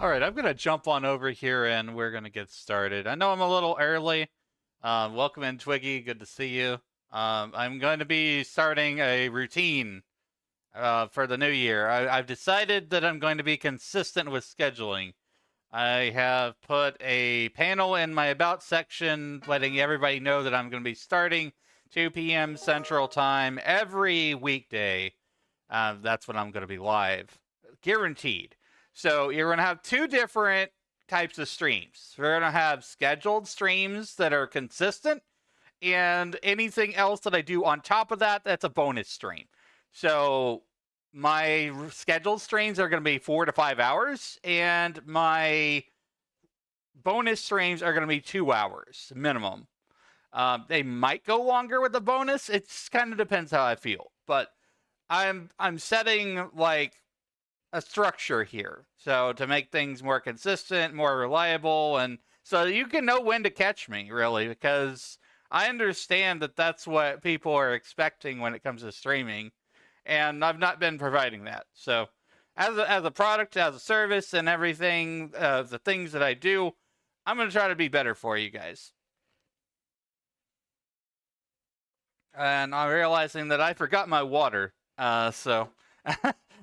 All right, I'm going to jump on over here and we're going to get started. I know I'm a little early. Welcome in, Twiggy. Good to see you. I'm going to be starting a routine for the new year. I've decided that I'm going to be consistent with scheduling. I have put a panel in my About section letting everybody know that I'm going to be starting 2 p.m. Central Time every weekday. That's when I'm going to be live. Guaranteed. So you're going to have two different types of streams. We're going to have scheduled streams that are consistent, and anything else that I do on top of that, that's a bonus stream. So my scheduled streams are going to be 4 to 5 hours, and my bonus streams are going to be 2 hours minimum. They might go longer with the bonus. It kind of depends how I feel, but I'm setting like a structure here, so to make things more consistent, more reliable, and so you can know when to catch me, really, because I understand that that's what people are expecting when it comes to streaming, and I've not been providing that. So, as a product, as a service, and everything, the things that I do, I'm gonna try to be better for you guys. And I'm realizing that I forgot my water, so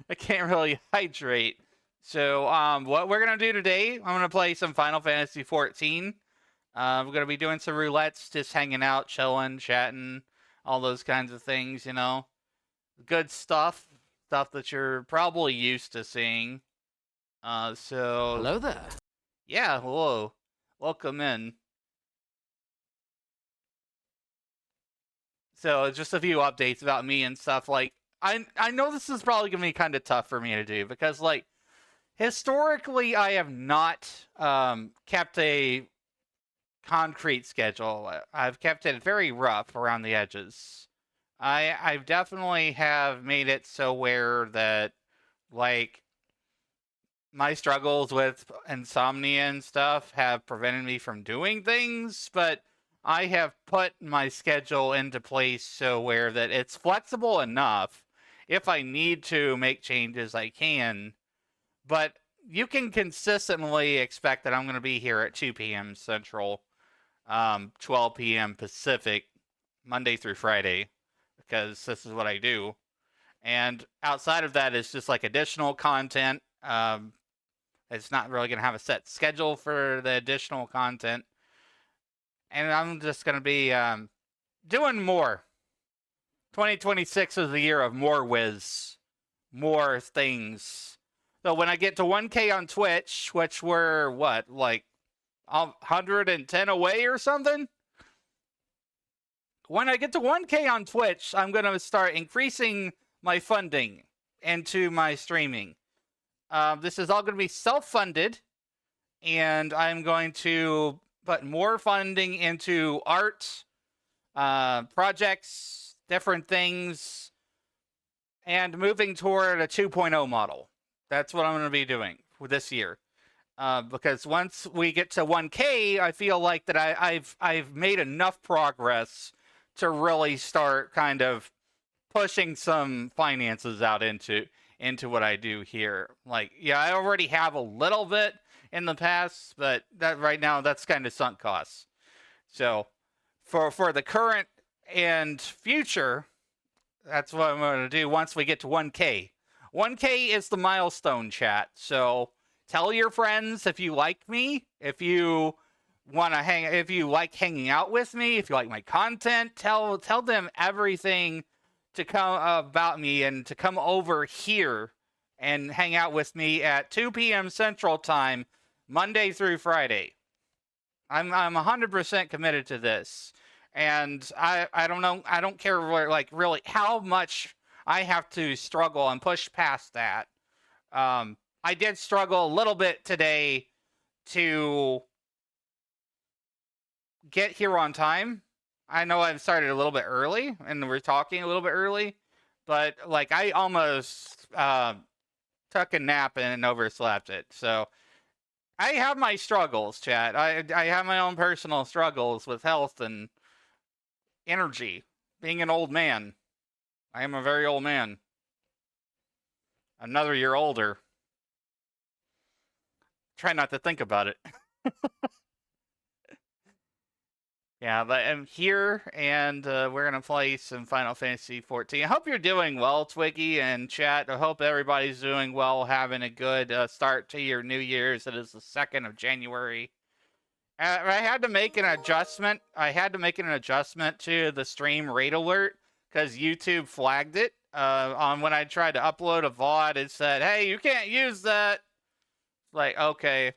I can't really hydrate. So, what we're gonna do today, I'm gonna play some Final Fantasy 14. We're gonna be doing some roulettes, just hanging out, chilling, chatting, all those kinds of things. Good stuff that you're probably used to seeing. So Hello there. yeah, hello, welcome in. So just a few updates about me and stuff. Like I know this is probably gonna be kind of tough for me to do because like historically I have not kept a concrete schedule. I've kept it very rough around the edges. I definitely have made it so where that like my struggles with insomnia and stuff have prevented me from doing things, but I have put my schedule into place so where that it's flexible enough. If I need to make changes, I can. But you can consistently expect that I'm going to be here at 2 p.m. Central, 12 p.m. Pacific, Monday through Friday, because this is what I do. And outside of that is just like additional content. It's not really going to have a set schedule for the additional content. And I'm just going to be doing more. 2026 is the year of more whiz, more things. So when I get to 1K on Twitch, which we're what, like 110 away or something? When I get to 1K on Twitch, I'm going to start increasing my funding into my streaming. This is all going to be self-funded, and I'm going to put more funding into art, projects, different things, and moving toward a 2.0 model. That's what I'm going to be doing for this year. Because once we get to 1K, I feel like that I've made enough progress to really start kind of pushing some finances out into what I do here. Like, yeah, I already have a little bit in the past, but that right now that's kind of sunk costs. So for the current and future, that's what I'm going to do once we get to 1K. 1K is the milestone, chat. So tell your friends if you like me, if you want to if you like hanging out with me, if you like my content, tell them everything to come about me and to come over here and hang out with me at 2 p.m. Central Time, Monday through Friday. I'm 100% committed to this, and I don't know, I don't care like really how much I have to struggle and push past that. I did struggle a little bit today to get here on time. I know I've started a little bit early and we're talking a little bit early, but like I almost took a nap and overslept it. So I have my struggles, chat. I have my own personal struggles with health and energy. Being an old man. I am a very old man. Another year older. Try not to think about it. Yeah, but I'm here, and we're gonna play some Final Fantasy XIV. I hope you're doing well, Twiggy and chat. I hope everybody's doing well, having a good start to your New Year's. It is the 2nd of January. I had to make an adjustment. I had to make an adjustment to the stream rate alert because YouTube flagged it. On when I tried to upload a VOD, it said, "Hey, you can't use that." Like, okay,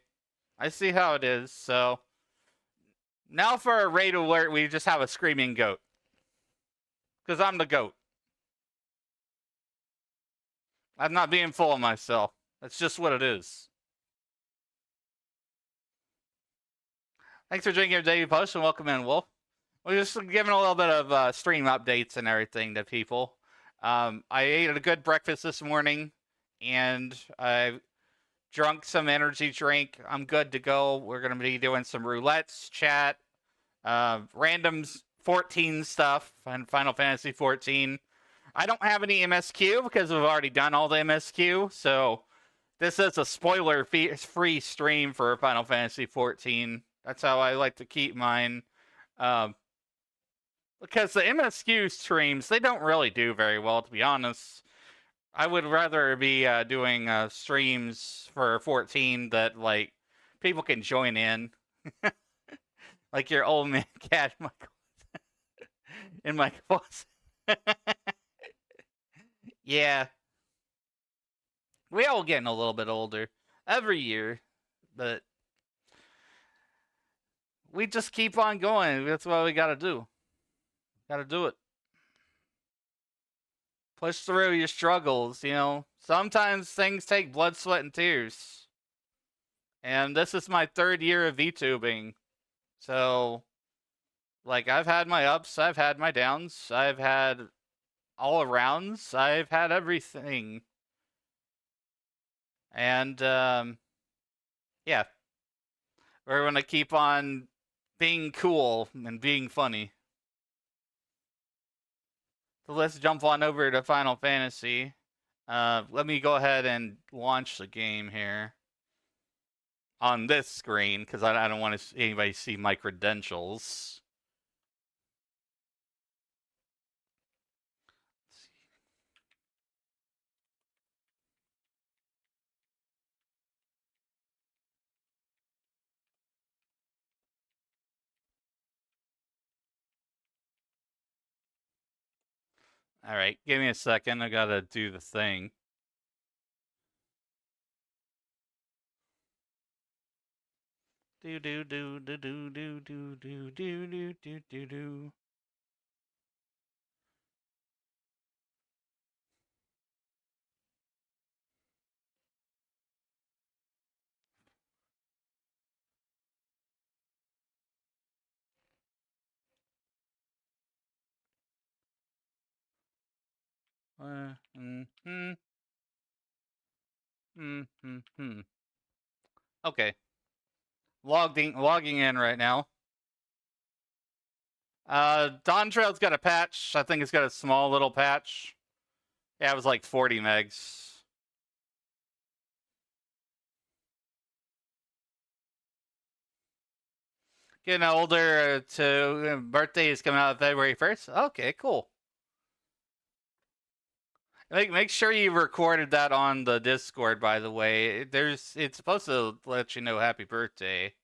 I see how it is. So now for a rate alert, we just have a screaming goat. Because I'm the goat. I'm not being full of myself. That's just what it is. Thanks for joining your daily post and welcome in, Wolf. We're just giving a little bit of stream updates and everything to people. I ate a good breakfast this morning, and I drunk some energy drink. I'm good to go. We're going to be doing some roulettes, chat, randoms 14 stuff, and Final Fantasy 14. I don't have any MSQ because we've already done all the MSQ, so this is a spoiler-free stream for Final Fantasy 14. That's how I like to keep mine. Because the MSQ streams, they don't really do very well, to be honest. I would rather be doing streams for 14 that, like, people can join in. Like your old man cat in my closet. Yeah. We all getting a little bit older every year, but we just keep on going. That's what we gotta do. Gotta do it. Push through your struggles, you know. Sometimes things take blood, sweat, and tears. And this is my 3rd year of VTubing. So, like, I've had my ups, I've had my downs, I've had all arounds, I've had everything. And, yeah. We're gonna keep on being cool and being funny. So let's jump on over to Final Fantasy. Let me go ahead and launch the game here on this screen because I don't want anybody to see my credentials. All right, give me a second. I gotta do the thing. Do do do do do do do do do do do do do. Okay. Logging in right now. Dawn Trail's got a patch. I think it's got a small little patch. Yeah, it was like 40 megs. Getting older to birthday is coming out February 1st. Okay, cool. Make sure you recorded that on the Discord, by the way. It's supposed to let you know happy birthday.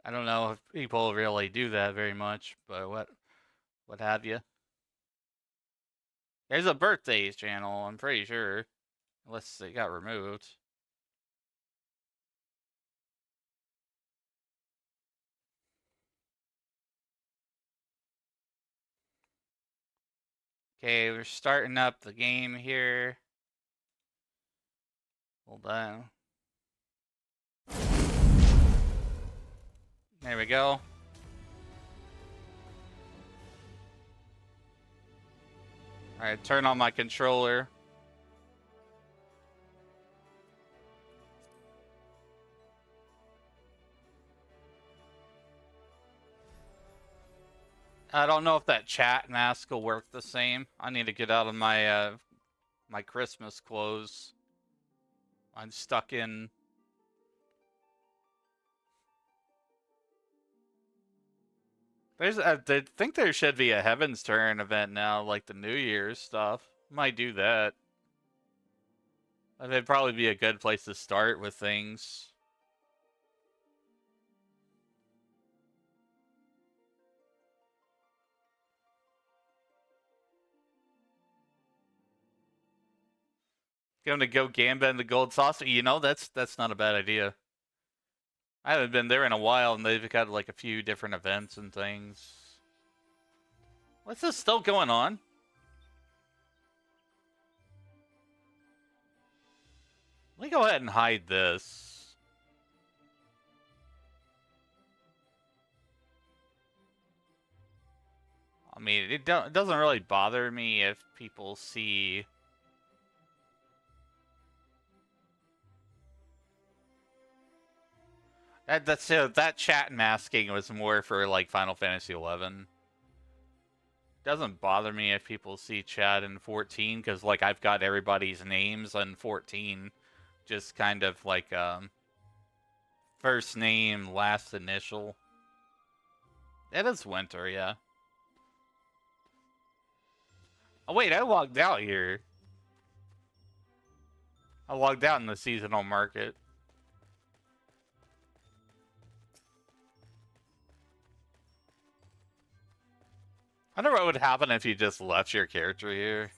I don't know if people really do that very much, but what have you. There's a birthdays channel, I'm pretty sure. Unless it got removed. Okay, we're starting up the game here. Hold on. There we go. Alright, turn on my controller. I don't know if that chat mask will work the same. I need to get out of my my Christmas clothes. I'm stuck in... I think there should be a Heaven's Turn event now, like the New Year's stuff. Might do that. That'd probably be a good place to start with things. Going to go Gamba and the Gold Saucer. You know, that's not a bad idea. I haven't been there in a while, and they've got like a few different events and things. What's this still going on? Let me go ahead and hide this. I mean, it doesn't really bother me if people see... That chat masking was more for like Final Fantasy XI. Doesn't bother me if people see chat in 14 because like I've got everybody's names on 14, just kind of like first name, last initial. It is winter, yeah. Oh wait, I logged out here. I logged out in the seasonal market. I wonder what would happen if you just left your character here.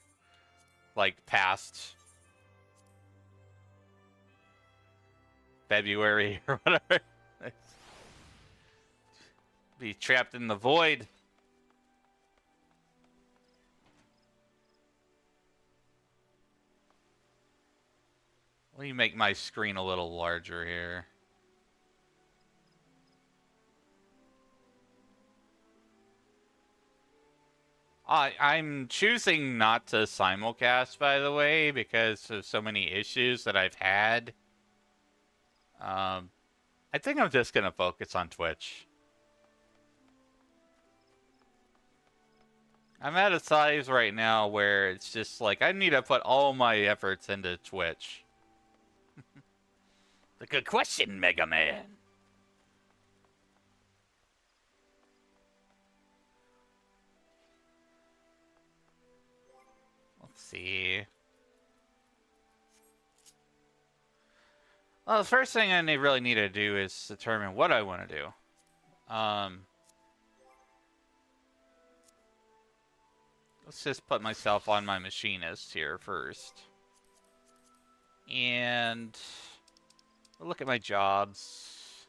Like, past February or whatever. Be trapped in the void. Let me make my screen a little larger here. I'm choosing not to simulcast, by the way, because of so many issues that I've had. I think I'm just going to focus on Twitch. I'm at a size right now where it's just like, I need to put all my efforts into Twitch. The good question, Mega Man. Let's see. Well, the first thing I really need to do is determine what I want to do. Let's just put myself on my machinist here first. And look at my jobs.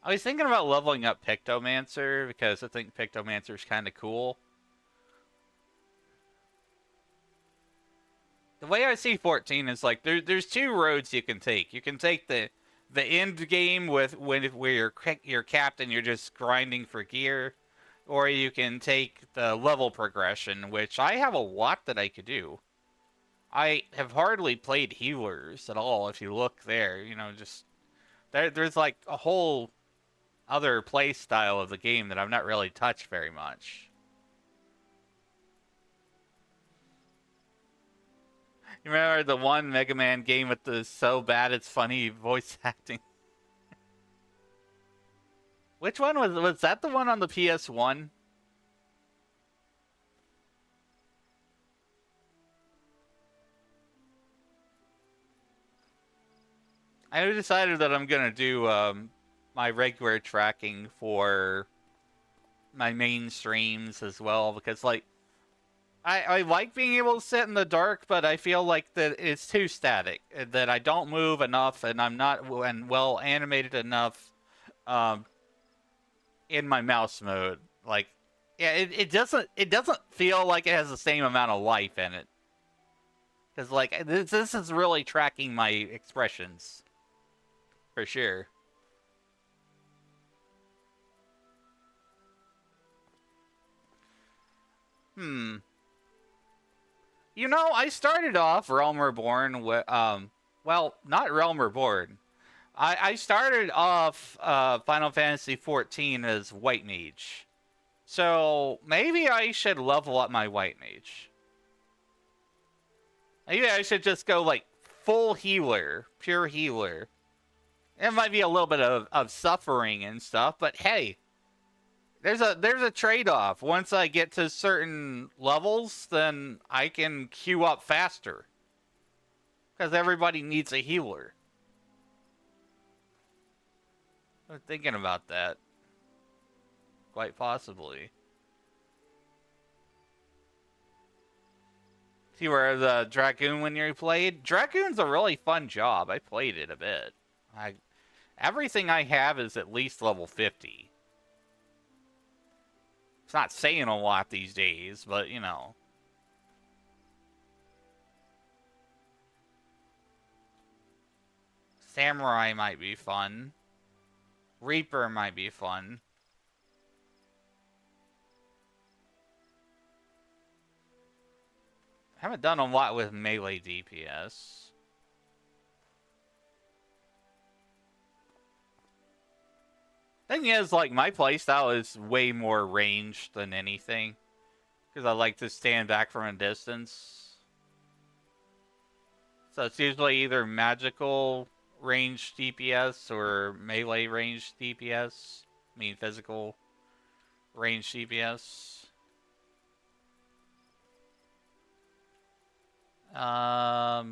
I was thinking about leveling up Pictomancer because I think Pictomancer is kind of cool. The way I see 14 is like there's two roads you can take. You can take the end game where you're captain, you're just grinding for gear, or you can take the level progression, which I have a lot that I could do. I have hardly played healers at all. If you look there, you know, just there's like a whole other play style of the game that I've not really touched very much. You remember the one Mega Man game with the so bad it's funny voice acting? Which one was that? The one on the PS1? I decided that I'm gonna do my regular tracking for my main streams as well, because like I like being able to sit in the dark, but I feel like that it's too static, that I don't move enough, and I'm not well animated enough in my mouse mode. Like, yeah, it doesn't feel like it has the same amount of life in it, because like this is really tracking my expressions. For sure. You know, I started off Realm Reborn with, well, not Realm Reborn. I started off Final Fantasy XIV as White Mage. So maybe I should level up my White Mage. Maybe I should just go like full healer, pure healer. It might be a little bit of suffering and stuff, but hey, there's a trade-off. Once I get to certain levels, then I can queue up faster. Because everybody needs a healer. I'm thinking about that. Quite possibly. See where the Dragoon when you played? Dragoon's a really fun job. I played it a bit. Everything I have is at least level 50. It's not saying a lot these days, but you know. Samurai might be fun. Reaper might be fun. I haven't done a lot with melee DPS. Thing is, like, my playstyle is way more ranged than anything. Because I like to stand back from a distance. So it's usually either magical ranged DPS or melee ranged DPS. I mean, physical ranged DPS. I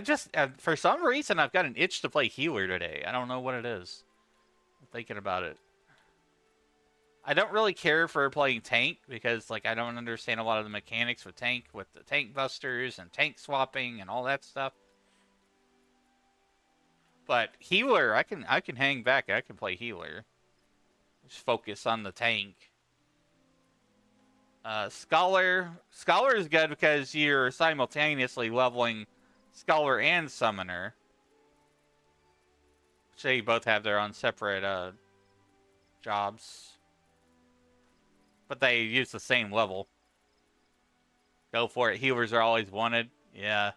just, for some reason, I've got an itch to play healer today. I don't know what it is. I'm thinking about it. I don't really care for playing tank because, like, I don't understand a lot of the mechanics with tank, with the tank busters and tank swapping and all that stuff. But healer, I can hang back. I can play healer. Just focus on the tank. Scholar is good because you're simultaneously leveling Scholar and Summoner. So they both have their own separate jobs. But they use the same level. Go for it. Healers are always wanted. Yeah.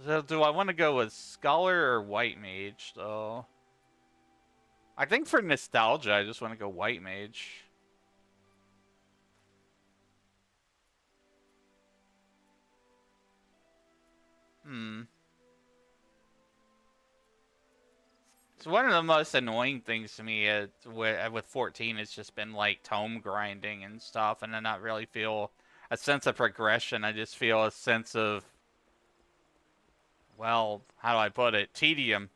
So do I want to go with Scholar or White Mage, though? I think for nostalgia, I just want to go White Mage. So one of the most annoying things to me with 14 has just been like tome grinding and stuff, and I not really feel a sense of progression. I just feel a sense of, well, how do I put it? Tedium.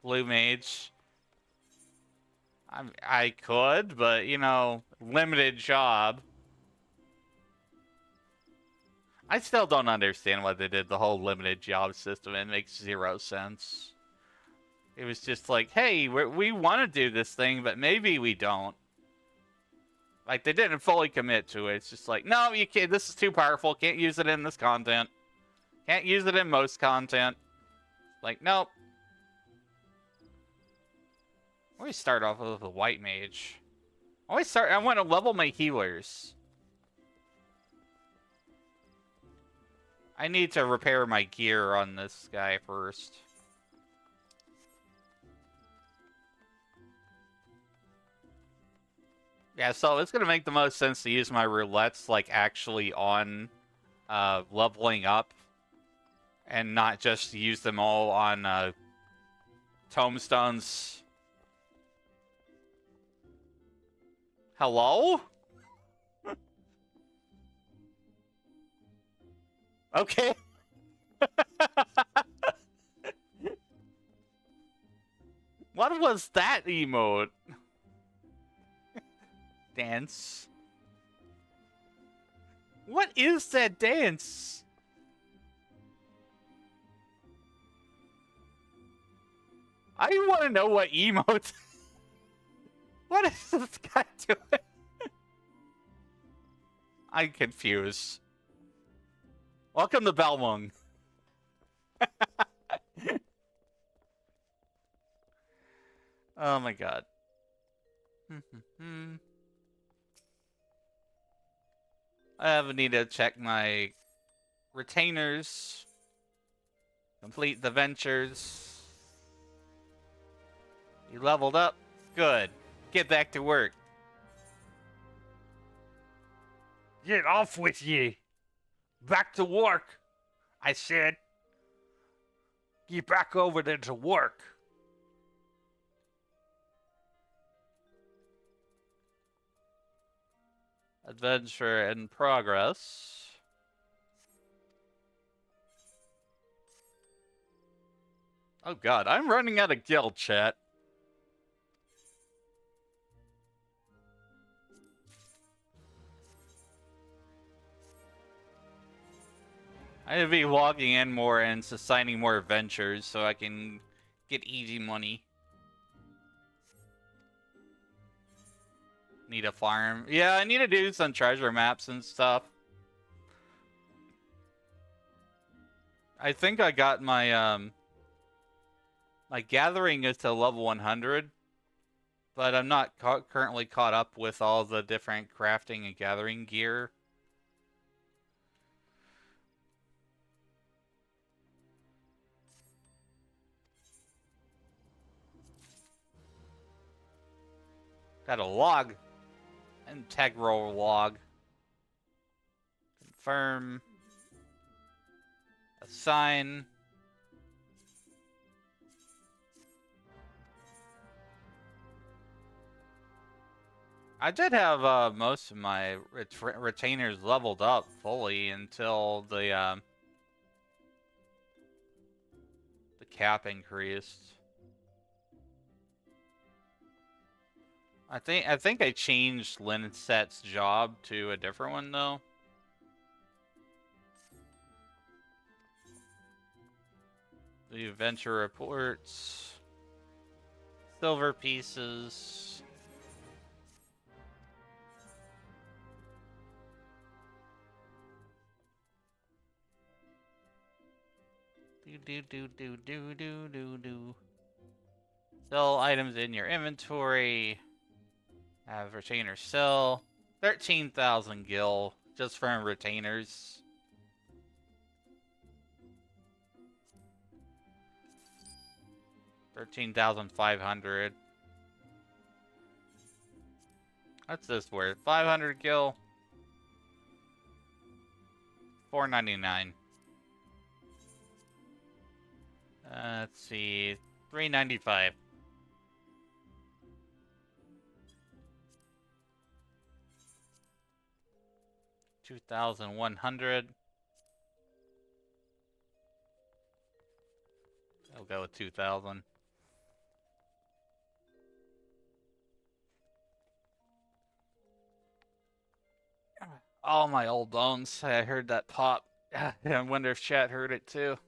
Blue Mage. I could, but, you know, limited job. I still don't understand why they did the whole limited job system. It makes zero sense. It was just like, hey, we want to do this thing, but maybe we don't. Like, they didn't fully commit to it. It's just like, no, you can't. This is too powerful. Can't use it in this content. Can't use it in most content. Like, nope. Let me start off with a White Mage. I want to level my healers. I need to repair my gear on this guy first. Yeah, so it's going to make the most sense to use my roulettes, like, actually on leveling up. And not just use them all on tombstones. Hello? Okay. What was that emote? Dance. What is that dance? I want to know what emote. What is this guy doing? I'm confused. Welcome to Balmung. Oh my god. I need to check my retainers. Complete the ventures. You leveled up? Good. Get back to work. Get off with ye! Back to work! I said, get back over there to work. Adventure in progress. Oh god, I'm running out of guild, chat. I need to be logging in more and assigning more adventures so I can get easy money. Need a farm. Yeah, I need to do some treasure maps and stuff. I think I got my my gathering is to level 100, but I'm not currently caught up with all the different crafting and gathering gear. Got a log. Integral log. Confirm. Assign. I did have most of my retainers leveled up fully until the cap increased. I think I changed Linset's job to a different one though. The adventure reports, silver pieces. Do. Sell items in your inventory. Have retainer sell. 13,000 gil just from retainers. $13,500. What's this worth? 500 gil. $4.99. Let's see. $3.95. 2,100. I'll go with 2,000. All my old bones. I heard that pop. I wonder if chat heard it too.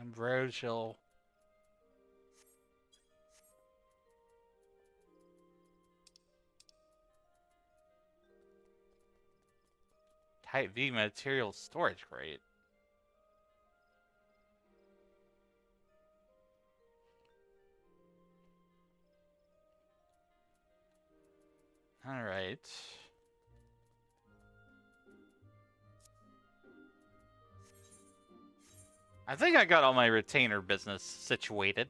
Ambrosial. Type V material storage crate. All right. I think I got all my retainer business situated.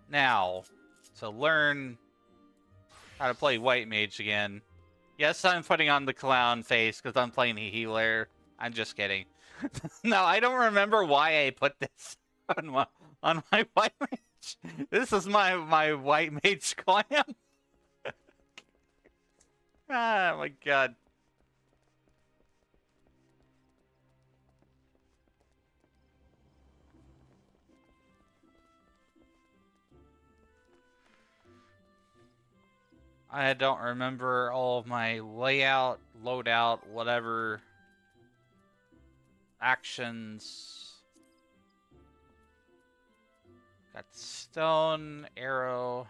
Now, to learn how to play White Mage again. Yes, I'm putting on the clown face because I'm playing the healer. I'm just kidding. No, I don't remember why I put this on my White Mage. This is my White Mage clan. Ah, my god. I don't remember all of my layout, loadout, whatever actions. Got stone, arrow.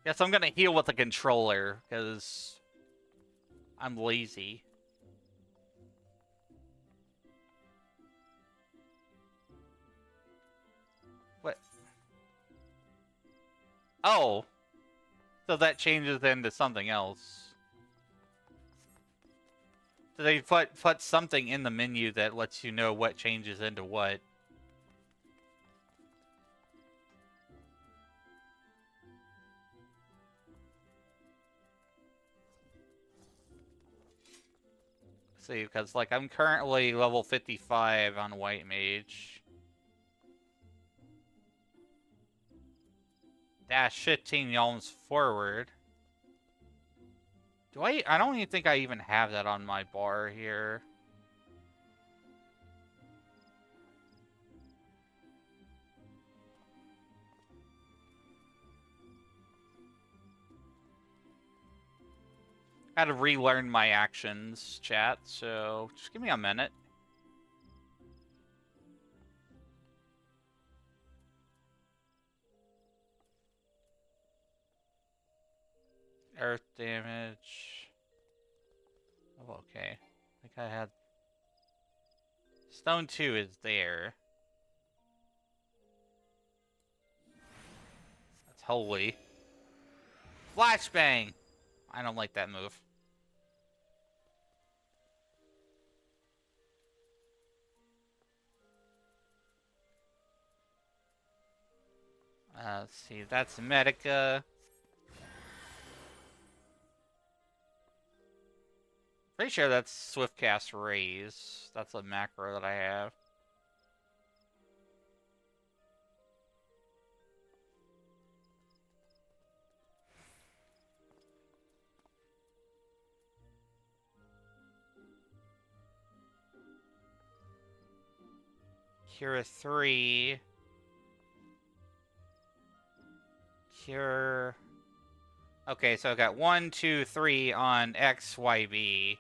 Guess I'm gonna heal with the controller, because I'm lazy. What? Oh! So that changes into something else. They put something in the menu that lets you know what changes into what. See, because like I'm currently level 55 on White Mage. Dash 15 yalms forward. Do I don't even think I even have that on my bar here. I had to relearn my actions, chat, so just give me a minute. Earth damage. Oh, okay. I think I had... Stone 2 is there. That's holy. Flashbang! I don't like that move. Let's see, that's Medica. Pretty sure that's Swiftcast Raise. That's a macro that I have. Cure 3. Cure... Okay, so I've got 1, 2, 3 on XYB.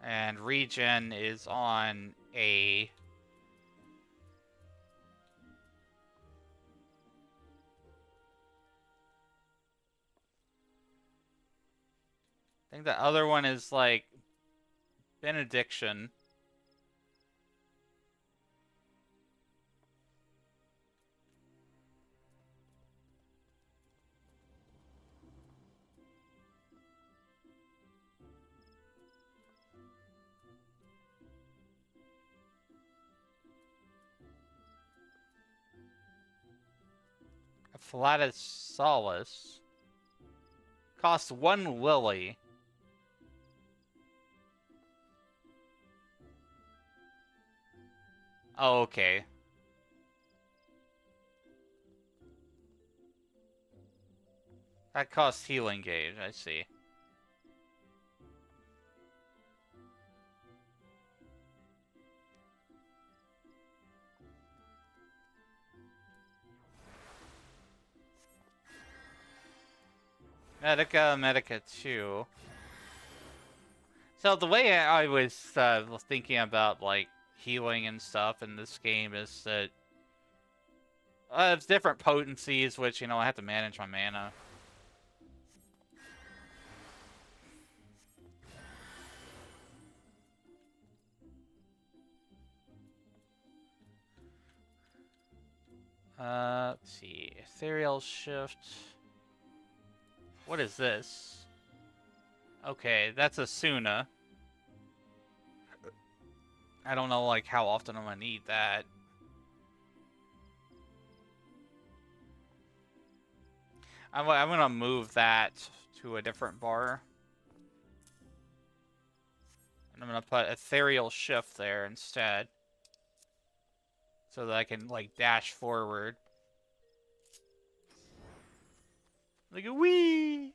And regen is on A. I think the other one is like Benediction. Afflatus Solace. Costs 1 lily. Oh, okay. That costs healing gauge, I see. Medica 2. So the way I was thinking about like healing and stuff in this game is that it's different potencies, which, you know, I have to manage my mana. Let's see. Ethereal Shift. What is this? Okay, that's a Suna. I don't know, like, how often I'm gonna need that. I'm gonna move that to a different bar. And I'm gonna put Ethereal Shift there instead. So that I can, like, dash forward. Like a wee!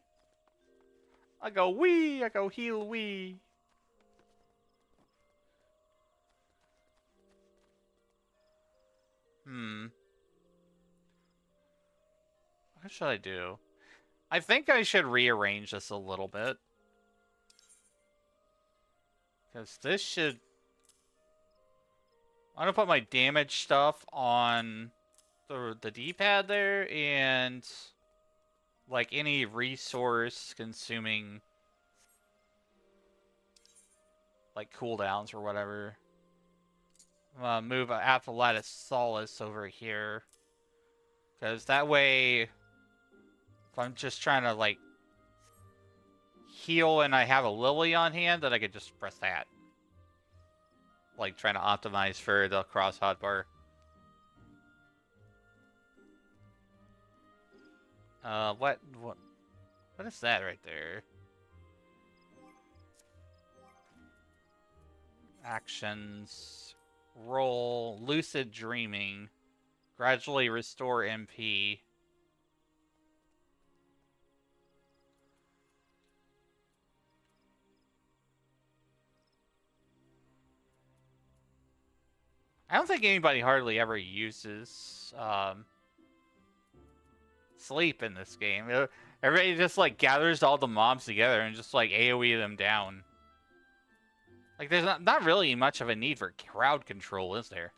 I go wee! I go heal wee! What should I do? I think I should rearrange this a little bit. Because this should... I'm gonna put my damage stuff on the D-pad there, and like any resource consuming like cooldowns or whatever. I'm gonna move Afflatus Solace over here. Because that way, if I'm just trying to like heal and I have a lily on hand, then I could just press that. Like trying to optimize for the cross hotbar. What is that right there? Actions, roll, lucid dreaming, gradually restore MP. I don't think anybody hardly ever uses sleep in this game. Everybody just like gathers all the mobs together and just like AoE them down. Like there's not really much of a need for crowd control, is there?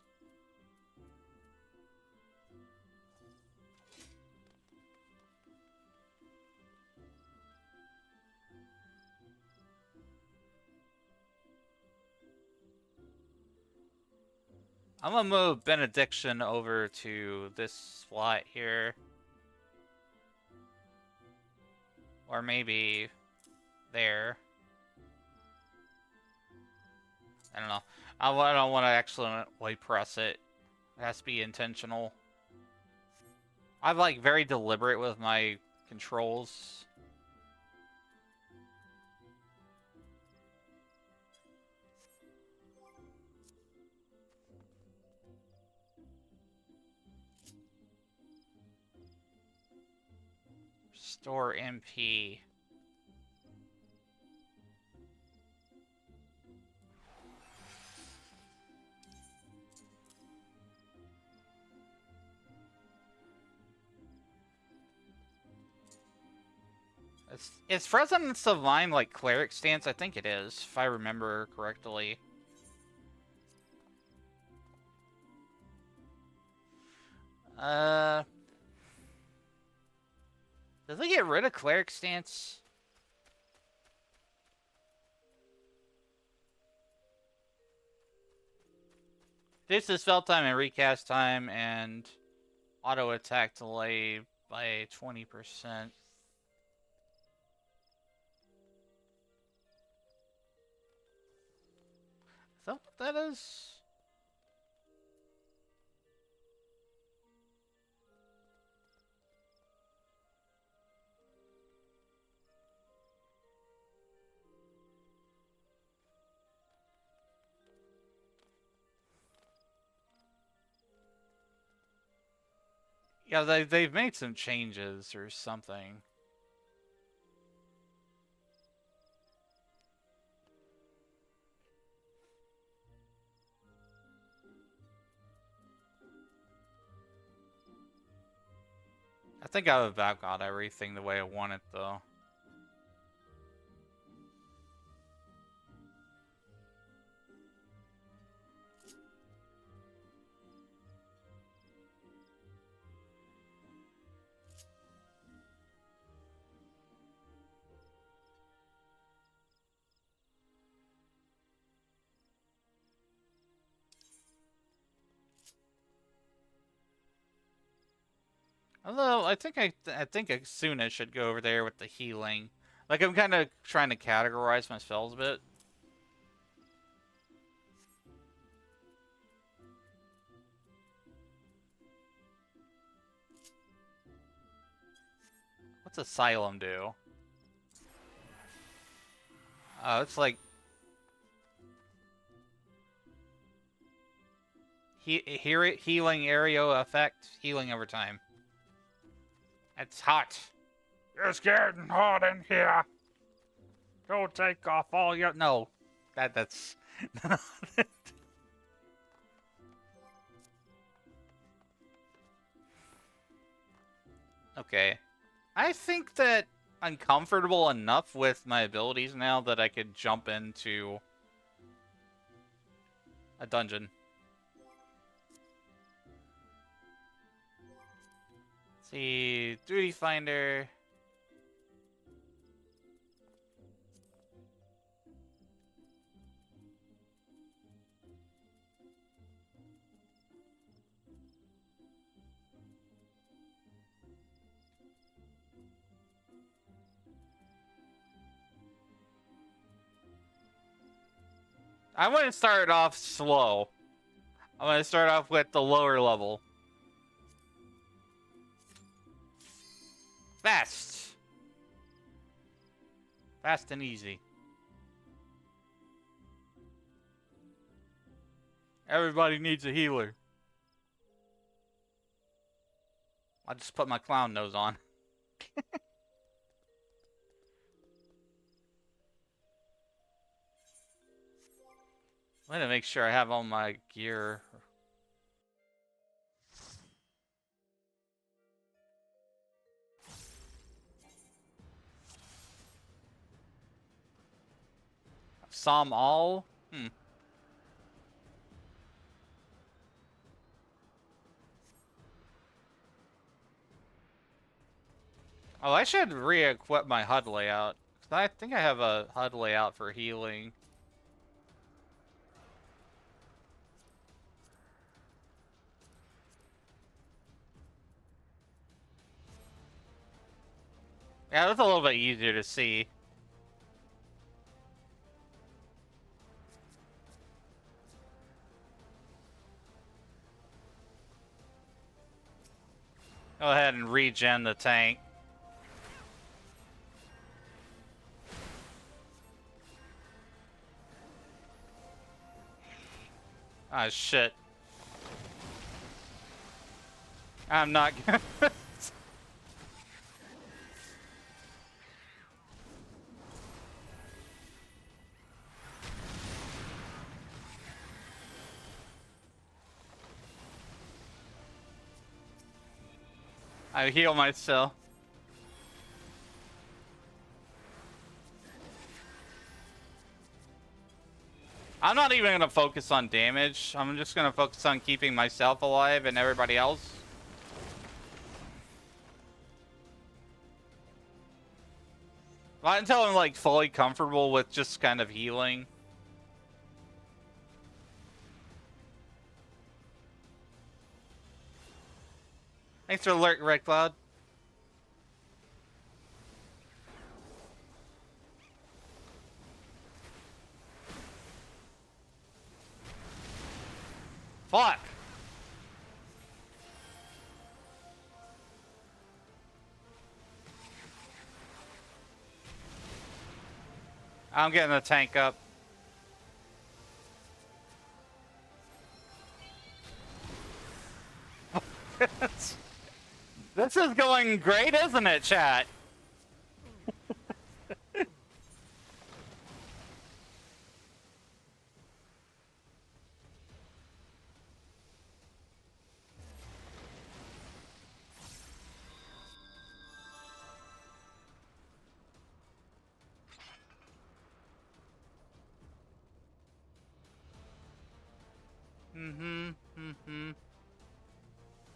I'm gonna move Benediction over to this slot here. Or maybe there. I don't know. I don't want to accidentally press it. It has to be intentional. I'm like very deliberate with my controls. Restore MP. Is Resonance of Mine like cleric stance? I think it is, if I remember correctly. Does it get rid of cleric stance? This is spell time and recast time and auto attack delay by 20%. Is that what that is? Yeah, they've made some changes or something. I think I've about got everything the way I want it, though. Although I think soon I should go over there with the healing. Like I'm kind of trying to categorize my spells a bit. What's Asylum do? Oh, it's like healing area effect, healing over time. It's hot. It's getting hot in here. Don't take off all your no. That's okay. I think that I'm comfortable enough with my abilities now that I could jump into a dungeon. Let's see, Duty Finder. I'm going to start off slow. I'm going to start off with the lower level. Fast. Fast and easy. Everybody needs a healer. I just put my clown nose on. I'm gonna make sure I have all my gear. Psalm all? Oh, I should re-equip my HUD layout. I think I have a HUD layout for healing. Yeah, that's a little bit easier to see. Go ahead and regen the tank. Ah, shit. I'm not gonna... I heal myself. I'm not even gonna focus on damage. I'm just gonna focus on keeping myself alive and everybody else. Not until I'm like fully comfortable with just kind of healing. Thanks for the alert, Red Cloud. Fuck! I'm getting the tank up. This is going great, isn't it, chat?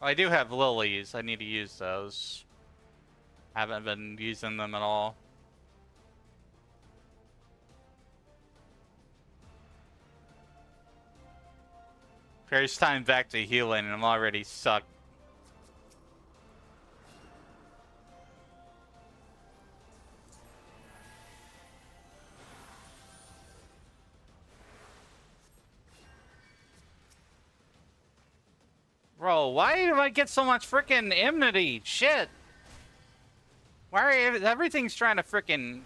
Well, I do have lilies. I need to use those. Haven't been using them at all. First time back to healing and I'm already sucked. Bro, why do I get so much freaking enmity? Shit. Why are everything's trying to freaking...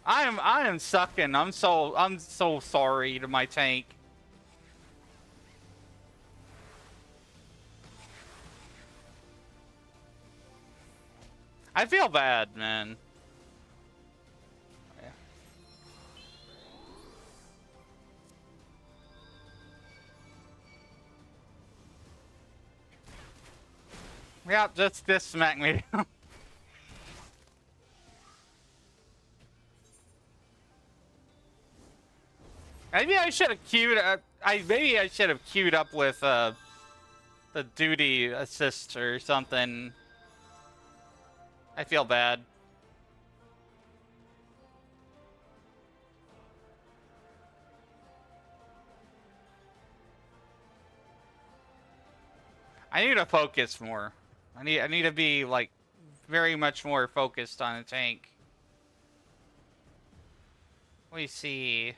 I am sucking. I'm so sorry to my tank. I feel bad, man. Yeah, just this smacked me. Maybe I should have queued. Maybe I should have queued up with the duty assist or something. I feel bad. I need to focus more. I need to be like very much more focused on a tank. We see.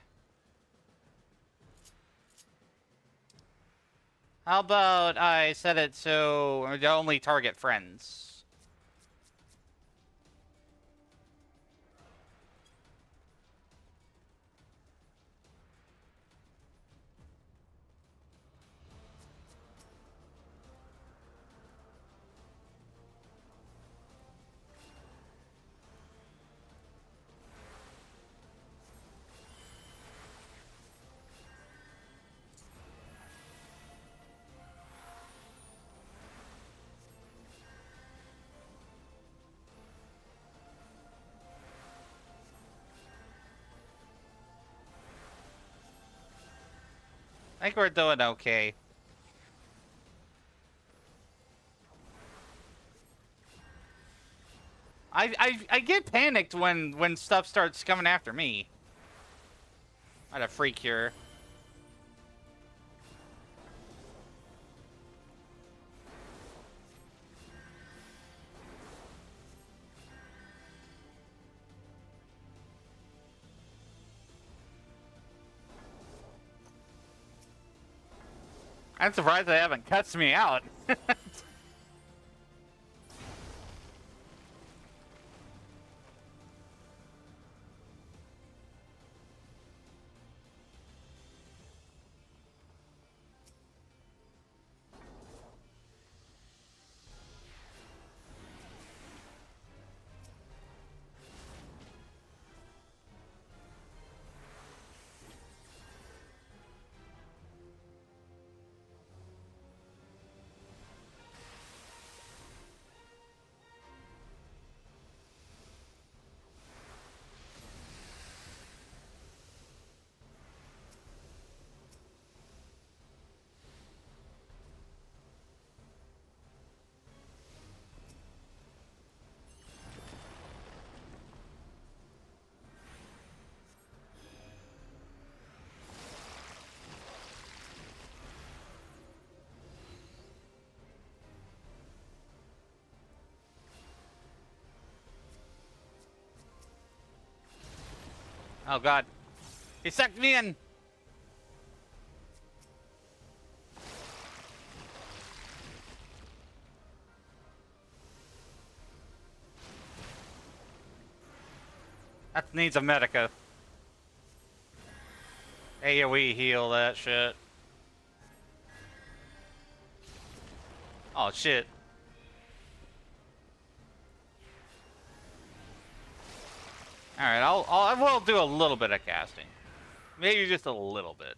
How about I set it so I only target friends? I think we're doing okay. I get panicked when stuff starts coming after me. I had a freak here. I'm surprised they haven't cuts me out. Oh god. He sucked me in! That needs a medica. AoE heal that shit. Oh shit. Alright, I will do a little bit of casting. Maybe just a little bit.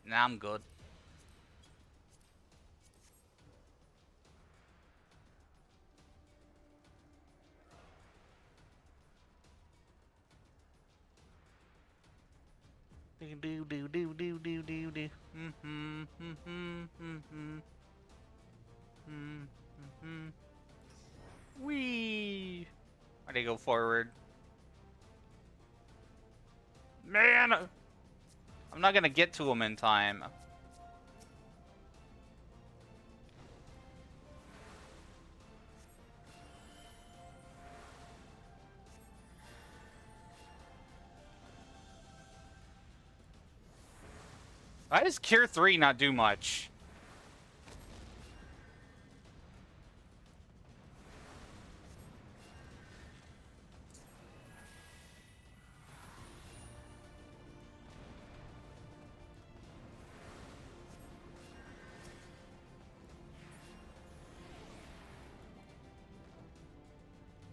Nah, I'm good. Do do do do do do do do. Wee. Why'd he go forward? Man, I'm not gonna get to him in time. Why does Cure 3 not do much?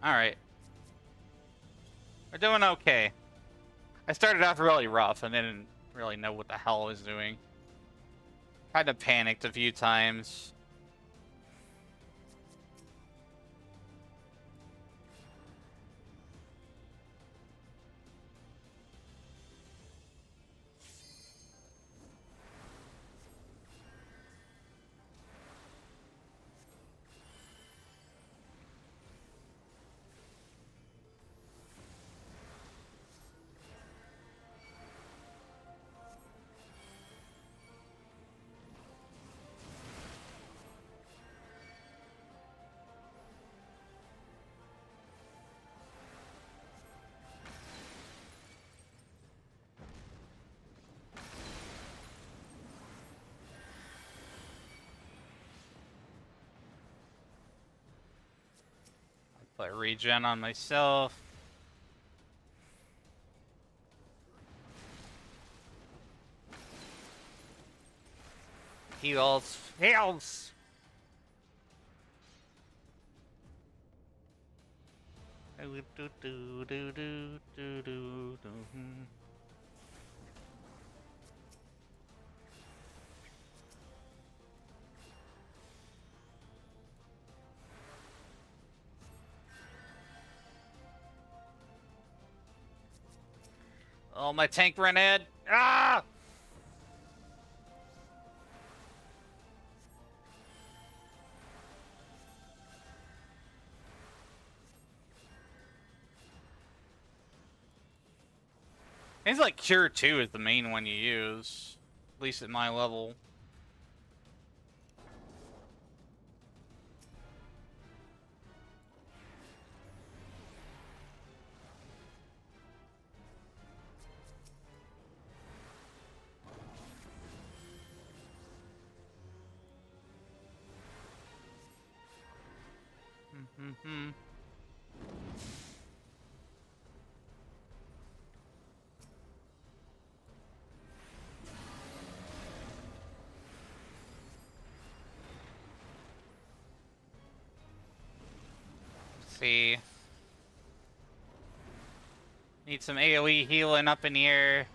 Alright. We're doing okay. I started off really rough and didn't really know what the hell I was doing. Kind of panicked a few times. Put regen on myself. Heals. Heals. Oh, my tank ran in. Ah! It's like Cure 2 is the main one you use. At least at my level. Mm-hmm. See. Need some AoE healing up in here.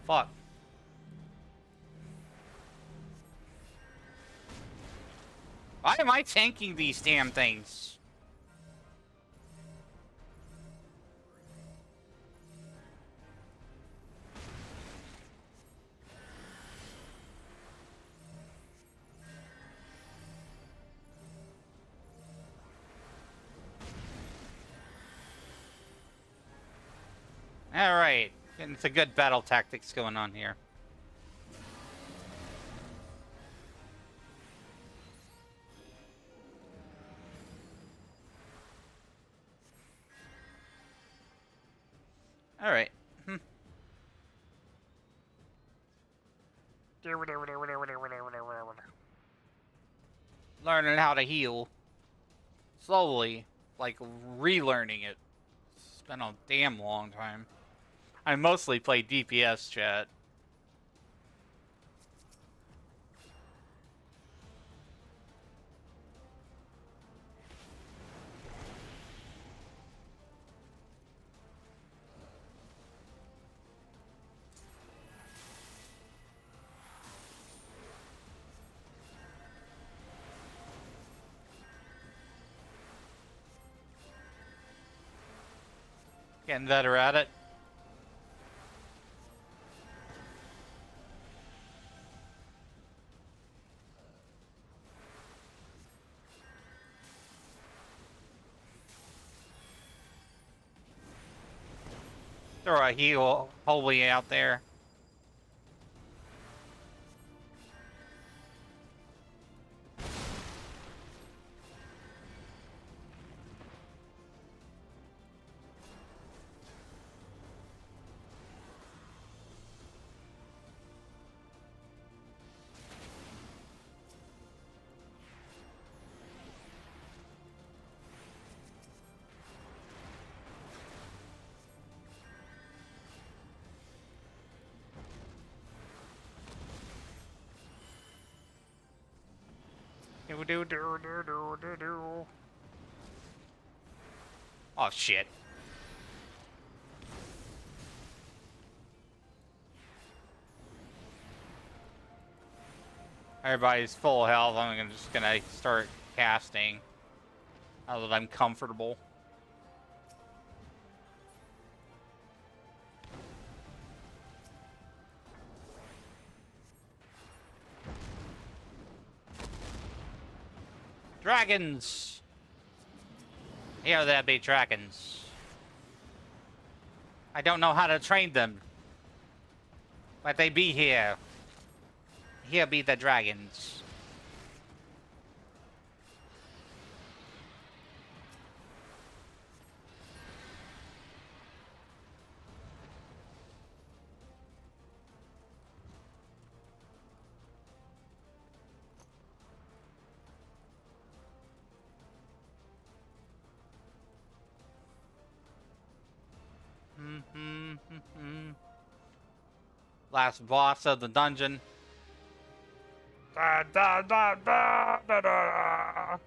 Fuck. Why am I tanking these damn things? Alright. It's a good battle tactics going on here. Alright. Learning how to heal. Slowly. Like, relearning it. It's been a damn long time. I mostly play DPS, chat. Getting better at it. Throw a heal holy out there. Oh shit. Everybody's full health. I'm just gonna start casting. Now that I'm comfortable. Dragons! Here there be dragons. I don't know how to train them. But they be here. Here be the dragons. Last boss of the dungeon. Da, da, da, da, da, da.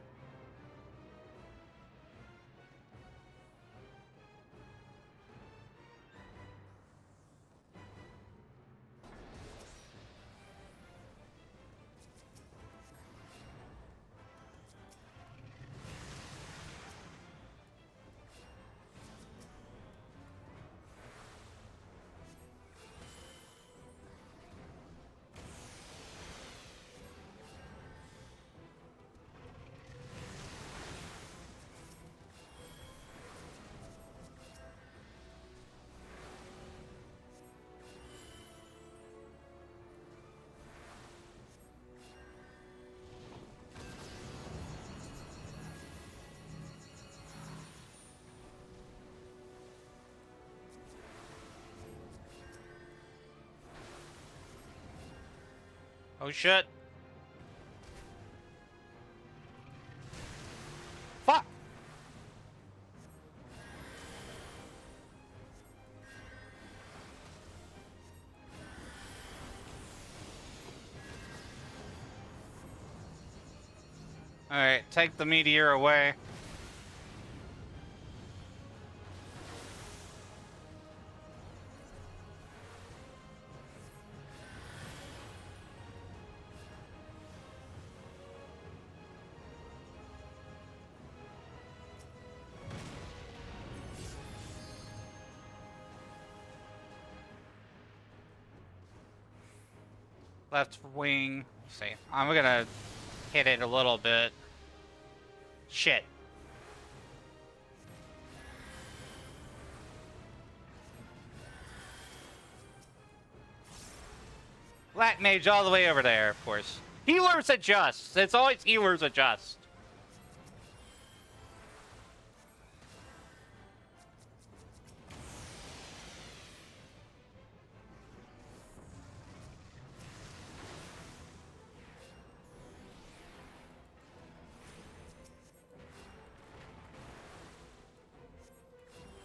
Oh shit. Fuck! Alright, take the meteor away. Left wing. Let's see. I'm gonna hit it a little bit. Shit. Black mage all the way over there, of course. Healers adjust. It's always healers adjust.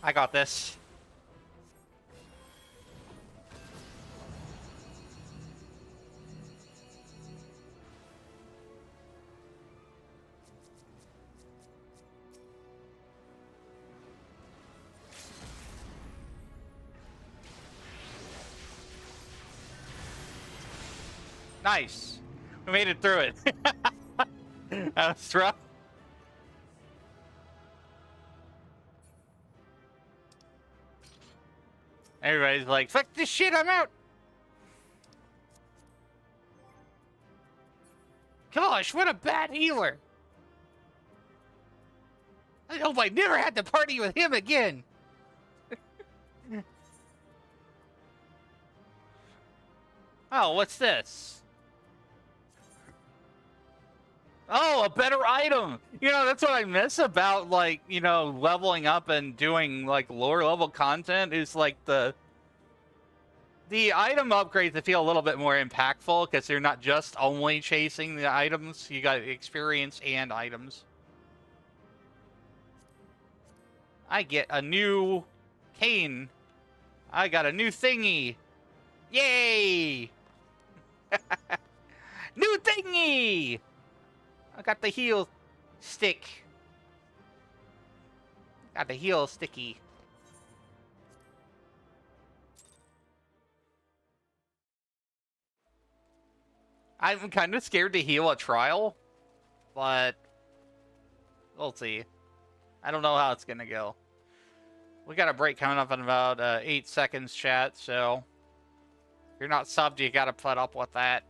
I got this. Nice. We made it through it. That was rough. Everybody's like, fuck this shit, I'm out. Gosh, what a bad healer. I hope I never had to party with him again. Oh, what's this? Oh, a better item. You know, that's what I miss about, like, you know, leveling up and doing, like, lower level content is, like, the item upgrades that feel a little bit more impactful because you're not just only chasing the items. You got experience and items. I get a new cane. I got a new thingy. Yay! New thingy! I got the heal stick. Got the heal sticky. I'm kind of scared to heal a trial, but we'll see. I don't know how it's gonna go. We got a break coming up in about 8 seconds, chat, so if you're not subbed, you gotta put up with that.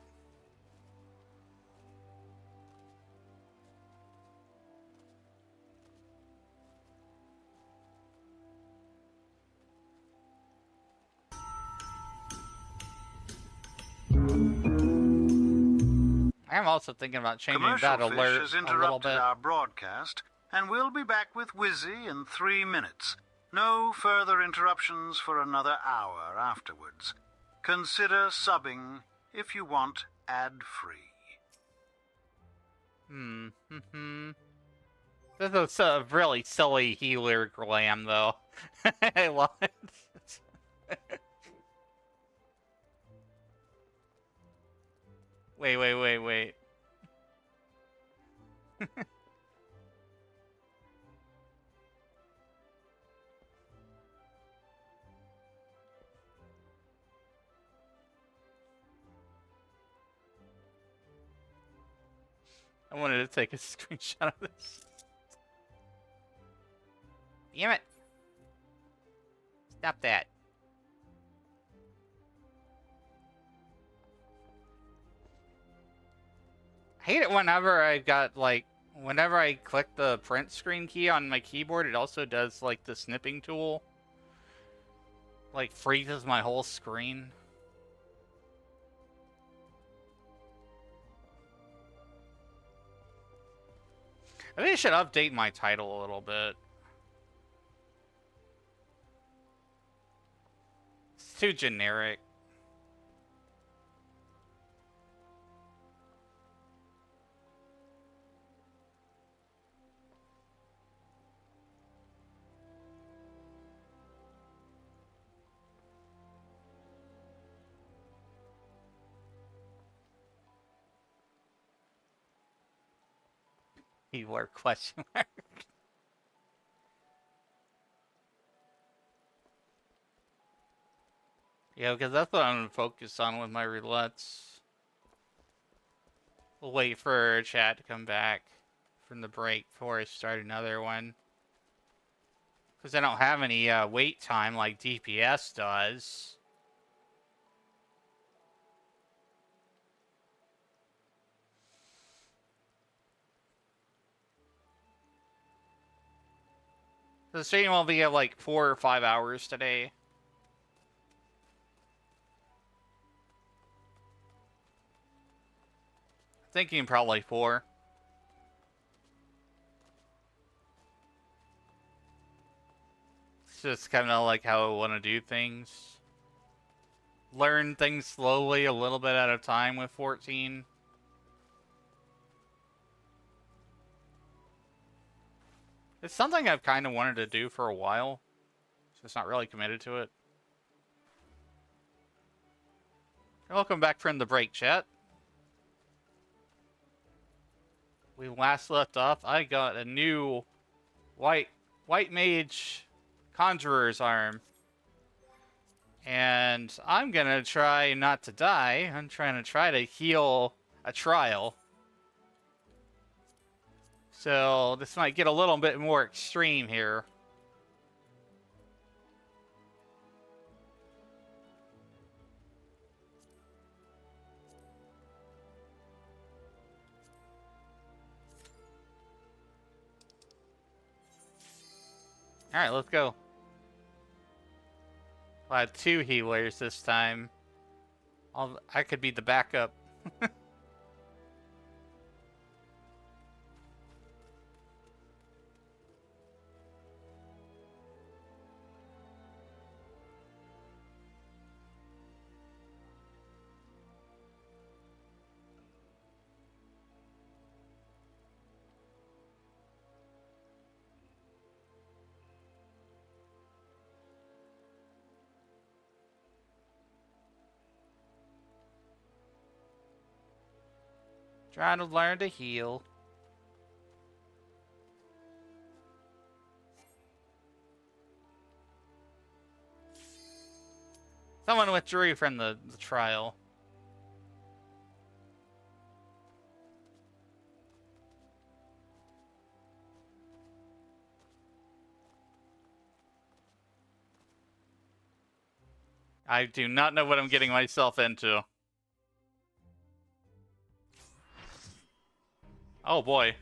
I'm also thinking about changing that alert has a little interrupted bit. our broadcast, and we'll be back with Wizzy in 3 minutes. No further interruptions for another hour afterwards. Consider subbing if you want ad-free. This is a really silly healer glam, though. I love it. Wait, wait, wait, wait. I wanted to take a screenshot of this. Damn it. Stop that. I hate it whenever I got, like, whenever I click the print screen key on my keyboard, it also does, like, the snipping tool. Like, freezes my whole screen. I think I should update my title a little bit. It's too generic. Keyword question mark. Yeah, because that's what I'm going to focus on with my roulettes. We'll wait for chat to come back from the break before I start another one. Because I don't have any wait time like DPS does. The stream will be at like 4 or 5 hours today. Thinking probably 4. It's just kind of like how I want to do things. Learn things slowly, a little bit at a time with 14. It's something I've kind of wanted to do for a while. Just not really committed to it. Welcome back from the break, chat. We last left off. I got a new white mage conjurer's arm. And I'm gonna try not to die. I'm trying to heal a trial. So this might get a little bit more extreme here. Alright, let's go. I'll have 2 healers this time. I could be the backup. Trying to learn to heal. Someone withdrew from the trial. I do not know what I'm getting myself into. Oh boy.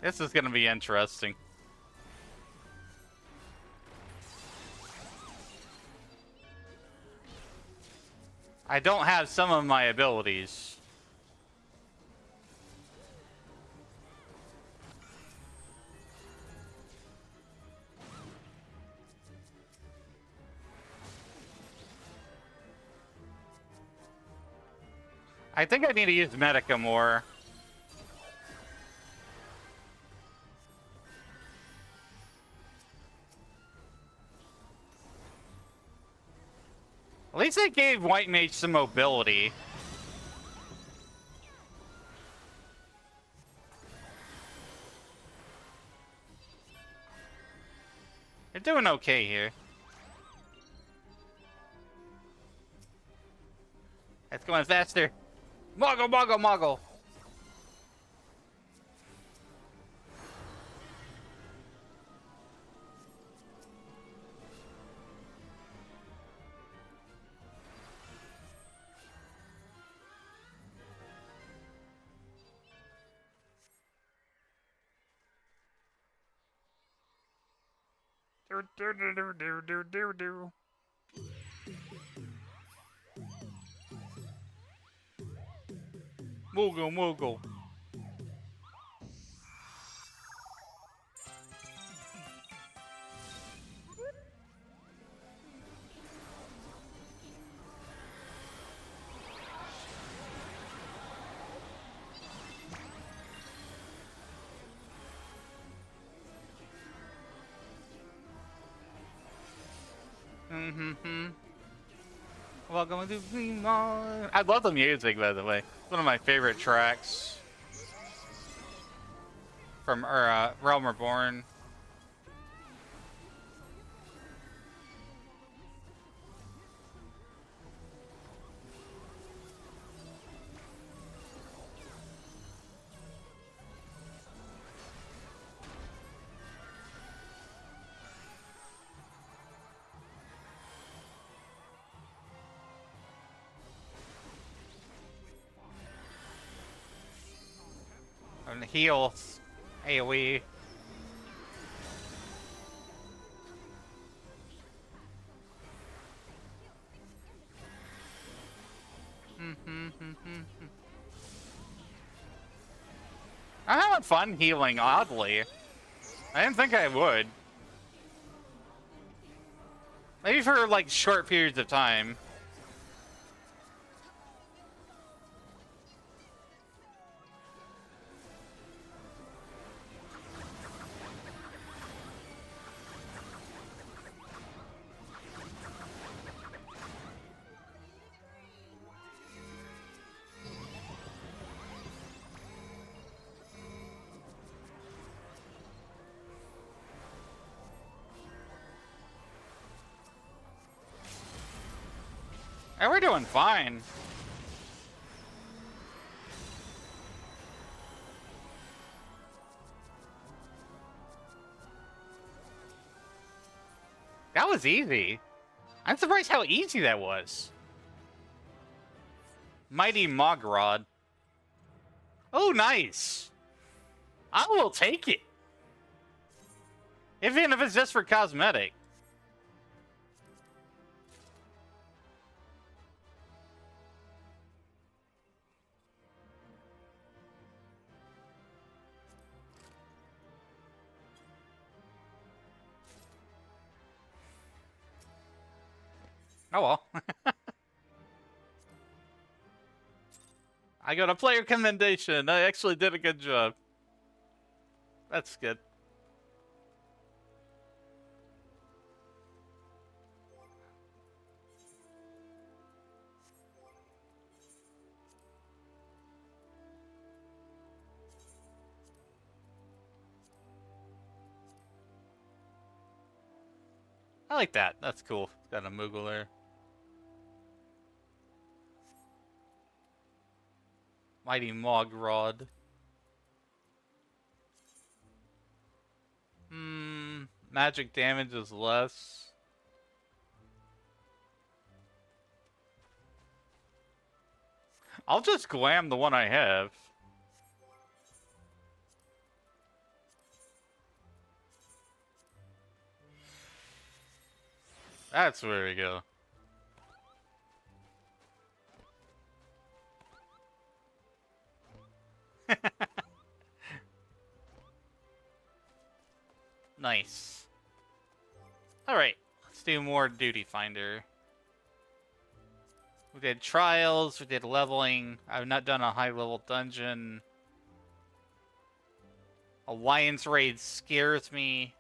This is gonna be interesting. I don't have some of my abilities. I think I need to use Medica more. At least it gave White Mage some mobility. You're doing okay here. It's going faster. Moggle, moggle, moggle. Do. Moogle, moogle. Welcome to Gleamon. I love the music, by the way. It's one of my favorite tracks from Realm Reborn. And heal AoE. I'm having fun healing, oddly. I didn't think I would. Maybe for, like, short periods of time. Hey, we're doing fine. That was easy. I'm surprised how easy that was. Mighty Mogrod. Oh, nice. I will take it. Even if it's just for cosmetic. Oh well. I got a player commendation. I actually did a good job. That's good. I like that. That's cool. Got a Moogle there. Mighty Mogrod. Magic damage is less. I'll just glam the one I have. That's where we go. Nice. Alright, let's do more Duty Finder. We did trials, we did leveling. I've not done a high level dungeon. Alliance raid scares me.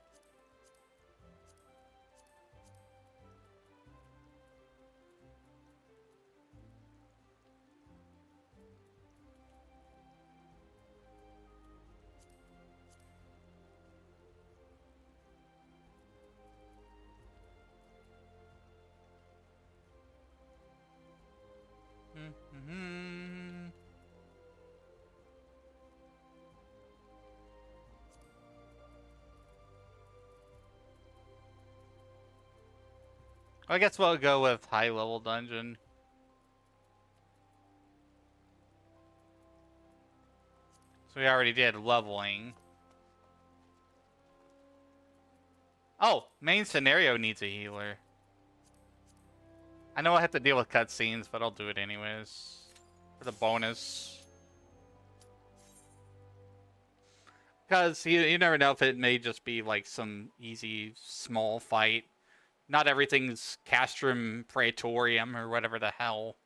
Mm-hmm. I guess we'll go with high level dungeon. So we already did leveling. Oh, main scenario needs a healer. I know I have to deal with cutscenes, but I'll do it anyways. For the bonus. Because you never know if it may just be like some easy, small fight. Not everything's Castrum Praetorium or whatever the hell.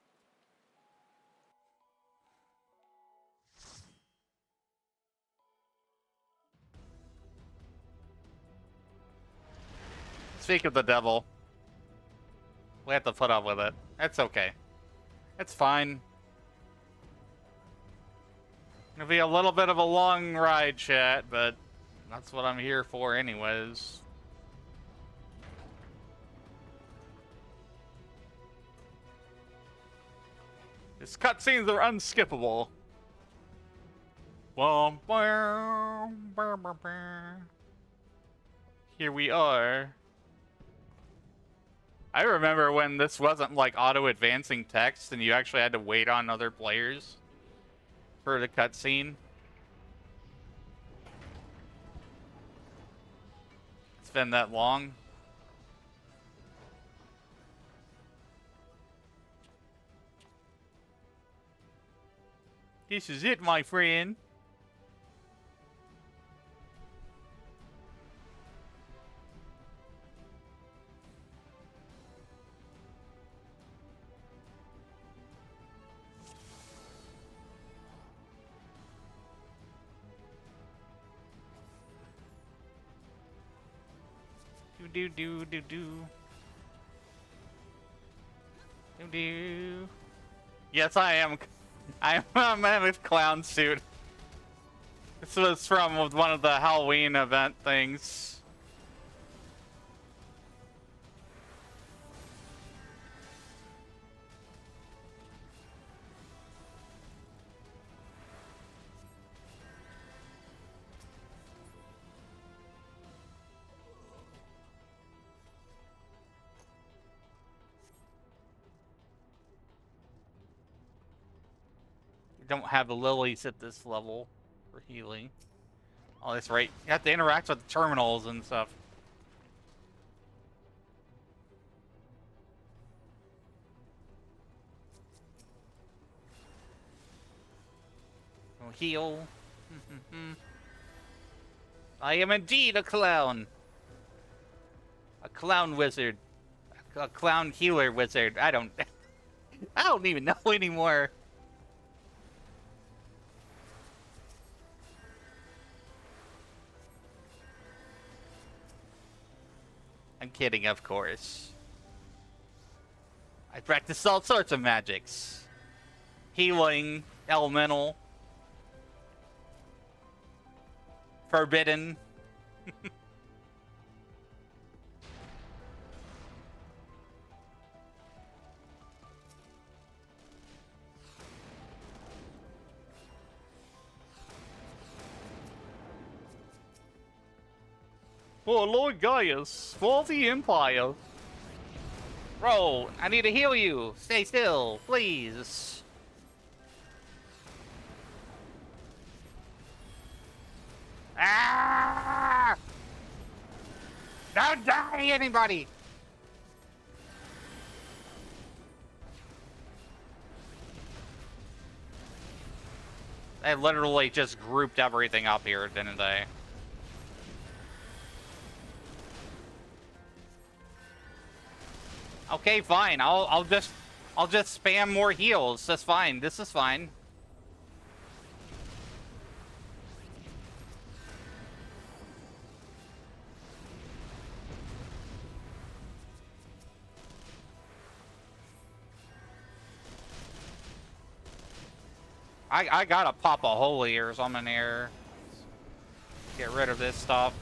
Speak of the devil. We have to put up with it. It's okay. It's fine. It'll be a little bit of a long ride, chat, but that's what I'm here for anyways. These cutscenes are unskippable. Here we are. I remember when this wasn't like auto-advancing text and you actually had to wait on other players for the cutscene. It's been that long. This is it, my friend. Do do do do do do. Yes, I am. I'm in a clown suit. This was from one of the Halloween event things. Don't have the lilies at this level for healing. Oh, that's right. You have to interact with the terminals and stuff. Oh, heal. I am indeed a clown. A clown wizard. A clown healer wizard. I don't even know anymore. I'm kidding, of course. I practice all sorts of magics. Healing, elemental, forbidden. For Lord Gaius, for the Empire. Bro, I need to heal you. Stay still, please. Ah! Don't die, anybody! They literally just grouped everything up here, didn't they? Okay, fine. I'll just I'll just spam more heals. That's fine. This is fine. I gotta pop a holy or something here. Get rid of this stuff.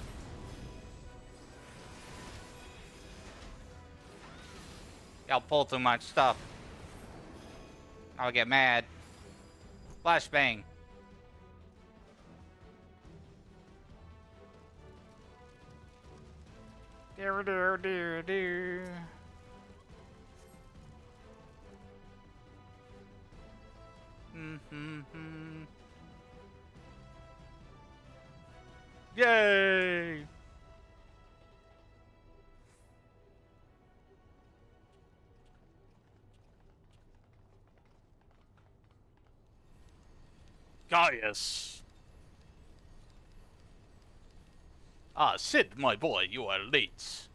Y'all pull too much stuff. I'll get mad. Flashbang. Do. Yay! Gaius. Ah, Sid, my boy, you are late.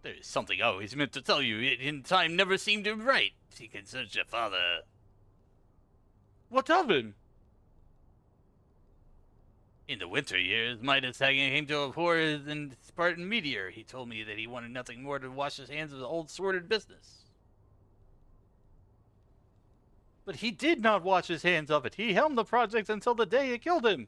There is something I always meant to tell you, yet in time never seemed to right. He concerns your father. What of him? In the winter years, Midas came to abhor the Spartan meteor. He told me that he wanted nothing more to wash his hands of the old sordid business. But he did not wash his hands of it. He helmed the project until the day it killed him.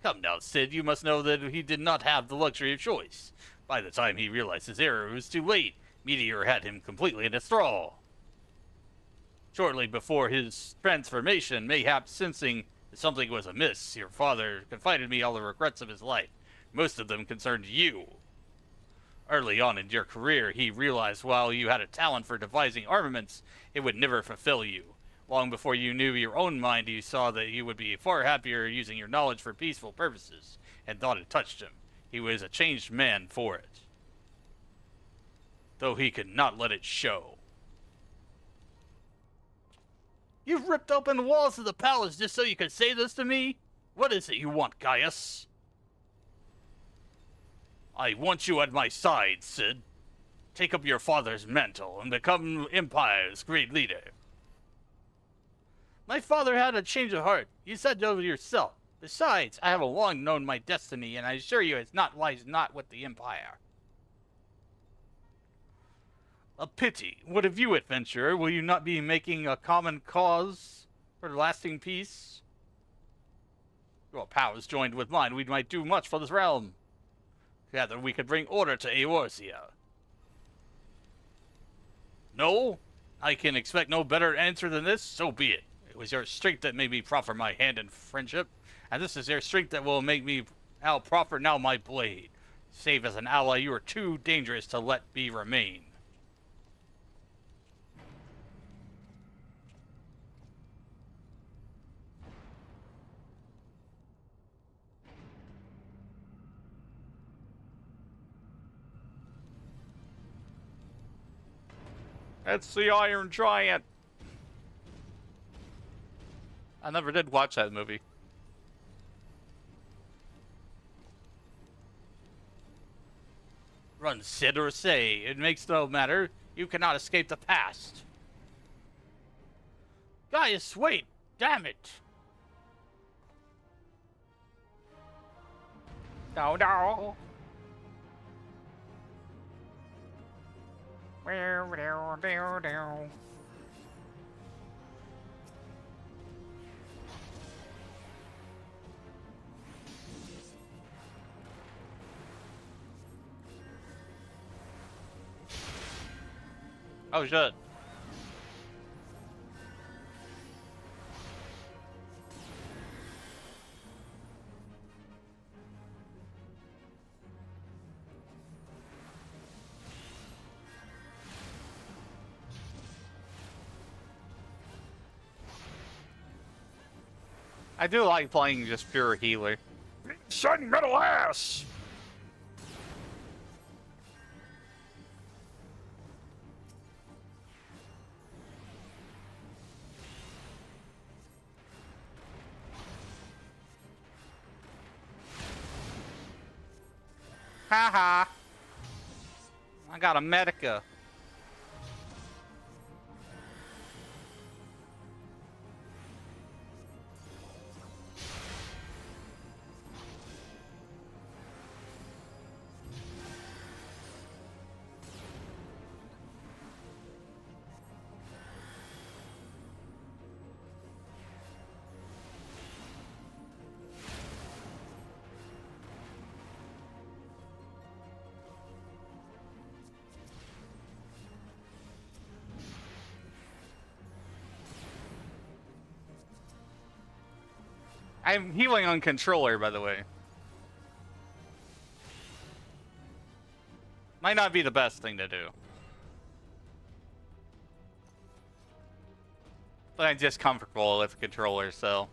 Come now, Sid, you must know that he did not have the luxury of choice. By the time he realized his error, it was too late. Meteor had him completely in a thrall. Shortly before his transformation, mayhap sensing that something was amiss, your father confided me all the regrets of his life. Most of them concerned you. Early on in your career, he realized while you had a talent for devising armaments, it would never fulfill you. Long before you knew your own mind, you saw that you would be far happier using your knowledge for peaceful purposes, and thought it touched him. He was a changed man for it, though he could not let it show. You've ripped open the walls of the palace just so you could say this to me? What is it you want, Gaius? I want you at my side, Sid. Take up your father's mantle and become Empire's great leader. My father had a change of heart. You said so yourself. Besides, I have long known my destiny, and I assure you it lies not with the Empire. A pity. What of you, adventurer? Will you not be making a common cause for lasting peace? Your powers joined with mine, we might do much for this realm. Together we could bring order to Eorzea. No? I can expect no better answer than this, so be it. It was your strength that made me proffer my hand in friendship, and this is your strength that will make me proffer now my blade. Save as an ally, you are too dangerous to let me remain. That's the Iron Giant. I never did watch that movie. Run, Sid, or say. It makes no matter. You cannot escape the past. Gaius, wait! Damn it! No, no. Oh, shit. I do like playing just pure healer. Sun metal ass. Haha. I got a Medica. I'm healing on controller, by the way. Might not be the best thing to do. But I'm just comfortable with the controller, so.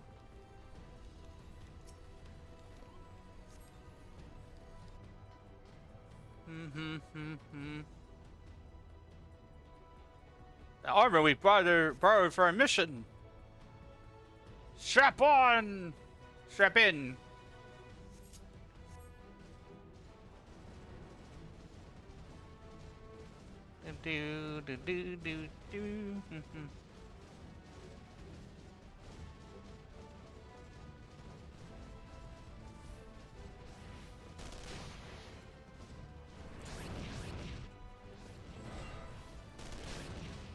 The armor we borrowed for our mission. Strap on! Strap in! Do do do do do.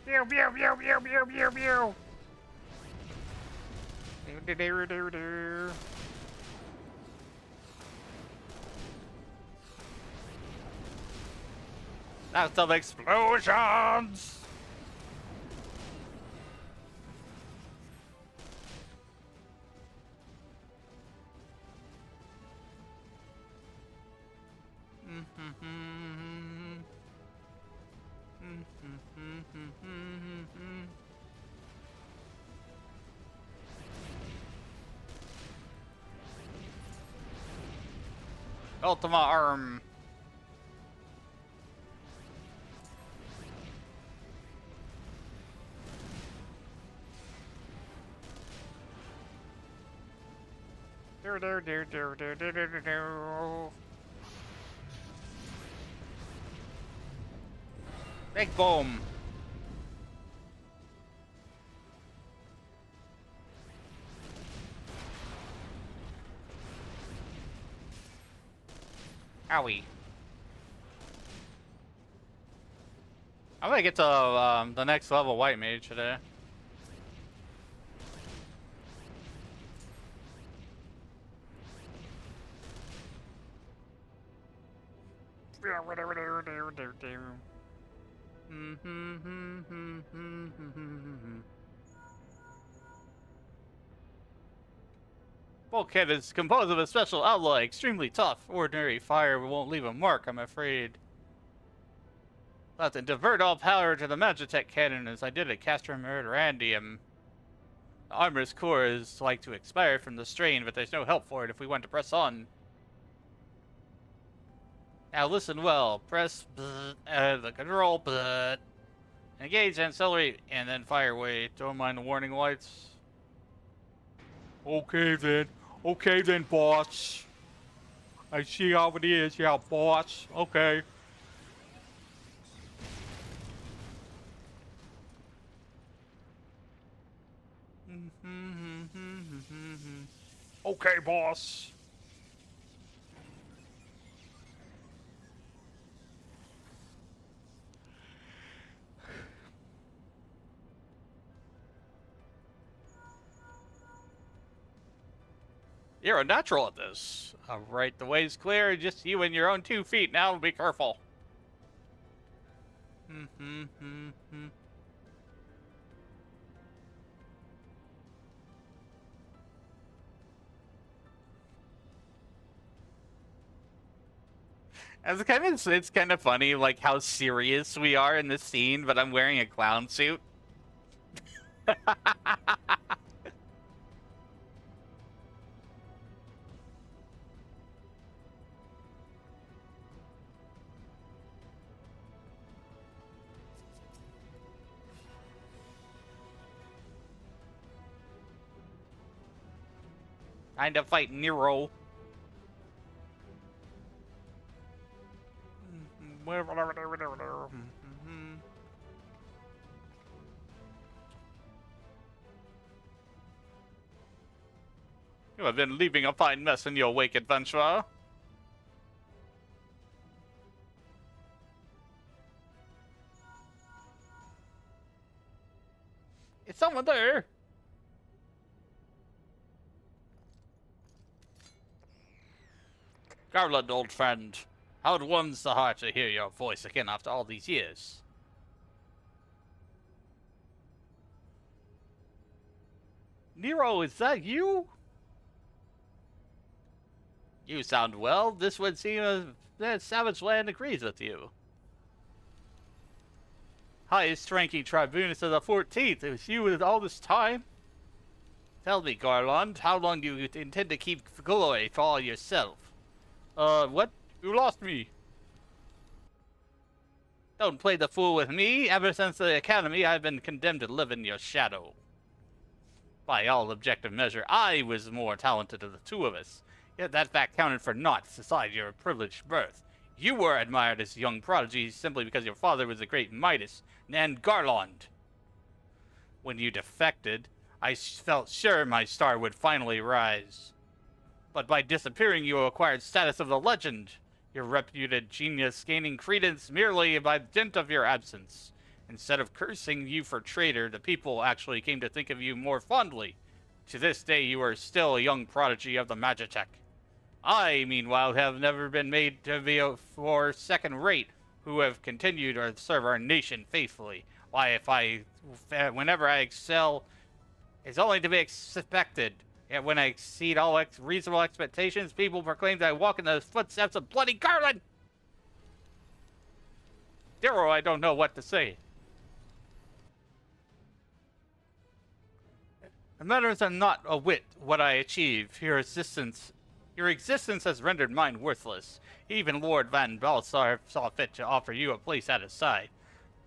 Pew pew pew pew pew pew pew. Do do do do. That's some explosions! Ultima arm. Do do do do do do do do do. Big boom. Owie. I'm gonna get to the next level white mage today. Bulkhead is composed of a special alloy, extremely tough. Ordinary fire won't leave a mark, I'm afraid. I'll have to divert all power to the Magitech cannon as I did at Castrum Randium. The armor's core is like to expire from the strain, but there's no help for it if we want to press on. Now listen well. Press the control, engage, accelerate, and then fire away. Don't mind the warning lights. Okay then, boss. I see how it is, yeah, boss. Okay. Okay, boss. You're a natural at this. Alright, the way's clear. Just you and your own 2 feet now. Be careful. It's kind of funny, like how serious we are in this scene, but I'm wearing a clown suit. Time to fight Nero. You have been leaving a fine mess in your wake, adventurer. Is someone there? Garland, old friend. How it warms the heart to hear your voice again after all these years. Nero, is that you? You sound well. This would seem that Savage Land agrees with you. Highest ranking tribunus of the 14th. It was you with all this time? Tell me, Garland, how long do you intend to keep glory for all yourself? What? You lost me. Don't play the fool with me. Ever since the academy, I've been condemned to live in your shadow. By all objective measure, I was more talented of the two of us. Yet that fact counted for naught beside your privileged birth. You were admired as a young prodigy simply because your father was the great Midas and Garland. When you defected, I felt sure my star would finally rise. But by disappearing, you acquired status of the legend, your reputed genius gaining credence merely by dint of your absence. Instead of cursing you for traitor, the people actually came to think of you more fondly. To this day, you are still a young prodigy of the Magitech. I, meanwhile, have never been made to be for second rate, who have continued to serve our nation faithfully. Why, whenever I excel, it's only to be expected. Yet when I exceed all reasonable expectations, people proclaim that I walk in the footsteps of bloody Garland. Darrow, I don't know what to say. The matters are not a whit what I achieve. Your existence has rendered mine worthless. Even Lord Van Balsar saw fit to offer you a place at his side.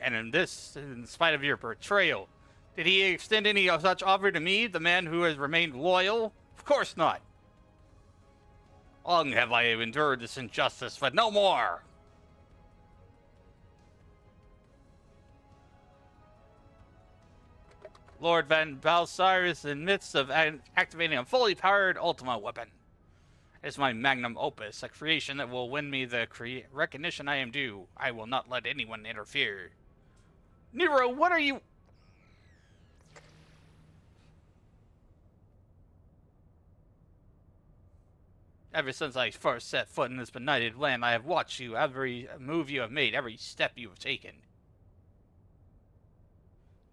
And in spite of your betrayal. Did he extend any such offer to me, the man who has remained loyal? Of course not. Long have I endured this injustice, but no more. Lord Van Balsar is in the midst of activating a fully powered Ultima weapon. It is my magnum opus, a creation that will win me the recognition I am due. I will not let anyone interfere. Nero, what are you... Ever since I first set foot in this benighted land, I have watched you, every move you have made, every step you have taken.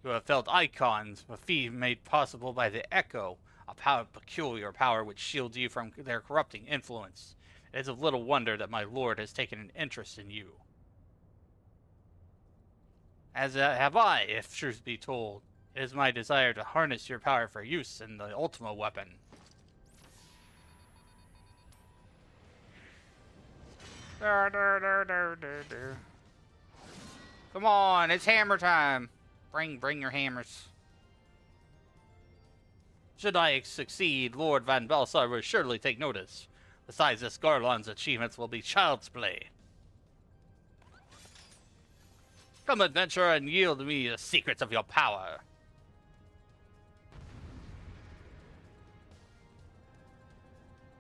You have felt icons, a feat made possible by the Echo, a peculiar power which shields you from their corrupting influence. It is of little wonder that my lord has taken an interest in you. As have I, if truth be told. It is my desire to harness your power for use in the Ultima weapon. Come on, it's hammer time. Bring your hammers. Should I succeed, Lord Van Balsar will surely take notice. Besides this, Garland's achievements will be child's play. Come, adventurer, and yield me the secrets of your power.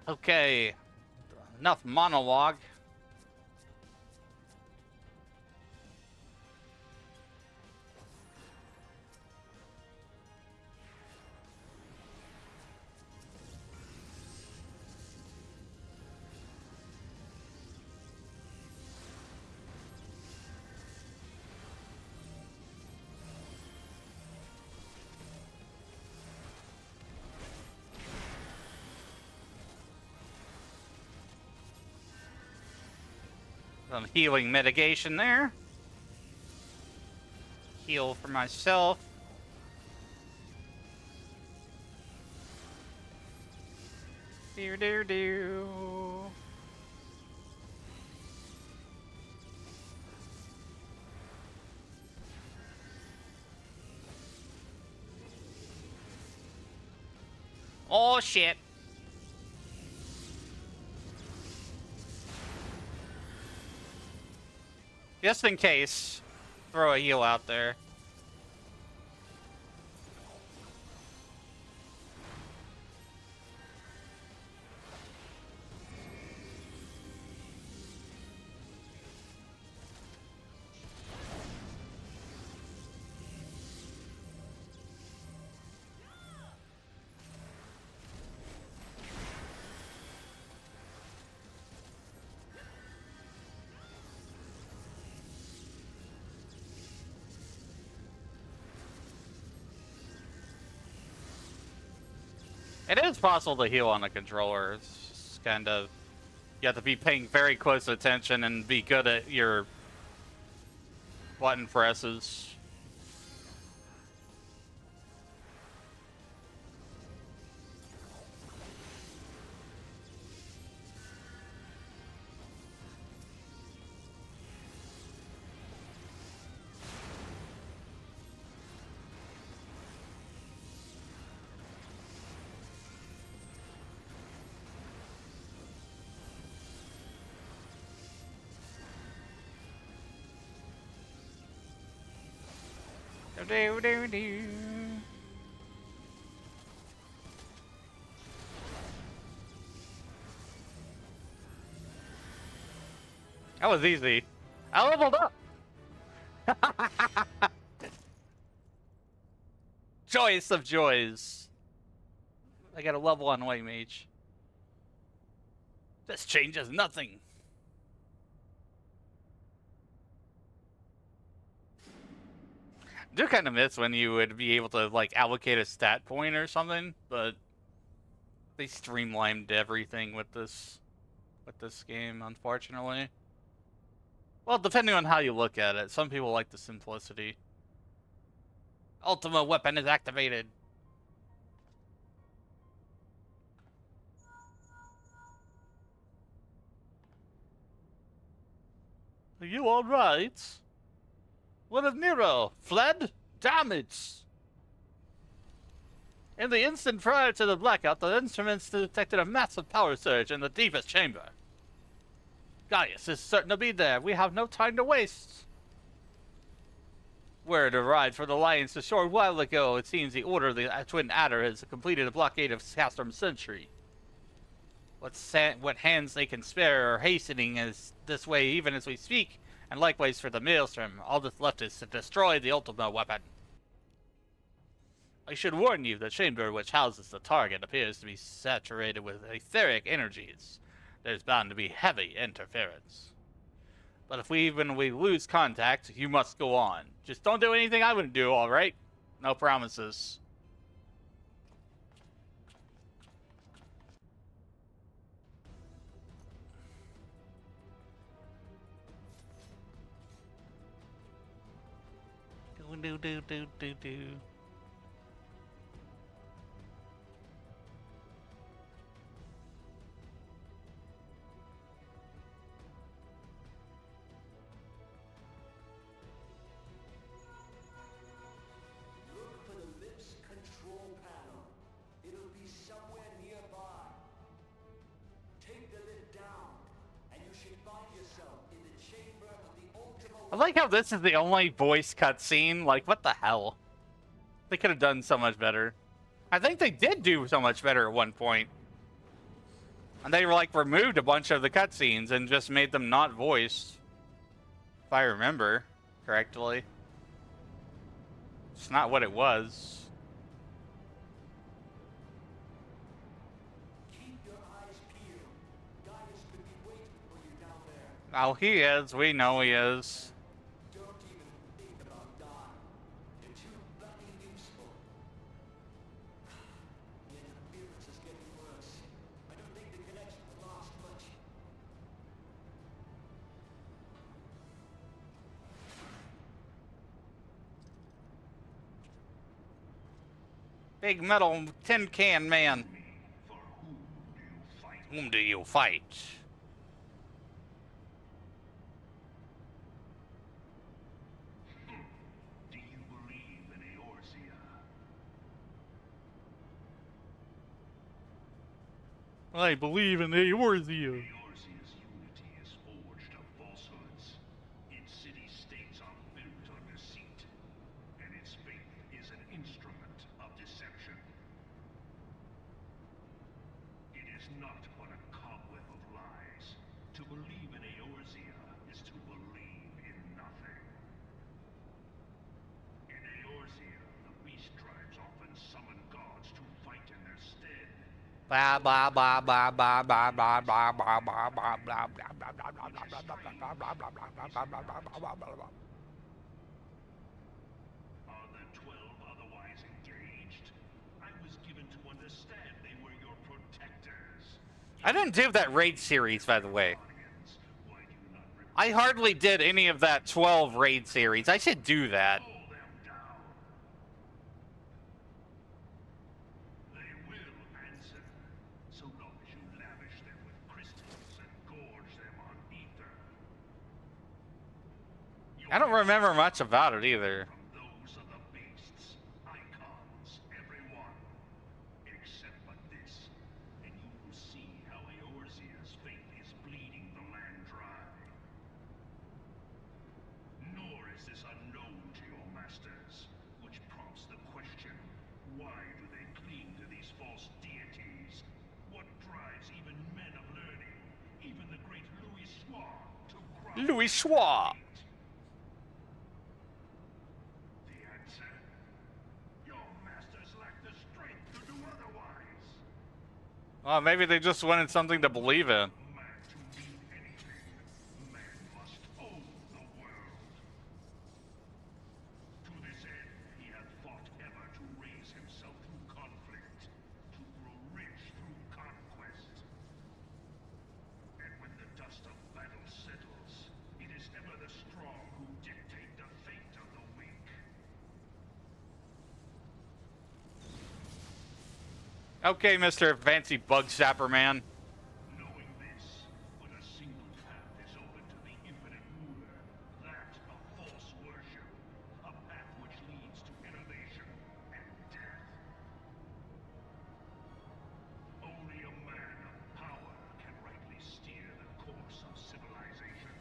Okay, enough monologue. Some healing mitigation there. Heal for myself. Do. Oh shit. Just in case, throw a heal out there. It is possible to heal on a controller. It's just kind of... You have to be paying very close attention and be good at your button presses. That was easy. I leveled up. Joyous of joys. I got a level on White Mage. This changes nothing. I do kind of miss when you would be able to like allocate a stat point or something, but they streamlined everything with this game, unfortunately. Well, depending on how you look at it, some people like the simplicity. Ultimate weapon is activated. Are you alright? What of Nero? Fled? Damn it! In the instant prior to the blackout, the instruments detected a massive power surge in the deepest chamber. Gaius is certain to be there. We have no time to waste. Word arrived for the Lions to shore a while ago. It seems the Order of the Twin Adder has completed a blockade of Castrum Sentry. What hands they can spare are hastening this way even as we speak, and likewise for the Maelstrom. All that's left is to destroy the ultimate weapon. I should warn you, the chamber which houses the target appears to be saturated with etheric energies. There's bound to be heavy interference. But if we lose contact, you must go on. Just don't do anything I wouldn't do, alright? No promises. Do. I like how this is the only voice cutscene. Like, what the hell? They could have done so much better. I think they did do so much better at one point. And they like removed a bunch of the cutscenes and just made them not voiced. If I remember correctly. It's not what it was. Keep your eyes peeled. Gaius could be waiting for you down there. Oh, he is. We know he is. Don't even think about dying. You're too bloody useful. The interference is getting worse. I don't think the connection will last much. Big metal tin can man. For whom do you fight? Whom do you fight? Do you believe in Eorzea? I believe in Eorzea. Eorzea's unity is forged of falsehoods. Its city Blah blah blah blah blah blah blah blah blah blah blah blah blah. Are the 12 otherwise engaged? I was given to understand they were your protectors. I didn't do that raid series, by the way. Guardians, why do you not I hardly did any of that 12 raid series. I should do that. pull them down? They will answer, so long as you lavish them with crystals and gorge them on ether. I don't remember much about it either. From those are the beasts, icons, everyone. Except for this, and you will see how Eorzea's fate is bleeding the land dry. Nor is this unknown to your masters, which prompts the question, why do they cling to these false deities? What drives even men of learning, even the great Louis Schwa, to cry? Louis Schwa. The answer? Your masters lack the strength to do otherwise. Well, maybe they just wanted something to believe in. Man to mean anything, man must own the world. To this end, he hath fought ever to raise himself through conflict, to grow rich through conquest. And when the dust of battle settles, it is ever the strong who dictate the fate of the weak. Okay, Mr. Fancy Bug Sapper Man. Knowing this, but a single path is open to the infinite ruler, that of false worship, a path which leads to innovation and death. Only a man of power can rightly steer the course of civilization,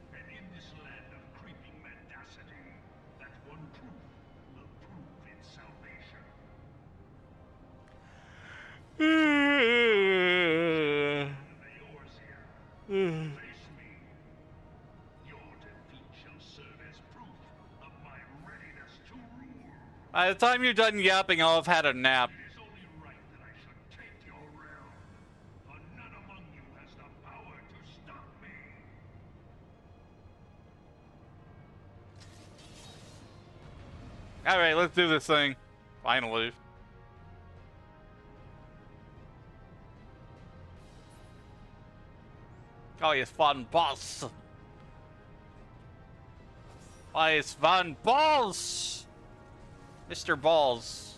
and in this land of creeping mendacity, that one truth will prove its salvation. Eorzea, face me. Your defeat shall serve as proof of my readiness to rule. By the time you're done yapping, I'll have had a nap. It is only right that I should take your realm, for none among you has the power to stop me. Alright, let's do this thing. Finally. Oh, yes, fun boss. Oh, it's fun balls. Mr. Balls.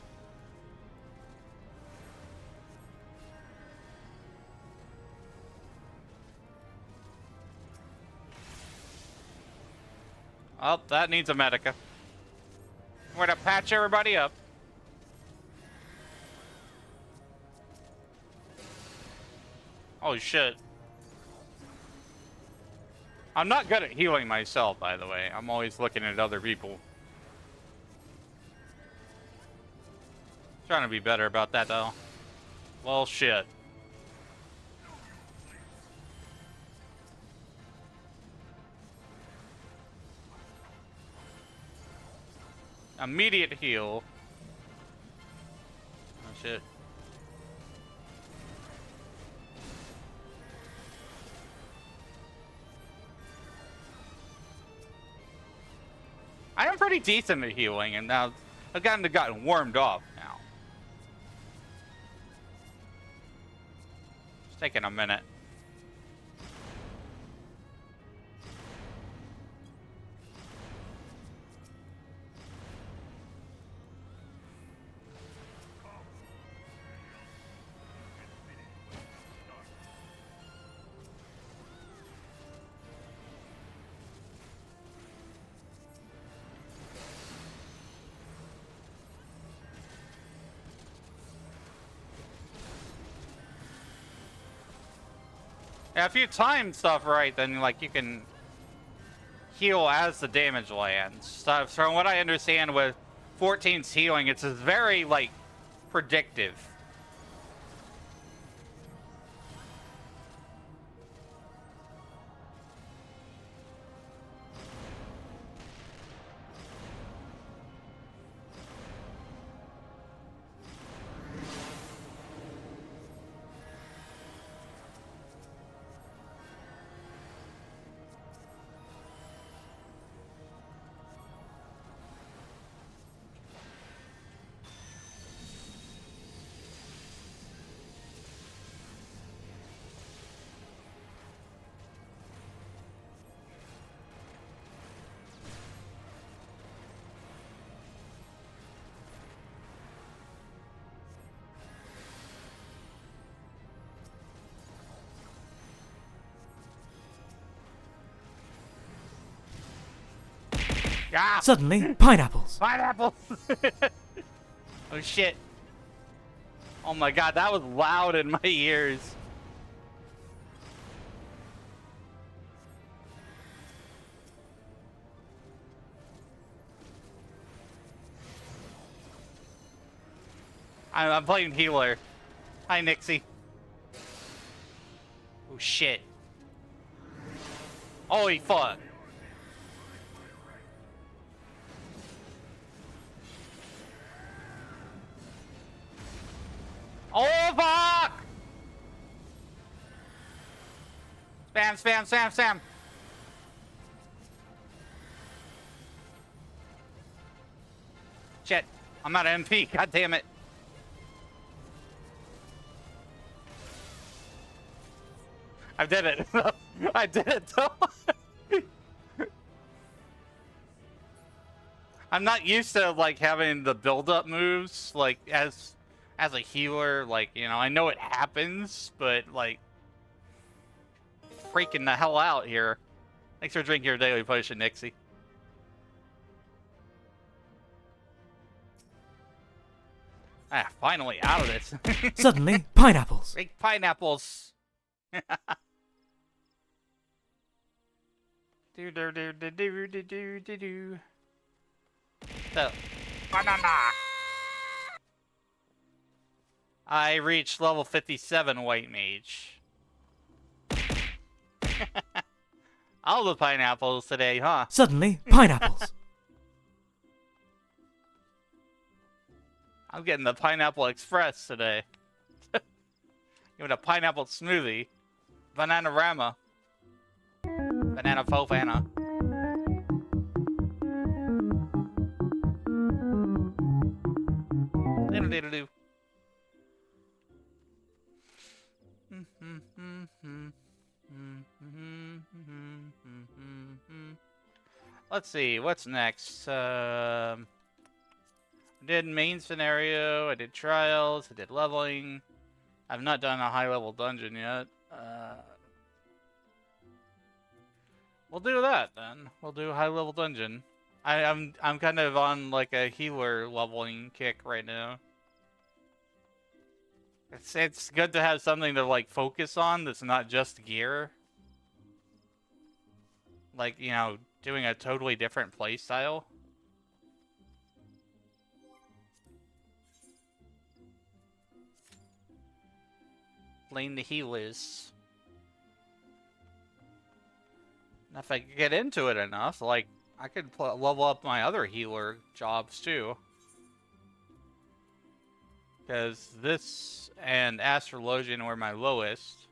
Oh, that needs a medica. We're gonna patch everybody up. Holy shit. I'm not good at healing myself, by the way. I'm always looking at other people. Trying to be better about that, though. Well, shit. Immediate heal. Oh, shit. I am pretty decent at healing, and now I've gotten warmed up now. It's taking a minute. Yeah, if you time stuff right, then like you can heal as the damage lands. So from what I understand with 14's healing, it's very like predictive. Ah! Suddenly, pineapples. Pineapple! Oh shit. Oh my god, that was loud in my ears. I'm playing healer. Hi, Nixie. Oh shit. Holy fuck. Oh fuck! Spam, spam, spam, spam. Shit. I'm out of MP. God damn it. I did it. I did it though. I'm not used to like having the build-up moves like as a healer. Like, you know, I know it happens, but like freaking the hell out here. Thanks for drinking your daily potion, Nixie. Ah, finally out of this. Suddenly, pineapples. Big pineapples. do do do do do do do do do. So, banana. I reached level 57 white mage. All the pineapples today, huh? Suddenly, pineapples. I'm getting the pineapple express today. Give it a pineapple smoothie. Banana-rama. Banana fofana. Diddle-diddle-doo. Let's see, what's next? I did main scenario, I did trials, I did leveling. I've not done a high level dungeon yet. We'll do that then. We'll do a high level dungeon. I'm kind of on like a healer leveling kick right now. It's good to have something to like focus on that's not just gear. Like, you know, doing a totally different play style. Playing the healers. And if I could get into it enough, like, I could level up my other healer jobs too. Because this and Astrologian were my lowest.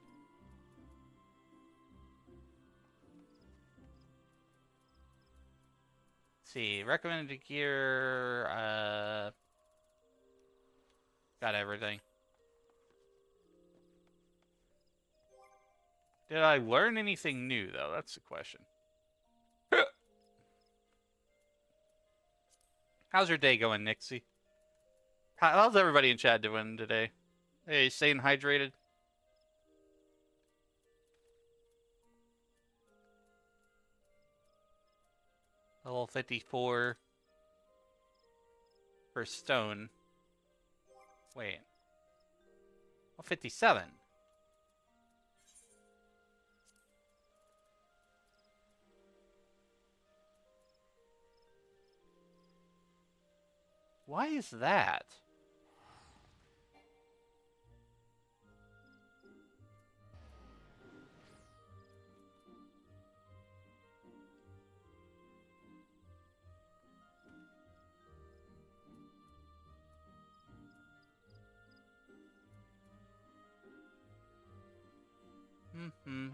Let's see, recommended gear, got everything. Did I learn anything new, though? That's the question. How's your day going, Nixie? How's everybody in chat doing today? Hey, staying hydrated? Level 54 for stone. Wait. Oh, 57. Why is that?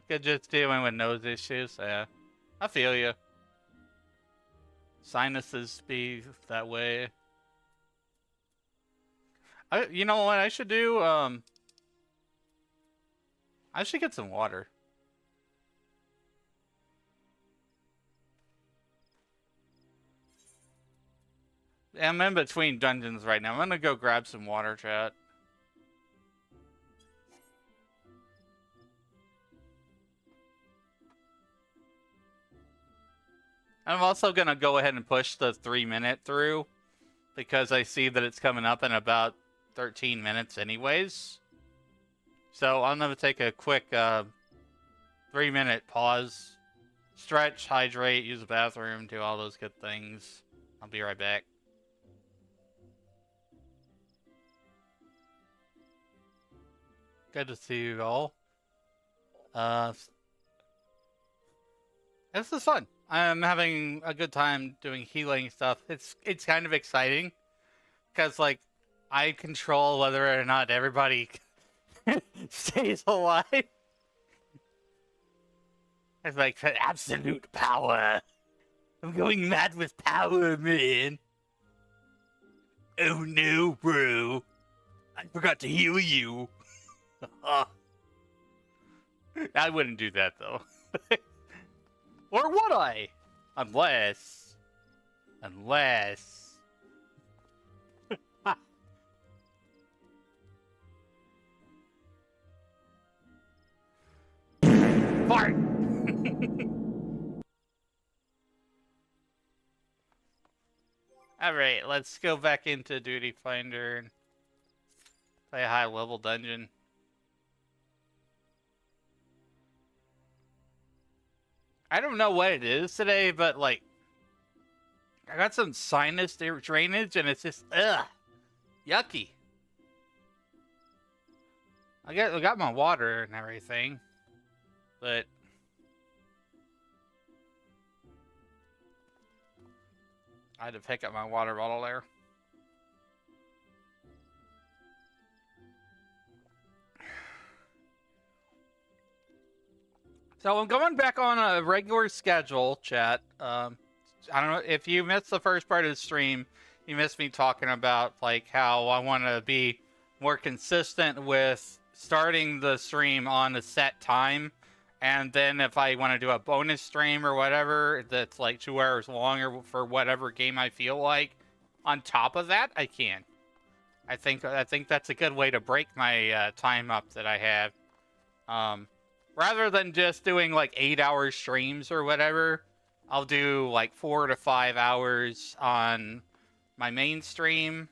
Could just dealing with nose issues. Yeah, I feel you. Sinuses be that way. You know what I should do? I should get some water. I'm in between dungeons right now. I'm gonna go grab some water, chat. I'm also going to go ahead and push the 3-minute through because I see that it's coming up in about 13 minutes anyways. So I'm going to take a quick 3-minute pause, stretch, hydrate, use the bathroom, do all those good things. I'll be right back. Good to see you all. This is fun. I'm having a good time doing healing stuff. It's kind of exciting because like I control whether or not everybody stays alive. It's like absolute power. I'm going mad with power, man. Oh no, bro. I forgot to heal you. I wouldn't do that though. Or would I? Unless. Fart! Alright, let's go back into Duty Finder and play a high level dungeon. I don't know what it is today, but like, I got some sinus drainage and it's just, yucky. I got my water and everything, but I had to pick up my water bottle there. So I'm going back on a regular schedule, chat. I don't know if you missed the first part of the stream. You missed me talking about like how I want to be more consistent with starting the stream on a set time, and then if I want to do a bonus stream or whatever that's like 2 hours long or for whatever game I feel like, on top of that I can. I think that's a good way to break my time up that I have. Rather than just doing like 8-hour streams or whatever, I'll do like 4 to 5 hours on my main stream.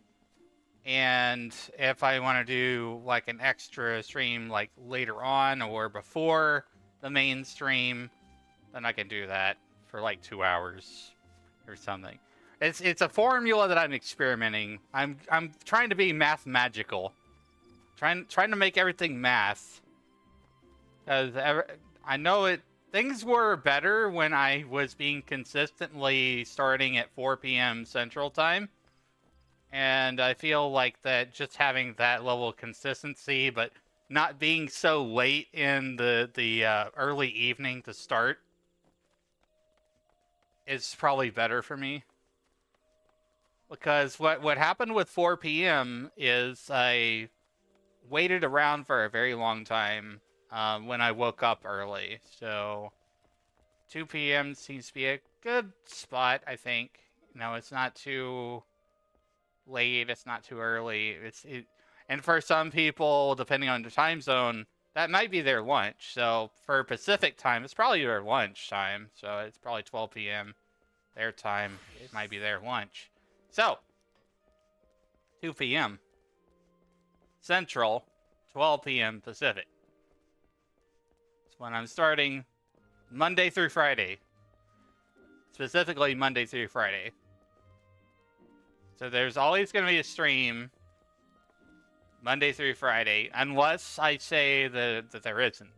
And if I want to do like an extra stream like later on or before the main stream, then I can do that for like 2 hours or something. It's a formula that I'm experimenting. I'm trying to be math magical. Trying to make everything math. Because I know things were better when I was being consistently starting at 4 p.m. Central Time. And I feel like that just having that level of consistency, but not being so late in the early evening to start is probably better for me. Because what happened with 4 p.m. is I waited around for a very long time. When I woke up early, so 2 p.m. seems to be a good spot, I think. You know, it's not too late, it's not too early. And for some people, depending on the time zone, that might be their lunch. So for Pacific time, it's probably their lunch time. So it's probably 12 p.m. their time. It might be their lunch. So 2 p.m. Central, 12 p.m. Pacific. When I'm starting Monday through Friday. Specifically Monday through Friday. So there's always going to be a stream Monday through Friday, unless I say that there isn't.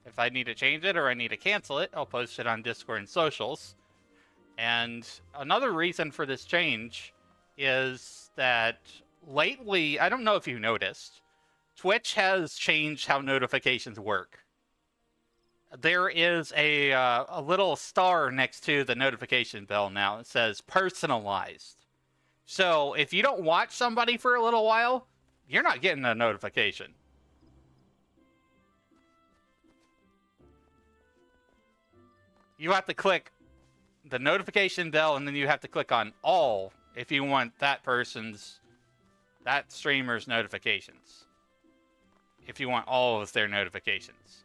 If I need to change it or I need to cancel it, I'll post it on Discord and socials. And another reason for this change is that lately, I don't know if you noticed, Twitch has changed how notifications work. There is a little star next to the notification bell now. It says personalized. So if you don't watch somebody for a little while, you're not getting a notification. You have to click the notification bell, and then you have to click on all if you want that streamer's notifications. If you want all of their notifications.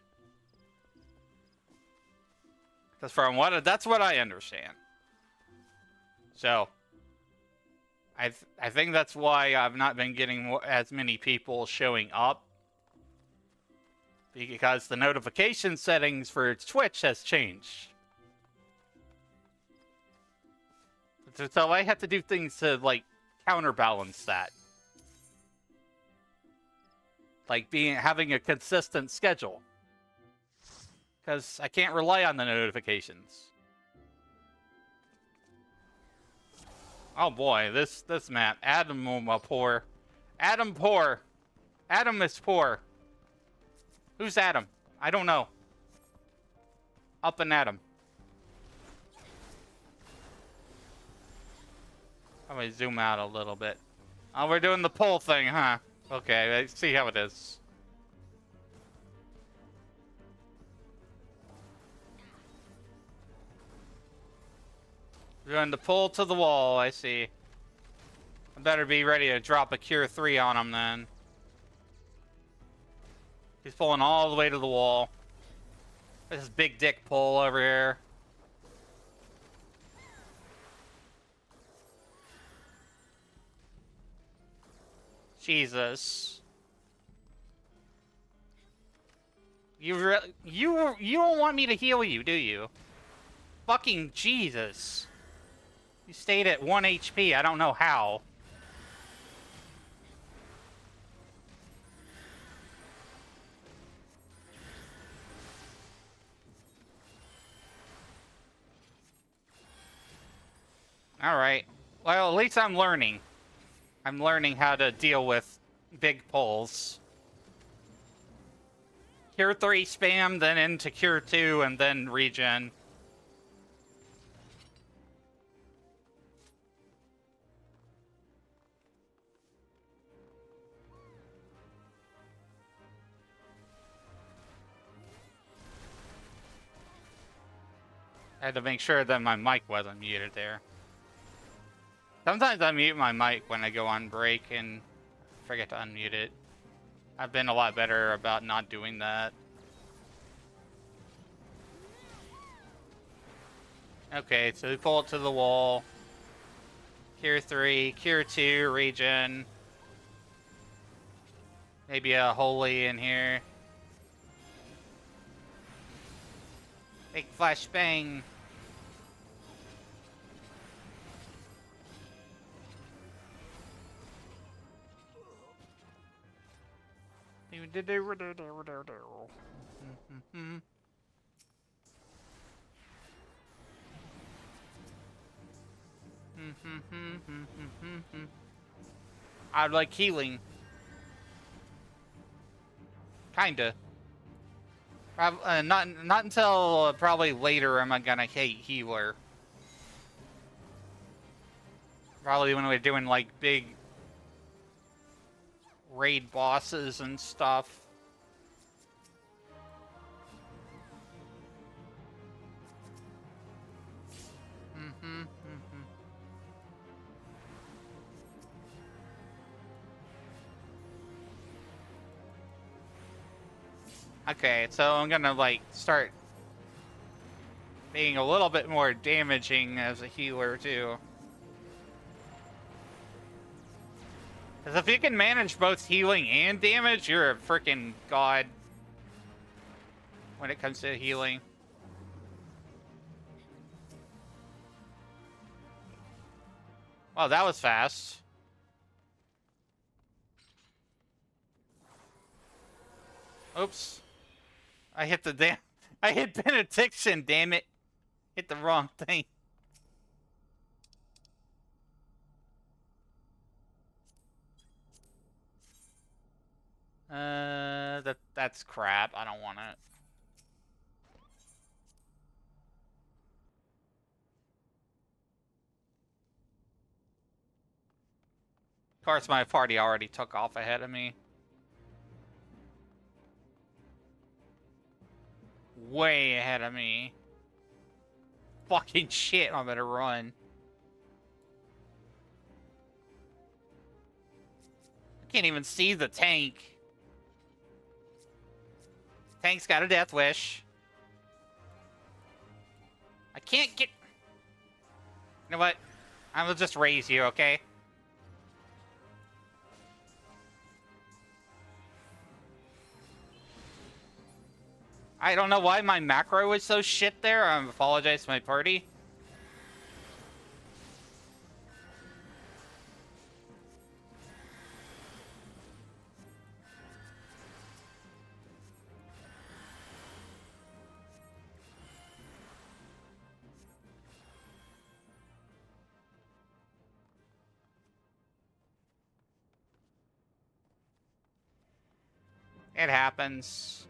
Because that's what I understand. So, I think that's why I've not been getting as many people showing up. Because the notification settings for Twitch has changed. So I have to do things to, like, counterbalance that. Like having a consistent schedule. Because I can't rely on the notifications. Oh boy, this map. Adam poor. Adam poor. Adam is poor. Who's Adam? I don't know. Up and Adam. I'm gonna zoom out a little bit. Oh, we're doing the pull thing, huh? Okay, let's see how it is. We're doing the pull to the wall, I see. I better be ready to drop a Cure 3 on him then. He's pulling all the way to the wall. This is big dick pull over here. Jesus. You don't want me to heal you, do you? Fucking Jesus. You stayed at 1 HP. I don't know how. Alright. Well, at least I'm learning. I'm learning how to deal with big pulls. Cure 3 spam, then into Cure 2, and then regen. I had to make sure that my mic wasn't muted there. Sometimes I mute my mic when I go on break and forget to unmute it. I've been a lot better about not doing that. Okay, so we pull it to the wall. Cure 3, Cure 2, regen. Maybe a holy in here. Big flash bang. I'd like healing. Kinda. Not until probably later am I gonna hate healer. Probably when we're doing like big raid bosses and stuff. Okay, so I'm gonna like start being a little bit more damaging as a healer too. Because if you can manage both healing and damage, you're a freaking god when it comes to healing. Well, that was fast. Oops. I hit I hit benediction, damn it. Hit the wrong thing. That's crap. I don't want it. Of course, my party already took off ahead of me. Way ahead of me. Fucking shit, I better run. I can't even see the tank. Tank's got a death wish. I can't get... You know what? I will just raise you, okay? I don't know why my macro was so shit there. I apologize to my party. It happens.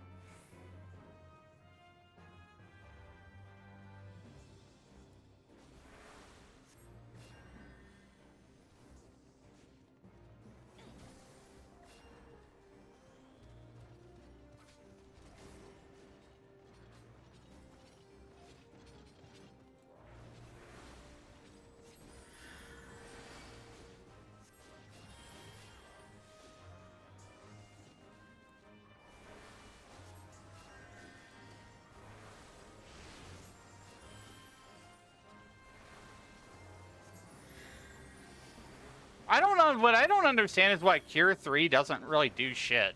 I don't know. What I don't understand is why Cure 3 doesn't really do shit.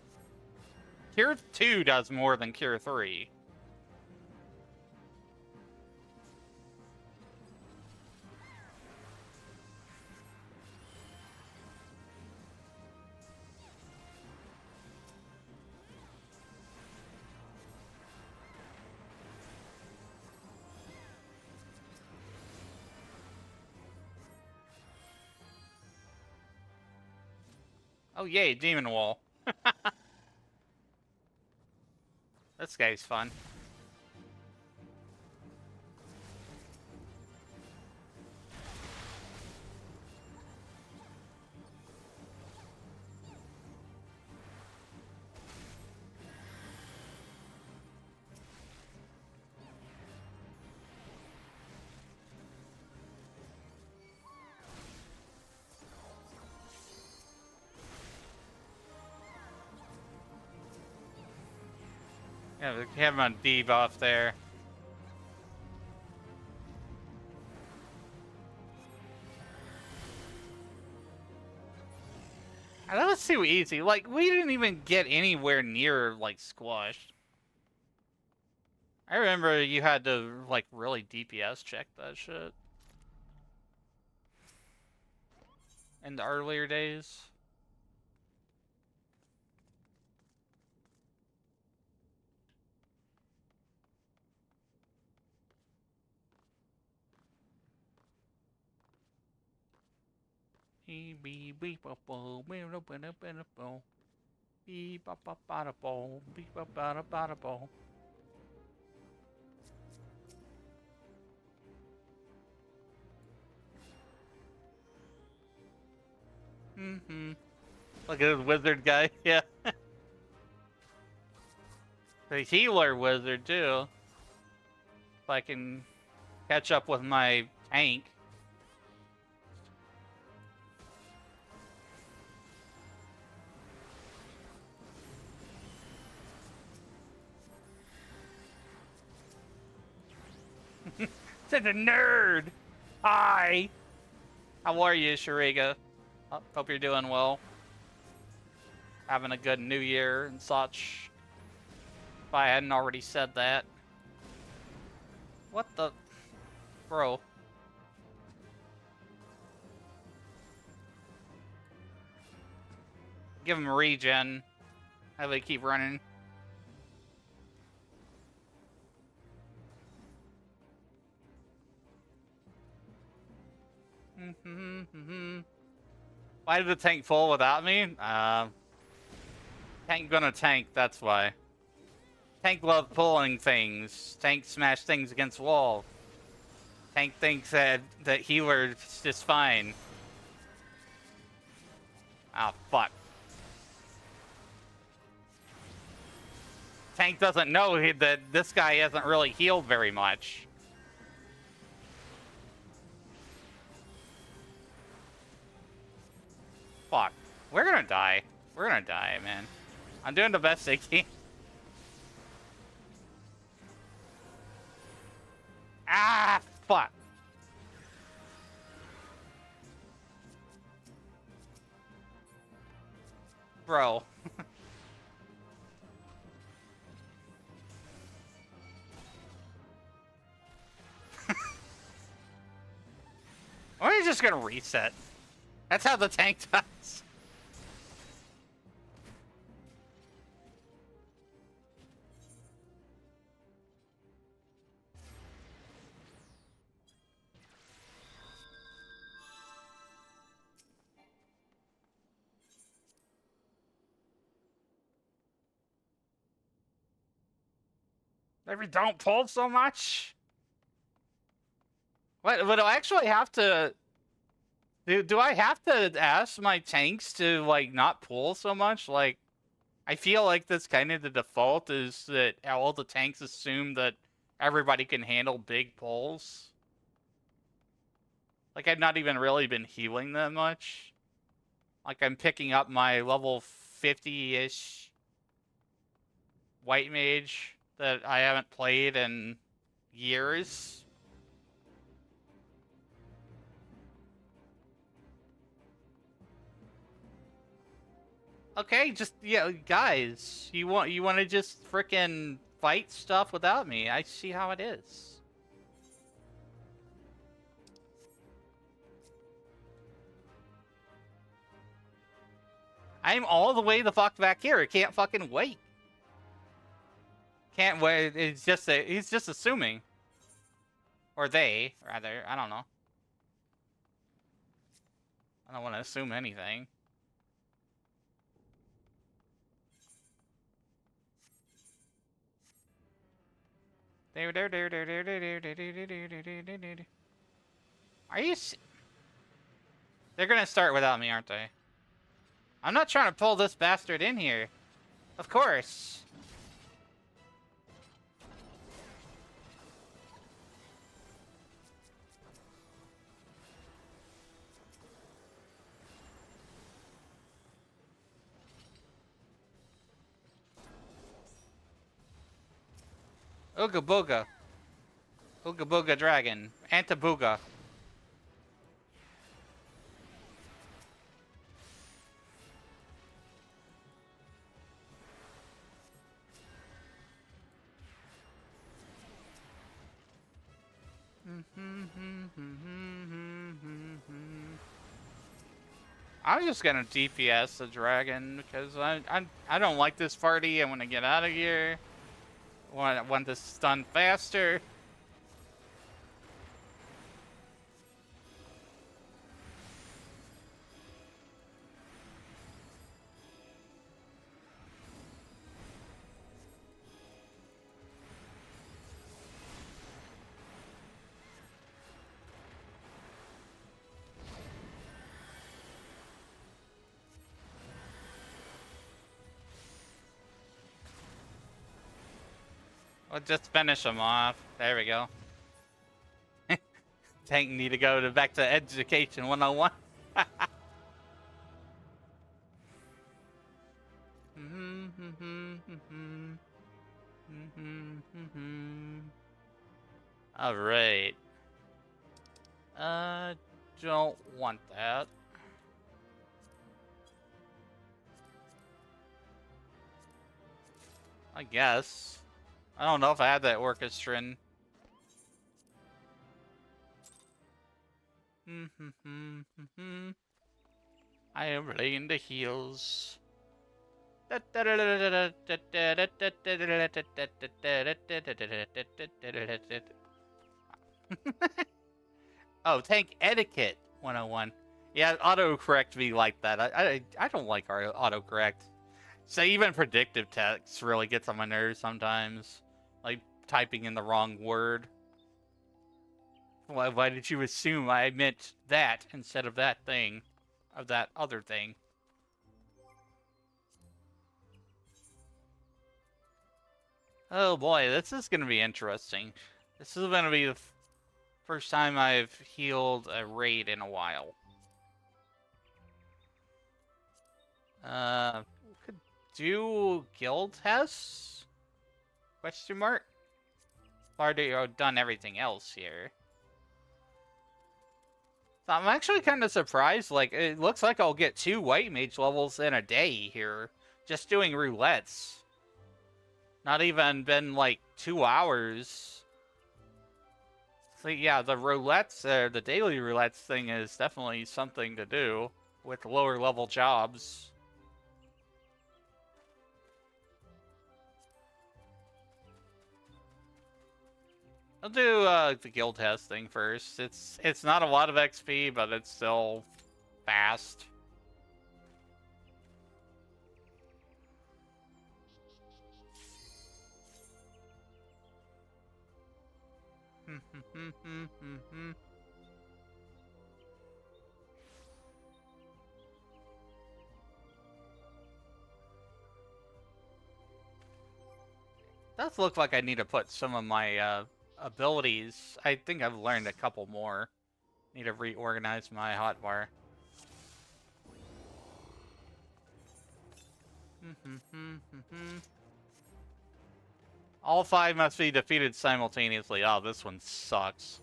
Cure 2 does more than Cure 3. Oh yay, Demon Wall. This guy's fun. Yeah, we have him on debuff there. And that was too easy. Like, we didn't even get anywhere near, like, squashed. I remember you had to, like, really DPS check that shit. In the earlier days. Mm-hmm. Look at this wizard guy, yeah. The healer wizard, too. If I can catch up with my tank. Such a nerd! Hi! How are you, Shariga? Hope you're doing well. Having a good new year and such. If I hadn't already said that. What the... Bro. Give him regen. How they keep running. Why did the tank fall without me? Tank gonna tank, that's why. Tank love pulling things. Tank smash things against wall. Tank thinks that healer's just fine. Ah, fuck. Tank doesn't know that this guy hasn't really healed very much. Fuck. We're gonna die. We're gonna die, man. I'm doing the best I can. Ah, spot. Bro. Or you just gonna reset. That's how the tank does. Maybe don't pull so much. What? Would I actually have to? Do I have to ask my tanks to like not pull so much? Like, I feel like that's kind of the default is that all the tanks assume that everybody can handle big pulls. Like, I've not even really been healing that much. Like, I'm picking up my level 50-ish white mage that I haven't played in years. Okay, just guys, you want to just frickin' fight stuff without me? I see how it is. I'm all the way the fuck back here. I can't fucking wait. Can't wait. It's just he's just assuming, or they rather. I don't know. I don't want to assume anything. Are you? They're gonna start without me, aren't they? I'm not trying to pull this bastard in here. Of course. Ooga booga. Ooga booga dragon. Antabooga. I'm just gonna DPS the dragon because I don't like this party. I want to get out of here. Want this stun faster. Well, just finish him off. There we go. Tank need to go back to education 101. All right. Don't want that. I guess. I don't know if I had that orchestran. I am playing the heels. Oh, tank etiquette 101. Yeah, autocorrect me like that. I don't like our autocorrect. So even predictive text really gets on my nerves sometimes. Like typing in the wrong word. Why did you assume I meant that instead of that thing? Of that other thing? Oh boy, this is going to be interesting. This is going to be the first time I've healed a raid in a while. Could do guild tests? Question mark? I've already done everything else here. I'm actually kind of surprised. Like, it looks like I'll get 2 white mage levels in a day here. Just doing roulettes. Not even been, like, 2 hours. So, yeah, the roulettes, the daily roulettes thing is definitely something to do with lower level jobs. I'll do the guild test thing first. It's not a lot of XP, but it's still fast. Does look like I need to put some of my abilities. I think I've learned a couple more. Need to reorganize my hotbar. All 5 must be defeated simultaneously. Oh, this one sucks.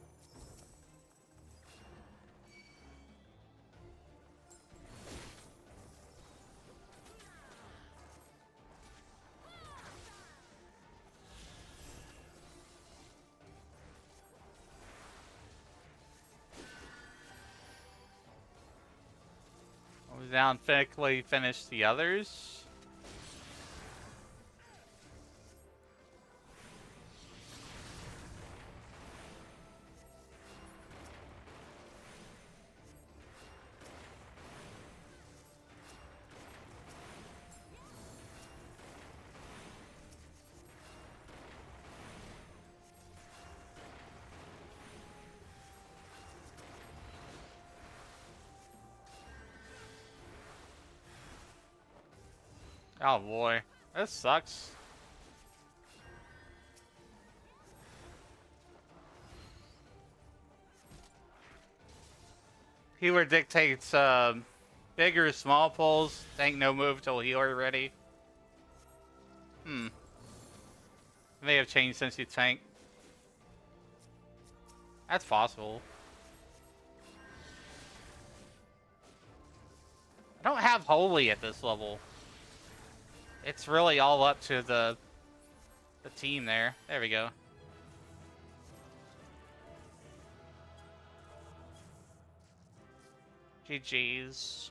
Move down, quickly finish the others. Oh boy, this sucks. Healer dictates big or small pulls. Tank no move till healer ready. May have changed since you tank. That's possible. I don't have holy at this level. It's really all up to the team there. There we go. GG's.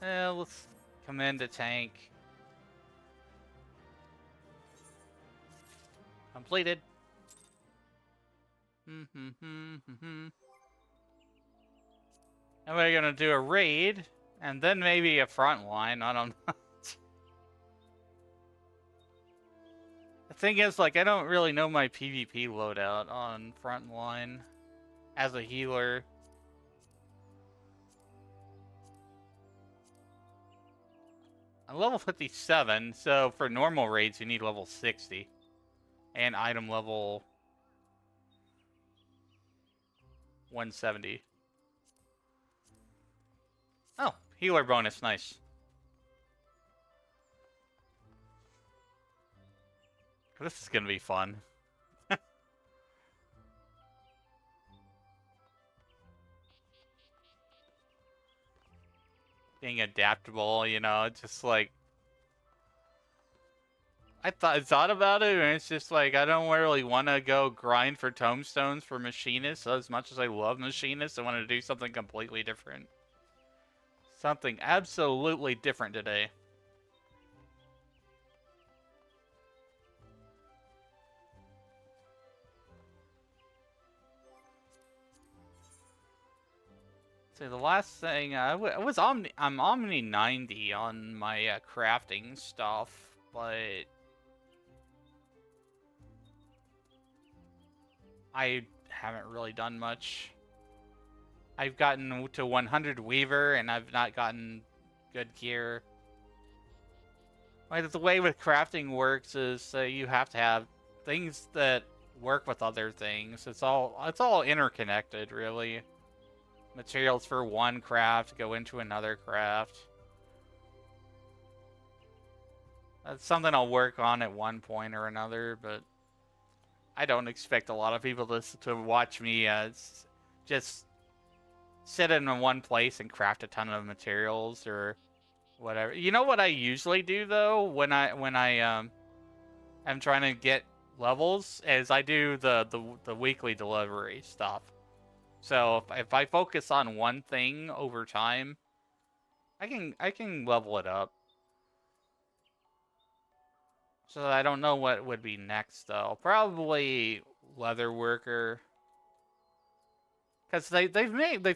Let's come in to tank. Completed. And we're gonna do a raid, and then maybe a front line. I don't know. The thing is, like, I don't really know my PvP loadout on front line as a healer. I'm level 57, so for normal raids you need level 60. And item level 170. Oh, healer bonus, nice. This is gonna be fun. Being adaptable, you know, just like I thought about it, and it's just like I don't really want to go grind for tomestones for machinists. So as much as I love machinists, I want to do something completely different. Something absolutely different today. So the last thing I'm Omni 90 on my crafting stuff, but I haven't really done much. I've gotten to 100 Weaver, and I've not gotten good gear. Like, the way with crafting works is you have to have things that work with other things. It's all interconnected, really. Materials for one craft go into another craft. That's something I'll work on at one point or another, but I don't expect a lot of people to watch me just sit in one place and craft a ton of materials or whatever. You know what I usually do though when I am trying to get levels is I do the weekly delivery stuff. So if I focus on one thing over time, I can level it up. So I don't know what would be next though. Probably leather worker. Cause they've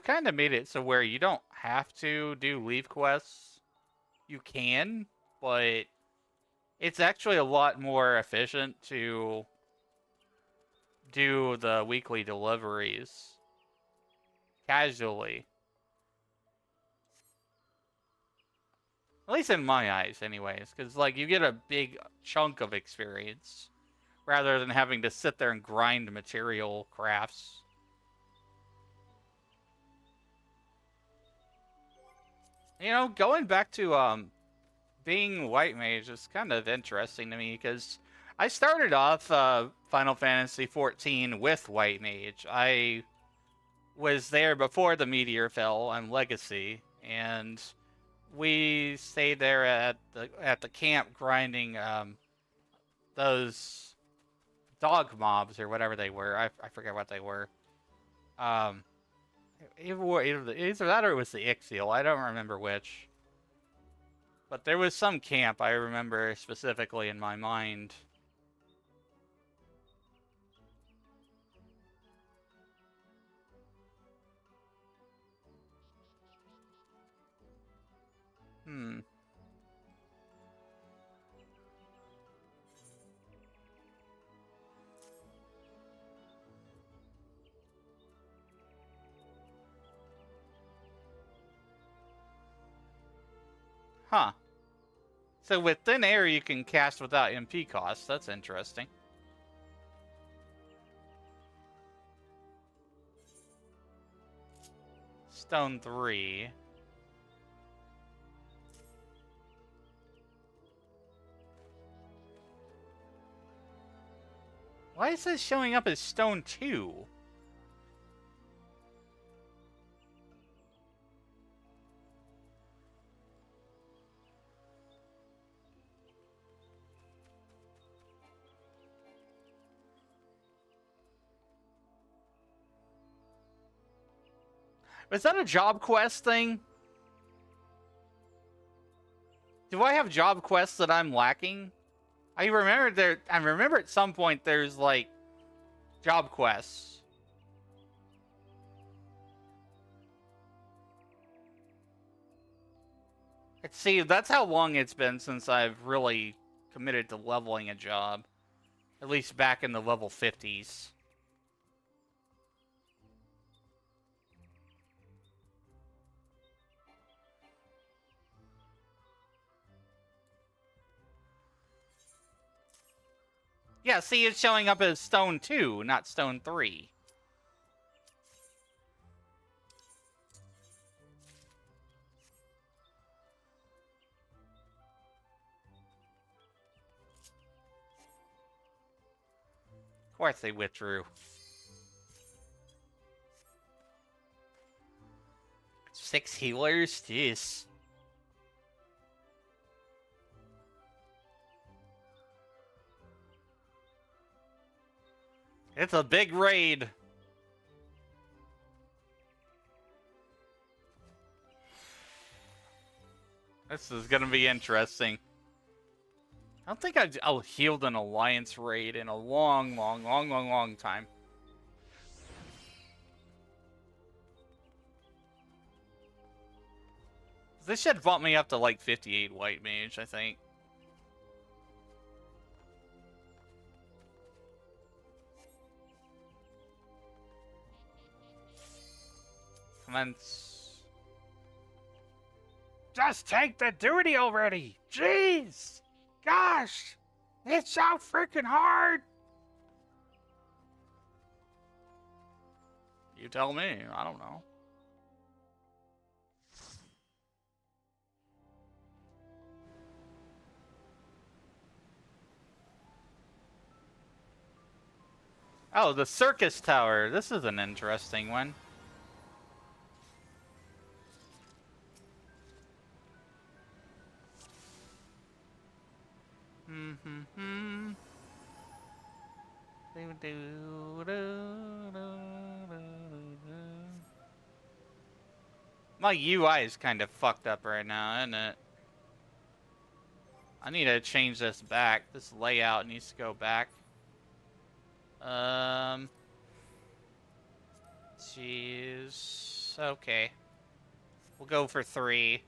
kind of made it so where you don't have to do leave quests. You can, but it's actually a lot more efficient to do the weekly deliveries casually. At least in my eyes, anyways. Because, like, you get a big chunk of experience rather than having to sit there and grind material crafts. You know, going back to being white mage is kind of interesting to me because I started off Final Fantasy XIV with white mage. I was there before the meteor fell on Legacy, and we stayed there at the camp grinding those dog mobs or whatever they were. I forget what they were. Either that or it was the Ixial. I don't remember which. But there was some camp I remember specifically in my mind. Hmm. Huh. So with thin air you can cast without MP cost. That's interesting. Stone 3. Why is this showing up as Stone 2? Is that a job quest thing? Do I have job quests that I'm lacking? I remember at some point there's like job quests. See, that's how long it's been since I've really committed to leveling a job. At least back in the level 50s. Yeah, see, it's showing up as Stone 2, not Stone 3. Of course they withdrew. 6 healers? Jeez. It's a big raid. This is gonna be interesting. I don't think I've healed an alliance raid in a long time. This should bump me up to like 58 white mage, I think. Commence. Just take the duty already. Jeez. Gosh. It's so freaking hard. You tell me. I don't know. Oh, the circus tower. This is an interesting one. My UI is kind of fucked up right now, isn't it? I need to change this back. This layout needs to go back. Jeez. Okay. We'll go for 3.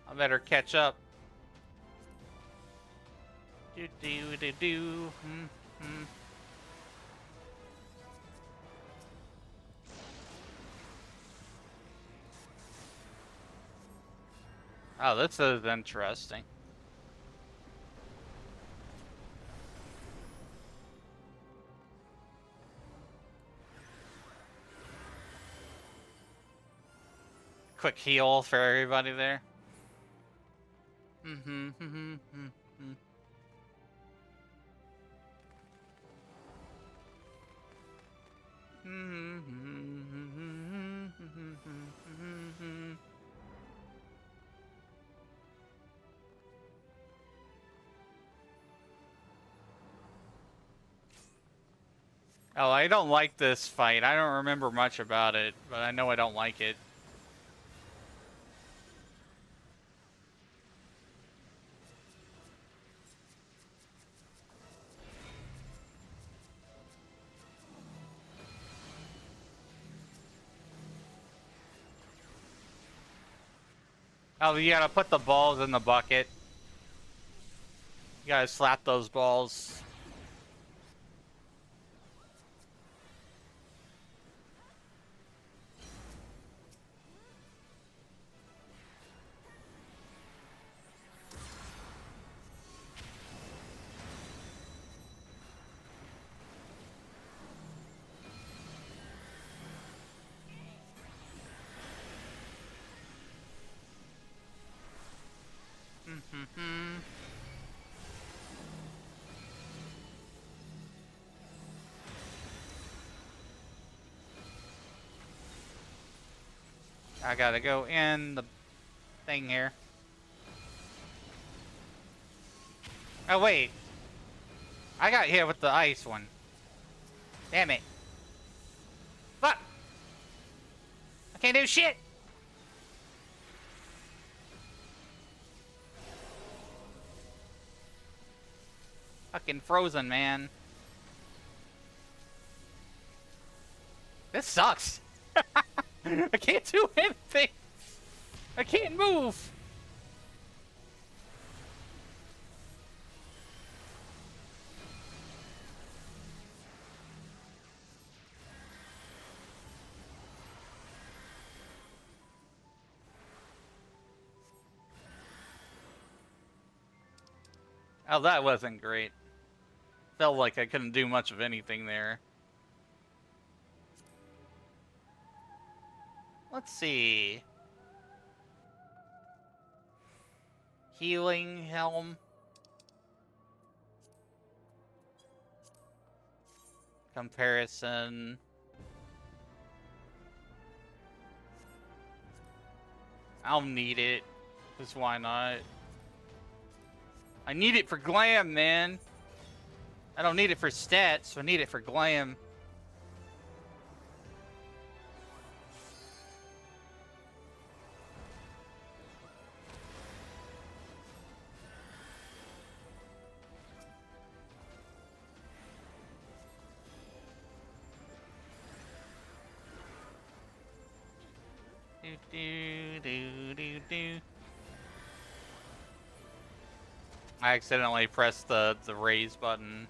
I better catch up. Do do do do. Oh, this is interesting. Quick heal for everybody there. Oh, I don't like this fight. I don't remember much about it, but I know I don't like it. Oh, you gotta put the balls in the bucket. You gotta slap those balls. I gotta go in the thing here. Oh, wait. I got hit with the ice one. Damn it. Fuck! I can't do shit! Fucking frozen, man. This sucks. I can't do anything. I can't move. Oh, that wasn't great. Felt like I couldn't do much of anything there. Let's see. Healing helm. Comparison. I'll need it. Because why not? I need it for glam, man. I don't need it for stats, I need it for glam. I accidentally pressed the raise button.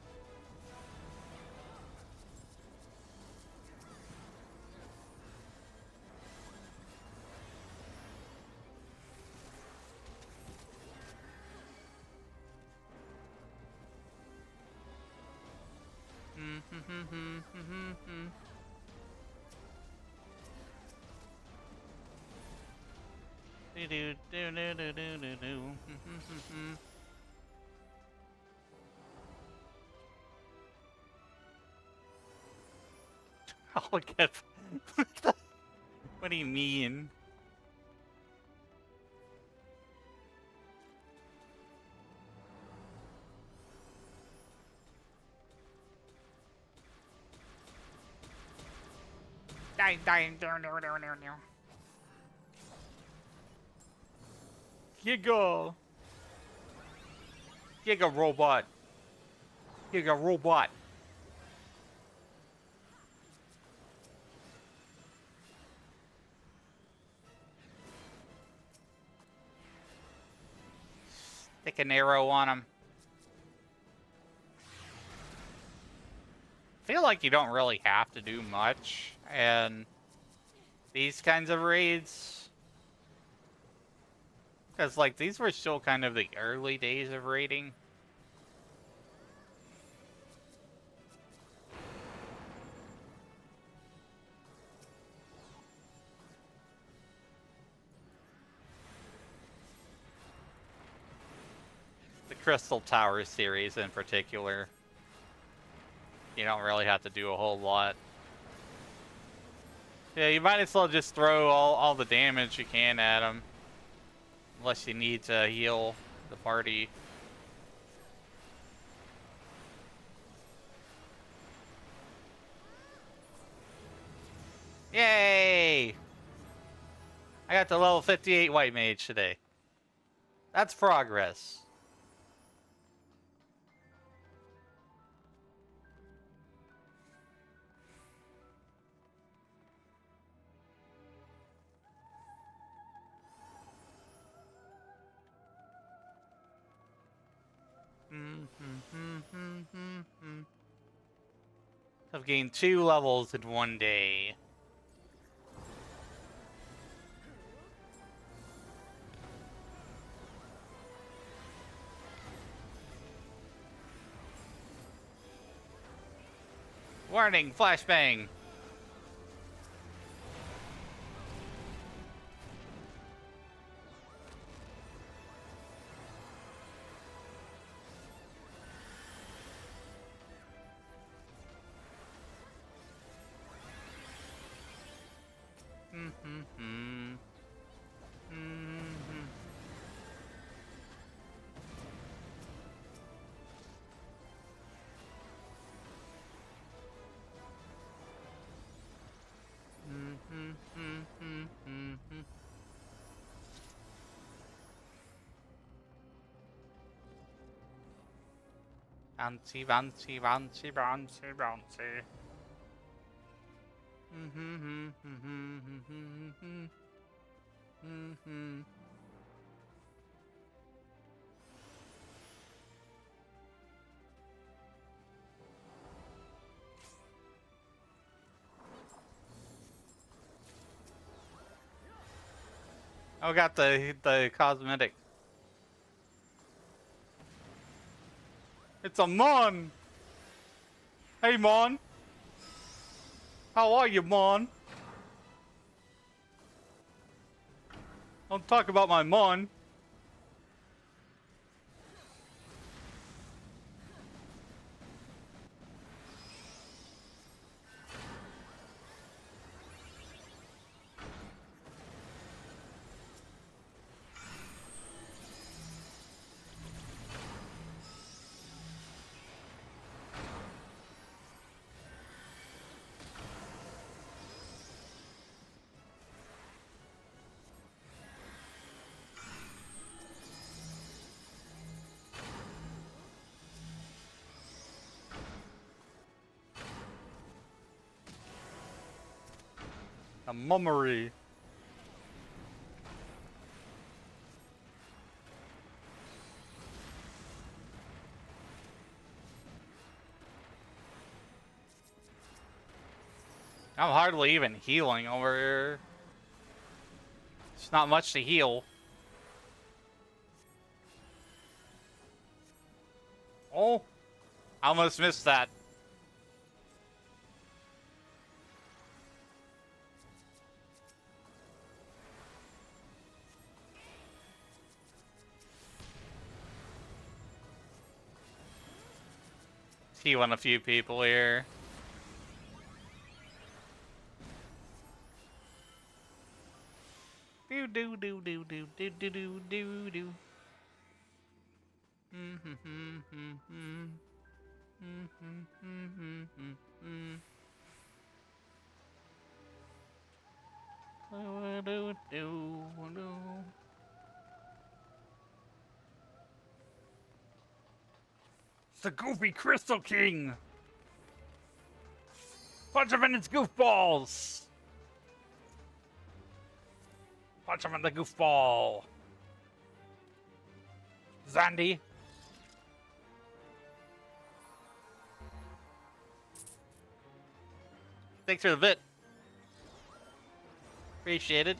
I'll get. What do you mean? Giga! Giga robot! Giga robot! Stick an arrow on him. I feel like you don't really have to do much, and these kinds of raids, because like these were still kind of the early days of raiding. The Crystal Tower series in particular, you don't really have to do a whole lot. Yeah, you might as well just throw all the damage you can at them. Unless you need to heal the party. Yay! I got the level 58 white mage today. That's progress. I've gained 2 levels in one day. Warning, flashbang. Bouncy, bouncy, bouncy, bouncy, bouncy. Oh, got the cosmetic. It's a Mon! Hey, Mon! How are you, Mon? Don't talk about my Mon. A mummery. I'm hardly even healing over here. It's not much to heal. Oh, I almost missed that. healing a few people here. Do do do do do do do do do do. It's the Goofy Crystal King! Punch him in his goofballs! Punch him in the goofball! Zandy! Thanks for the bit. Appreciate it.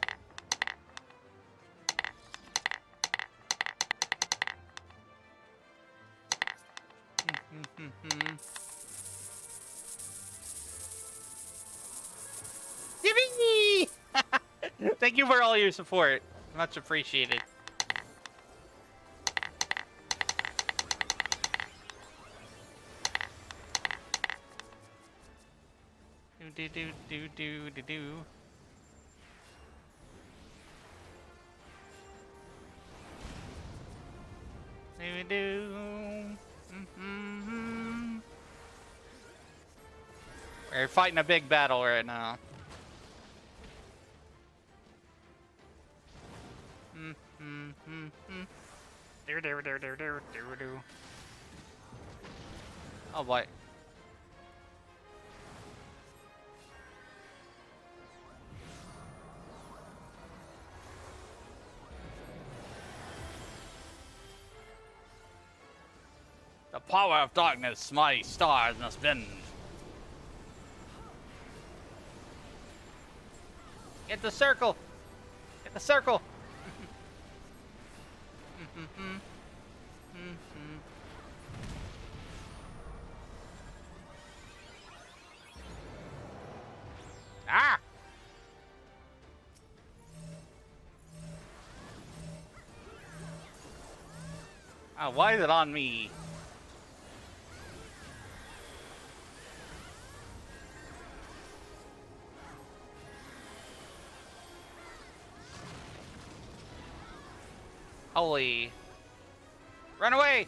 Yippee! Thank you for all your support. Much appreciated. Do do do do do do. Do do. We're fighting a big battle right now. Oh boy. The power of darkness, my stars must bend. Get the circle! Get the circle! Ah! Oh, why is it on me? Holy. Run away!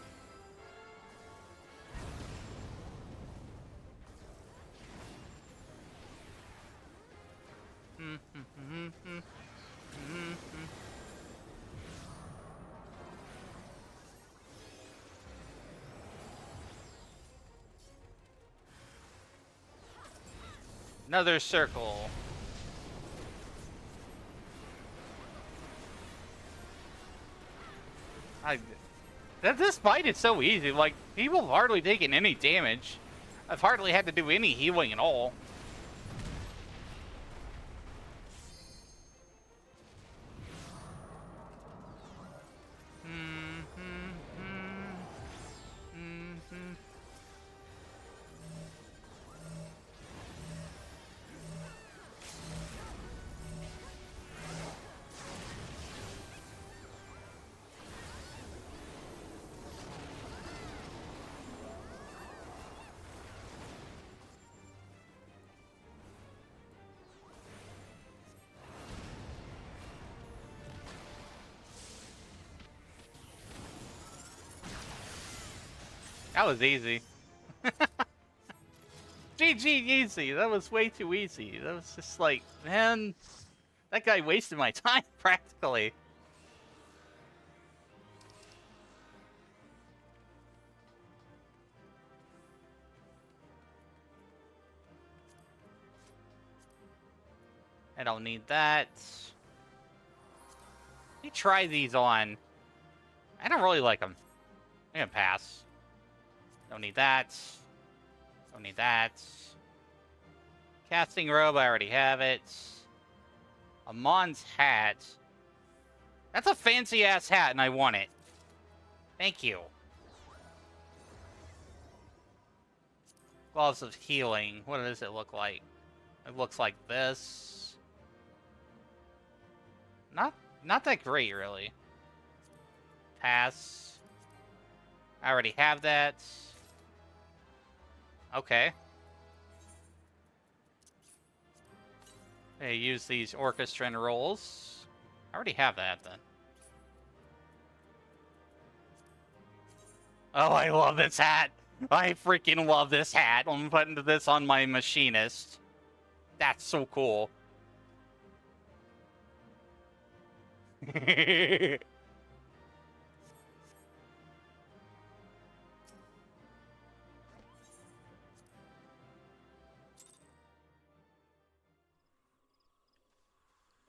Another circle. This fight is so easy. Like, people have hardly taken any damage. I've hardly had to do any healing at all. That was easy. GG easy. That was way too easy. That was just like, man, that guy wasted my time practically. I don't need that. Let me try these on. I don't really like them. I'm gonna pass. Don't need that. Don't need that. Casting robe, I already have it. Amon's hat. That's a fancy ass hat and I want it. Thank you. Gloves of healing. What does it look like? It looks like this. Not that great, really. Pass. I already have that. Okay. Hey, use these orchestra rolls. I already have that then. Oh, I love this hat. I freaking love this hat. I'm putting this on my machinist. That's so cool.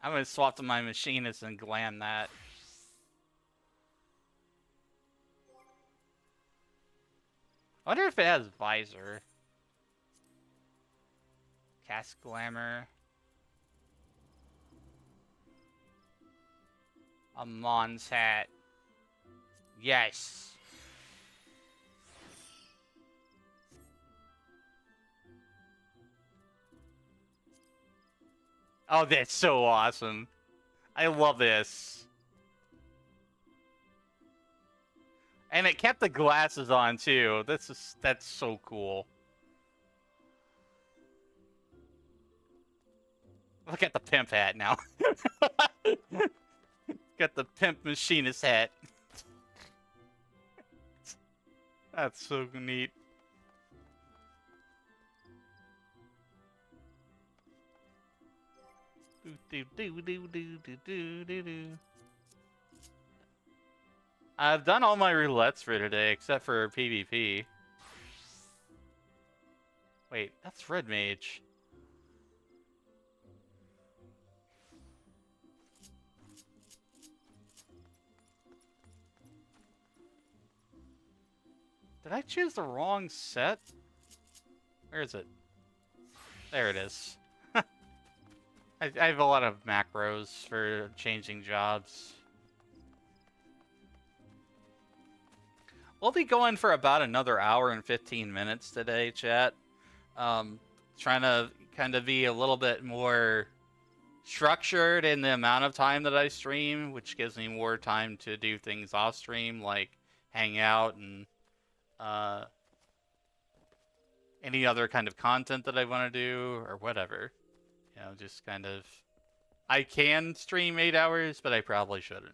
I'm gonna swap to my machinist and glam that. I wonder if it has visor. Cast glamour. A Mon's hat. Yes. Oh, that's so awesome. I love this. And it kept the glasses on too. That's so cool. Look at the pimp hat now. Got the pimp machinist hat. That's so neat. I've done all my roulettes for today except for PvP. Wait, that's Red Mage. Did I choose the wrong set? Where is it? There it is. I have a lot of macros for changing jobs. We'll be going for about another hour and 15 minutes today, chat. Trying to kind of be a little bit more structured in the amount of time that I stream, which gives me more time to do things off stream, like hang out and any other kind of content that I want to do or whatever. You know, just kind of... I can stream 8 hours, but I probably shouldn't.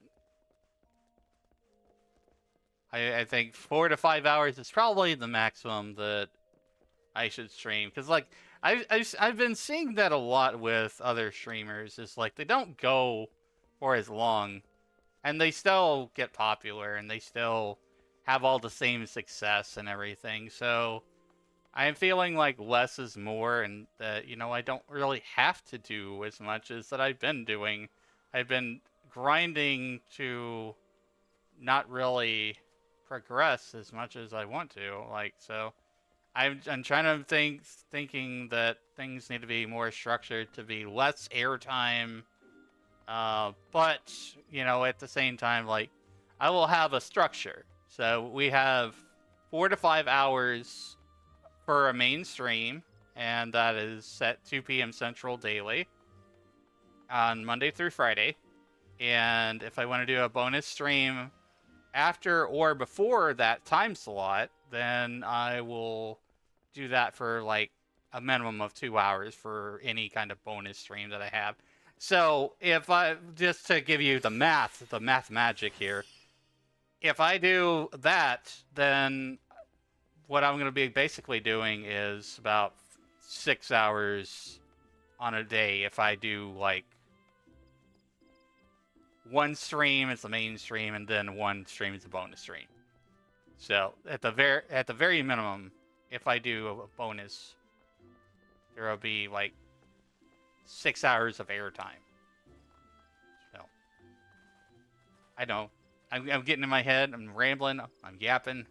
I think 4 to 5 hours is probably the maximum that I should stream. Because, like, I've been seeing that a lot with other streamers. Is like, they don't go for as long. And they still get popular. And they still have all the same success and everything. So... I'm feeling like less is more, and that, you know, I don't really have to do as much as that I've been doing. I've been grinding to not really progress as much as I want to. Like, so I'm trying to thinking that things need to be more structured to be less airtime. But, you know, at the same time, like, I will have a structure. So we have 4 to 5 hours for a main stream, and that is set 2 p.m. Central daily on Monday through Friday. And if I want to do a bonus stream after or before that time slot, then I will do that for like a minimum of 2 hours for any kind of bonus stream that I have. So if I, just to give you the math magic here, if I do that, then what I'm going to be basically doing is about 6 hours on a day if I do, like, one stream is the main stream and then one stream is a bonus stream. So at the very minimum, if I do a bonus, there will be like 6 hours of airtime. So I know I'm getting in my head, I'm rambling, I'm yapping,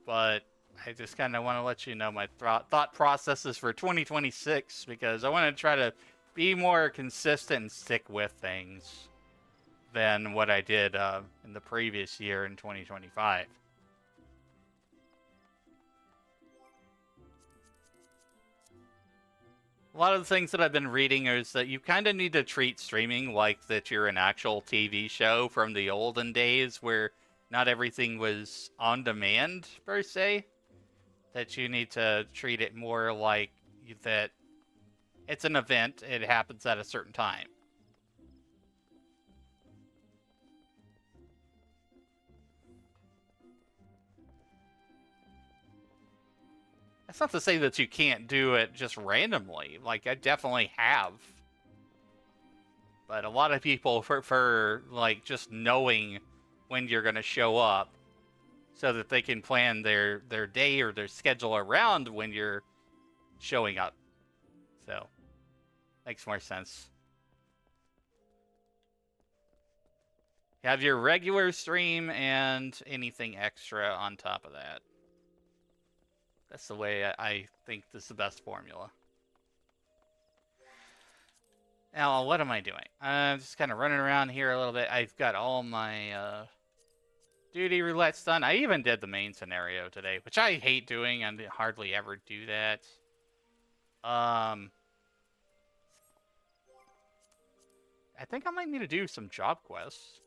but I just kind of want to let you know my thought processes for 2026, because I want to try to be more consistent and stick with things than what I did in the previous year in 2025. A lot of the things that I've been reading is that you kind of need to treat streaming like that you're an actual TV show from the olden days where not everything was on demand, per se. that you need to treat it more like that it's an event, it happens at a certain time. That's not to say that you can't do it just randomly. Like, I definitely have. But a lot of people prefer, like, just knowing when you're going to show up so that they can plan their day or their schedule around when you're showing up. So, makes more sense. You have your regular stream and anything extra on top of that. That's the way I think this is the best formula. Now, what am I doing? I'm just kind of running around here a little bit. I've got all my duty roulettes done. I even did the main scenario today, which I hate doing. I hardly ever do that. I think I might need to do some job quests.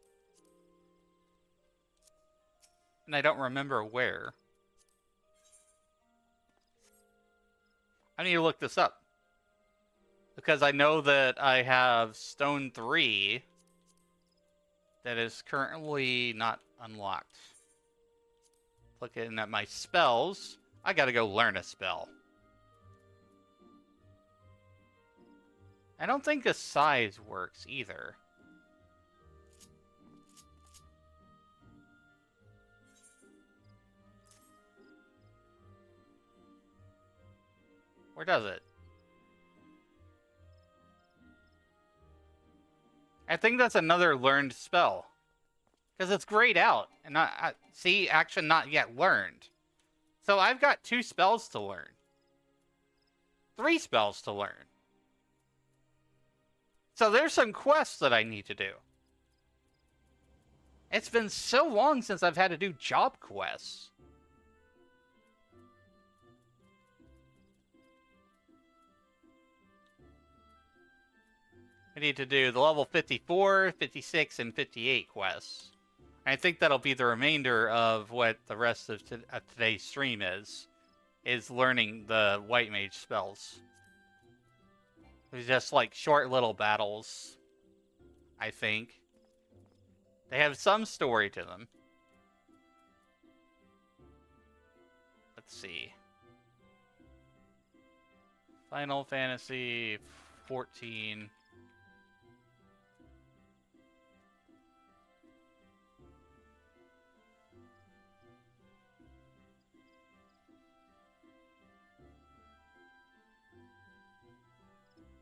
And I don't remember where. I need to look this up. Because I know that I have Stone 3 that is currently not unlocked. Looking at my spells, I gotta go learn a spell. I don't think a size works either. Where does it? I think that's another learned spell. Because it's grayed out. And see, action not yet learned. So I've got 2 spells to learn. 3 spells to learn. So there's some quests that I need to do. It's been so long since I've had to do job quests. I need to do the level 54, 56, and 58 quests. I think that'll be the remainder of what the rest of today's stream is learning the white mage spells. It's just like short little battles, I think. They have some story to them. Let's see. Final Fantasy 14.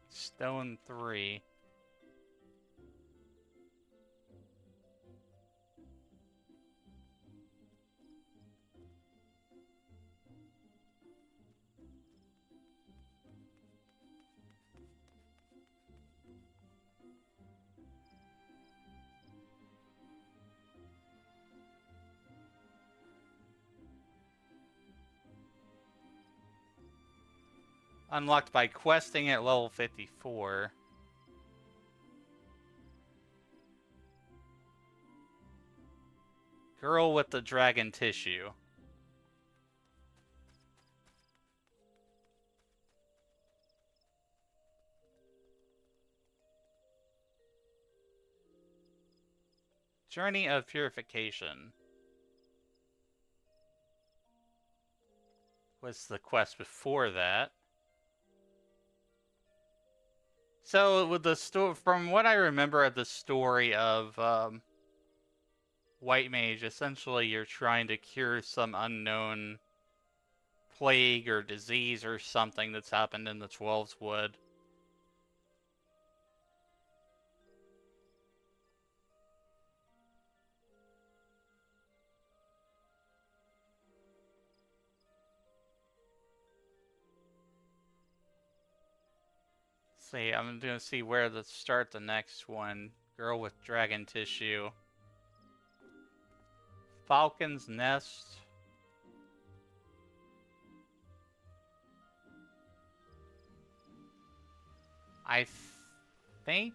Stone 3. Unlocked by questing at level 54. Girl with the dragon tissue. Journey of Purification. Was the quest before that. So, with the from what I remember of the story of White Mage, essentially you're trying to cure some unknown plague or disease or something that's happened in the 12's Wood. See, I'm gonna see where to start the next one. Girl with dragon tissue. Falcon's Nest. I think.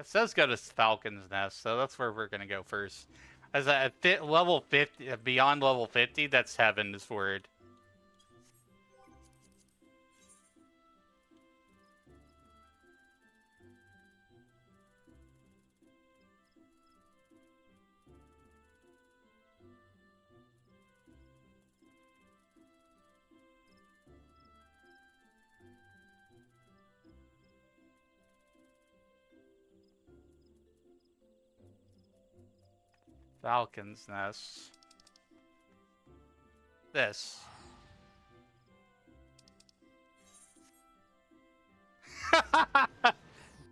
It says go to Falcon's Nest, so that's where we're gonna go first. As level 50, beyond level 50, that's Heaven's Word. Falcon's Nest. This.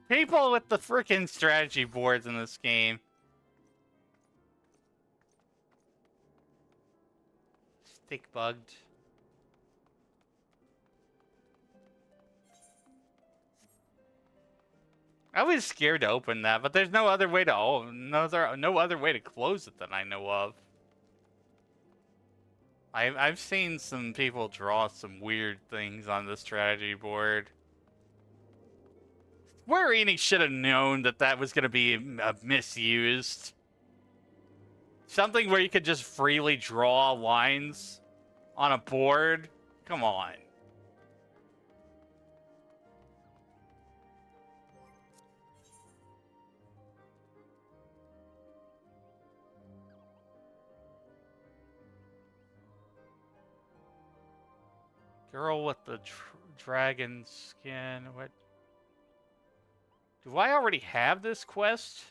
People with the freaking strategy boards in this game. Stick bugged. I was scared to open that, but there's no other way to no other way to close it that I know of. I've seen some people draw some weird things on the strategy board. Square Enix should have known that that was going to be misused. Something where you could just freely draw lines on a board? Come on. Girl with the dragon skin. What? Do I already have this quest?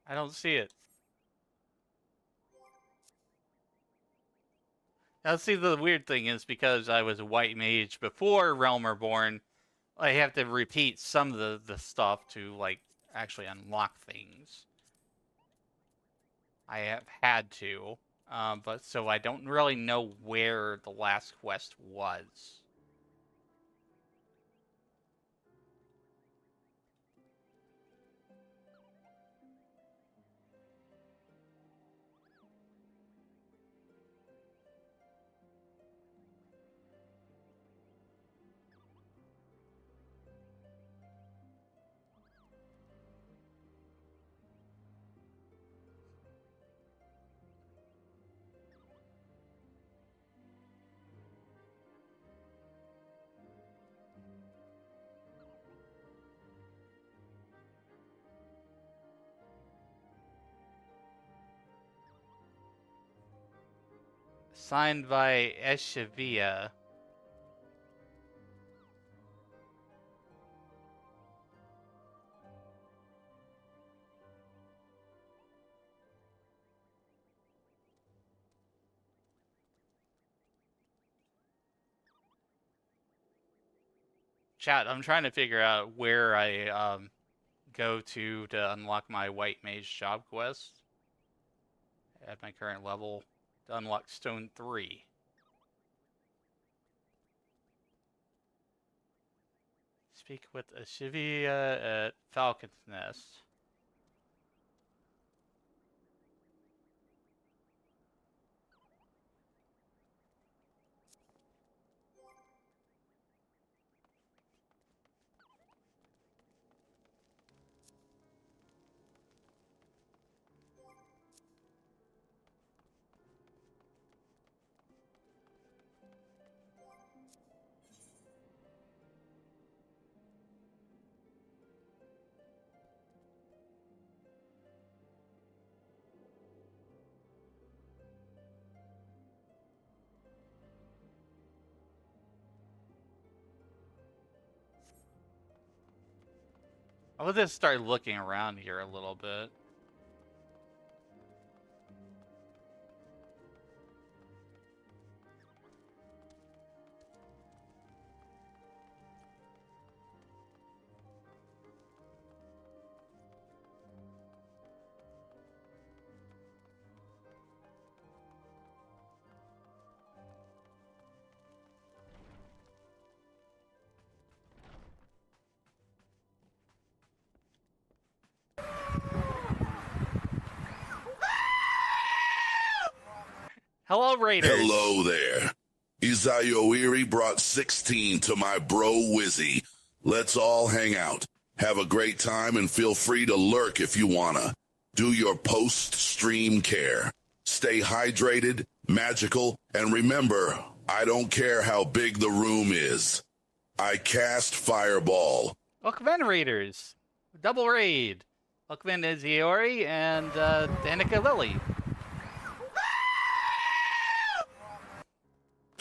I don't see it. Now, see, the weird thing is because I was a white mage before Realm Reborn, I have to repeat some of the stuff to, like, actually unlock things. I have had to, but so I don't really know where the last quest was. Signed by Eshevia. Chat, I'm trying to figure out where I go to unlock my white mage job quest at my current level to unlock Stone 3. Speak with Ashivia at Falcon's Nest. I'll just start looking around here a little bit. Hello, Raiders. Hello there. Izayoiri brought 16 to my bro Wizzy. Let's all hang out. Have a great time and feel free to lurk if you wanna. Do your post-stream care. Stay hydrated, magical, and remember, I don't care how big the room is. I cast Fireball. Welcome in, Raiders. Double raid. Welcome in, Iziori and Danica Lily.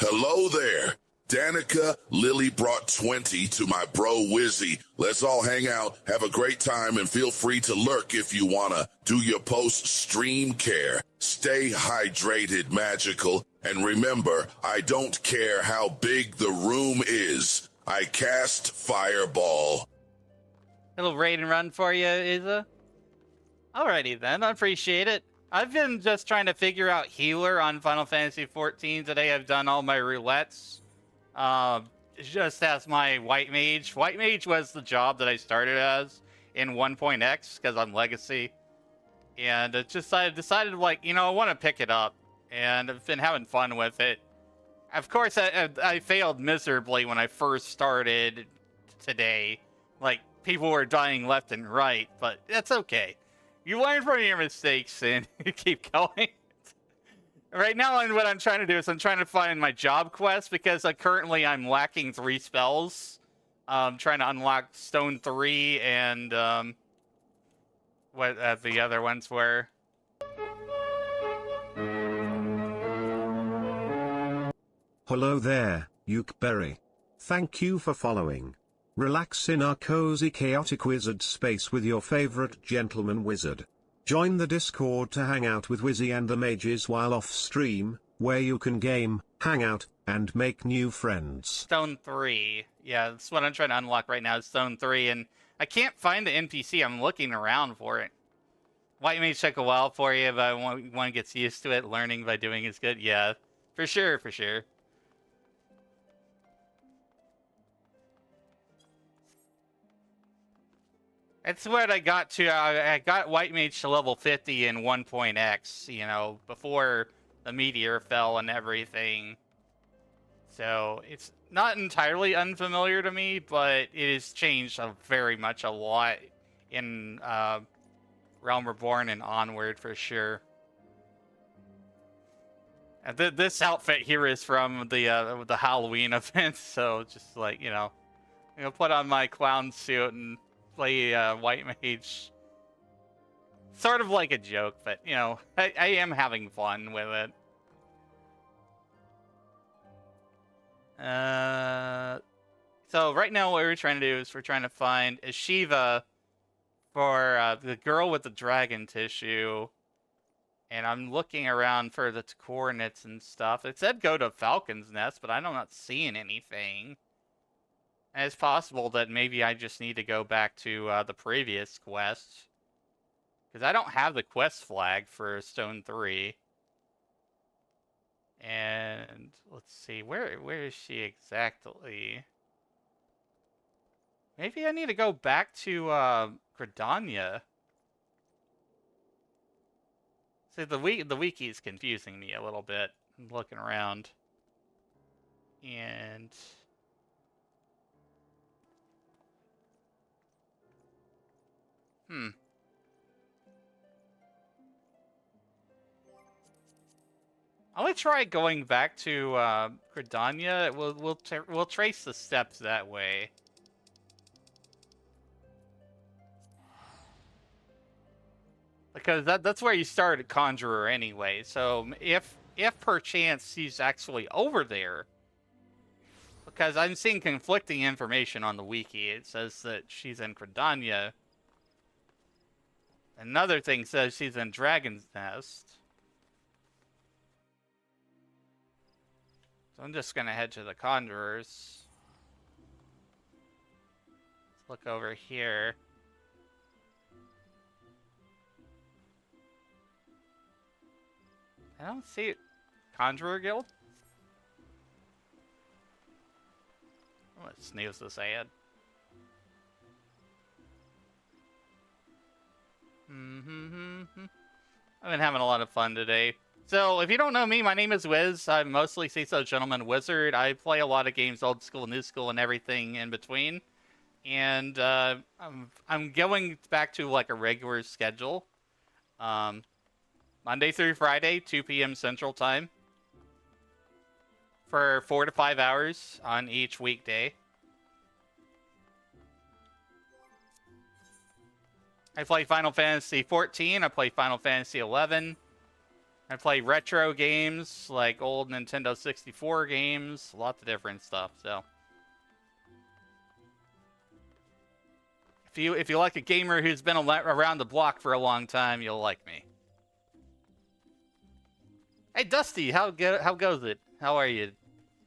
Hello there. Danica Lily brought 20 to my bro Wizzy. Let's all hang out, have a great time, and feel free to lurk if you wanna. Do your post-stream care. Stay hydrated, magical, and remember, I don't care how big the room is. I cast Fireball. Little raid and run for you, Isa. Alrighty then, I appreciate it. I've been just trying to figure out healer on Final Fantasy XIV today. I've done all my roulettes. Just as my white mage. White mage was the job that I started as in 1.x because I'm legacy. And it just I decided like, you know, I want to pick it up. And I've been having fun with it. Of course, I failed miserably when I first started today. Like, people were dying left and right, but that's okay. You learn from your mistakes and you keep going. Right now, what I'm trying to do is I'm trying to find my job quest because currently I'm lacking 3 spells. Trying to unlock Stone 3 and what the other ones were. Hello there, Ukeberry. Thank you for following. Relax in our cozy chaotic wizard space with your favorite gentleman wizard. Join the Discord to hang out with Wizzy and the mages while off stream, where you can game, hang out, and make new friends. Stone 3. Yeah, that's what I'm trying to unlock right now, is Stone 3, and I can't find the NPC. I'm looking around for it. White may take a while for you, but one gets used to it. Learning by doing is good. Yeah, for sure, for sure. That's what I got to. I got White Mage to level 50 in 1.x, you know, before the meteor fell and everything. So it's not entirely unfamiliar to me, but it has changed very much a lot in Realm Reborn and onward for sure. This outfit here is from the Halloween event, so just like, you know, put on my clown suit and play White Mage. Sort of like a joke, but, you know, I am having fun with it. So right now what we're trying to do is we're trying to find a Shiva for the girl with the dragon tissue. And I'm looking around for the coordinates and stuff. It said go to Falcon's Nest, but I'm not seeing anything. And it's possible that maybe I just need to go back to the previous quest. Because I don't have the quest flag for Stone 3. And let's see, where is she exactly? Maybe I need to go back to Gridania. See, the wiki is confusing me a little bit. I'm looking around. And I'm gonna try going back to Gridania. We'll trace the steps that way. Because that's where you start at Conjurer anyway. So if perchance she's actually over there, because I'm seeing conflicting information on the wiki. It says that she's in Gridania. Another thing says she's in Dragon's Nest. So I'm just gonna head to the Conjurers. Let's look over here. I don't see it. Conjurer Guild? I'm gonna snooze this ad. I've been having a lot of fun today. So, if you don't know me, my name is Wiz. I'm mostly CISO Gentleman Wizard. I play a lot of games, old school, new school, and everything in between. And I'm going back to like a regular schedule. Monday through Friday, 2 p.m. Central Time. For 4 to 5 hours on each weekday. I play Final Fantasy 14. I play Final Fantasy 11. I play retro games like old Nintendo 64 games, lots of different stuff. So, if you like a gamer who's been around the block for a long time, you'll like me. Hey Dusty, how goes it? How are you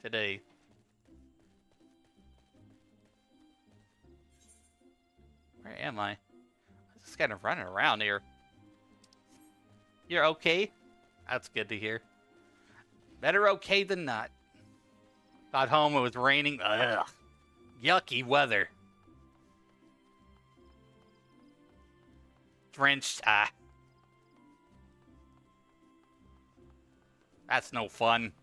today? Where am I? I'm just kind of running around here. You're okay? That's good to hear. Better okay than not. Got home, it was raining. Ugh. Yucky weather. Drenched. That's no fun.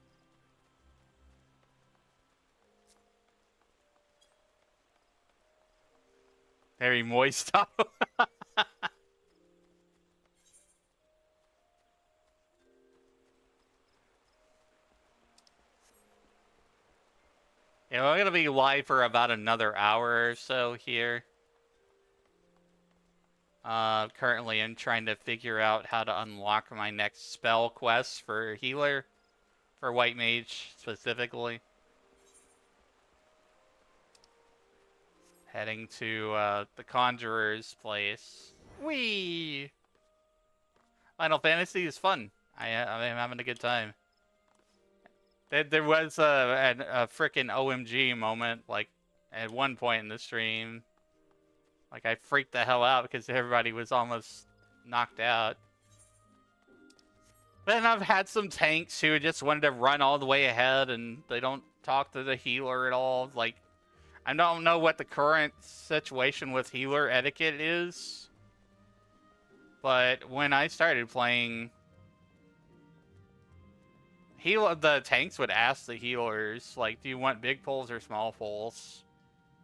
Very moist. Yeah, we're gonna be live for about another hour or so here. Currently I'm trying to figure out how to unlock my next spell quest for healer. For White Mage, specifically. Heading to, the Conjurer's place. Whee! Final Fantasy is fun. I'm having a good time. There was a frickin' OMG moment, like, at one point in the stream. Like, I freaked the hell out because everybody was almost knocked out. But then I've had some tanks who just wanted to run all the way ahead and they don't talk to the healer at all. Like, I don't know what the current situation with healer etiquette is. But when I started playing, the tanks would ask the healers, like, do you want big pulls or small pulls?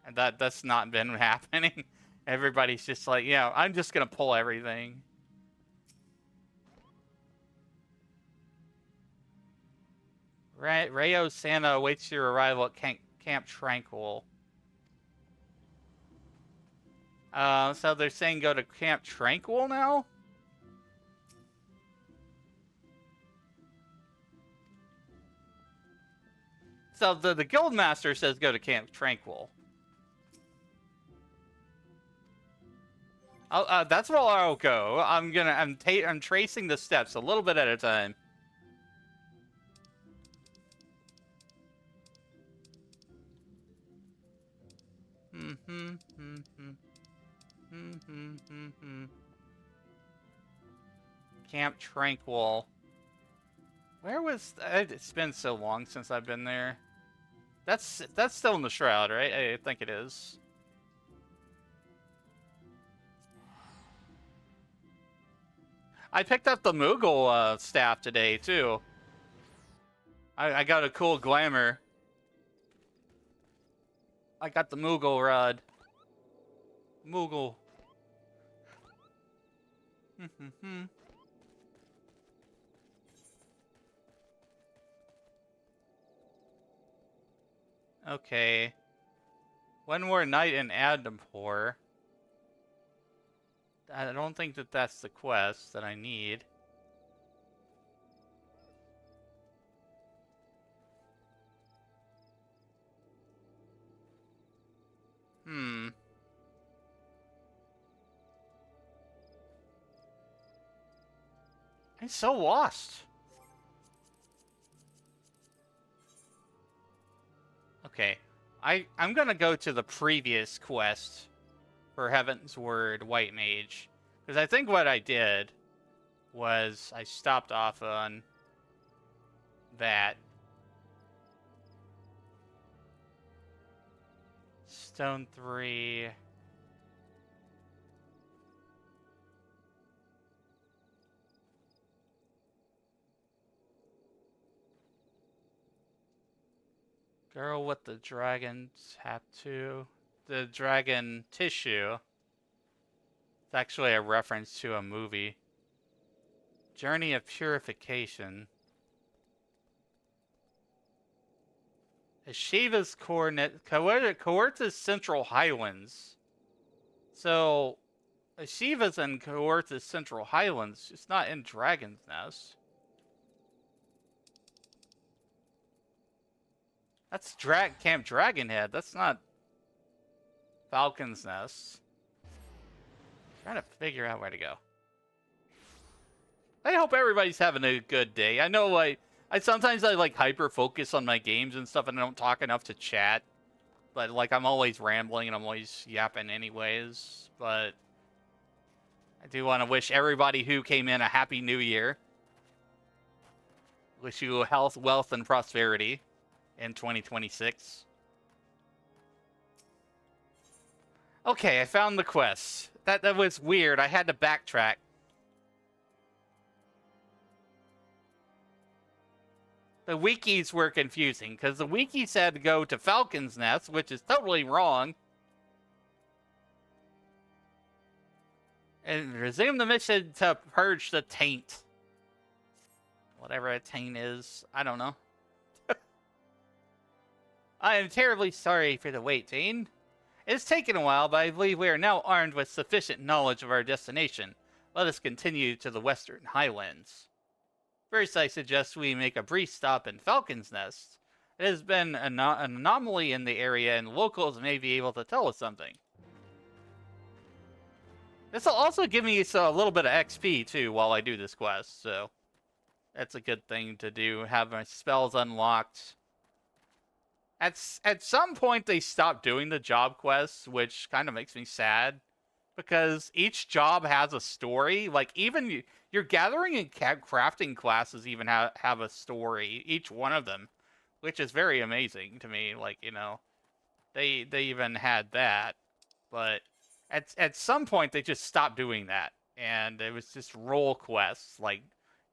And that's not been happening. Everybody's just like, yeah, I'm just gonna pull everything. Rayo Santa awaits your arrival at Camp Tranquil. So they're saying go to Camp Tranquil now? So the Guildmaster says go to Camp Tranquil. That's where I'll go. I'm tracing the steps a little bit at a time. Camp Tranquil. Where was it's been so long since I've been there. That's still in the Shroud, right? I think it is. I picked up the Moogle staff today too. I got a cool glamour. I got the Moogle rod. Moogle. Okay. One more night in Adampour. I don't think that's the quest that I need. I'm so lost. Okay. I'm gonna go to the previous quest for Heaven's Word White Mage. Because I think what I did was I stopped off on that. Stone 3. Girl with the dragon tattoo. The dragon tissue. It's actually a reference to a movie. Journey of Purification. Shiva's coordinate. Coerta's Central Highlands. So, Shiva's in Coerta's Central Highlands. It's not in Dragon's Nest. That's Camp Dragonhead. That's not Falcon's Nest. Trying to figure out where to go. I hope everybody's having a good day. I know I sometimes like hyper focus on my games and stuff and I don't talk enough to chat. But like I'm always rambling and I'm always yapping anyways. But I do want to wish everybody who came in a happy new year. Wish you health, wealth, and prosperity in 2026. Okay, I found the quest. That was weird. I had to backtrack. The wikis were confusing, because the wiki said to go to Falcon's Nest, which is totally wrong. And resume the mission to purge the taint. Whatever a taint is. I don't know. I am terribly sorry for the wait, Jane. It's taken a while, but I believe we are now armed with sufficient knowledge of our destination. Let us continue to the Western Highlands. First, I suggest we make a brief stop in Falcon's Nest. It has been an anomaly in the area, and locals may be able to tell us something. This will also give me a little bit of XP, too, while I do this quest, so that's a good thing to do, have my spells unlocked. At some point, they stopped doing the job quests, which kind of makes me sad. Because each job has a story. Like, even your gathering and crafting classes even have a story. Each one of them. Which is very amazing to me. Like, you know, they even had that. But at some point, they just stopped doing that. And it was just role quests. Like,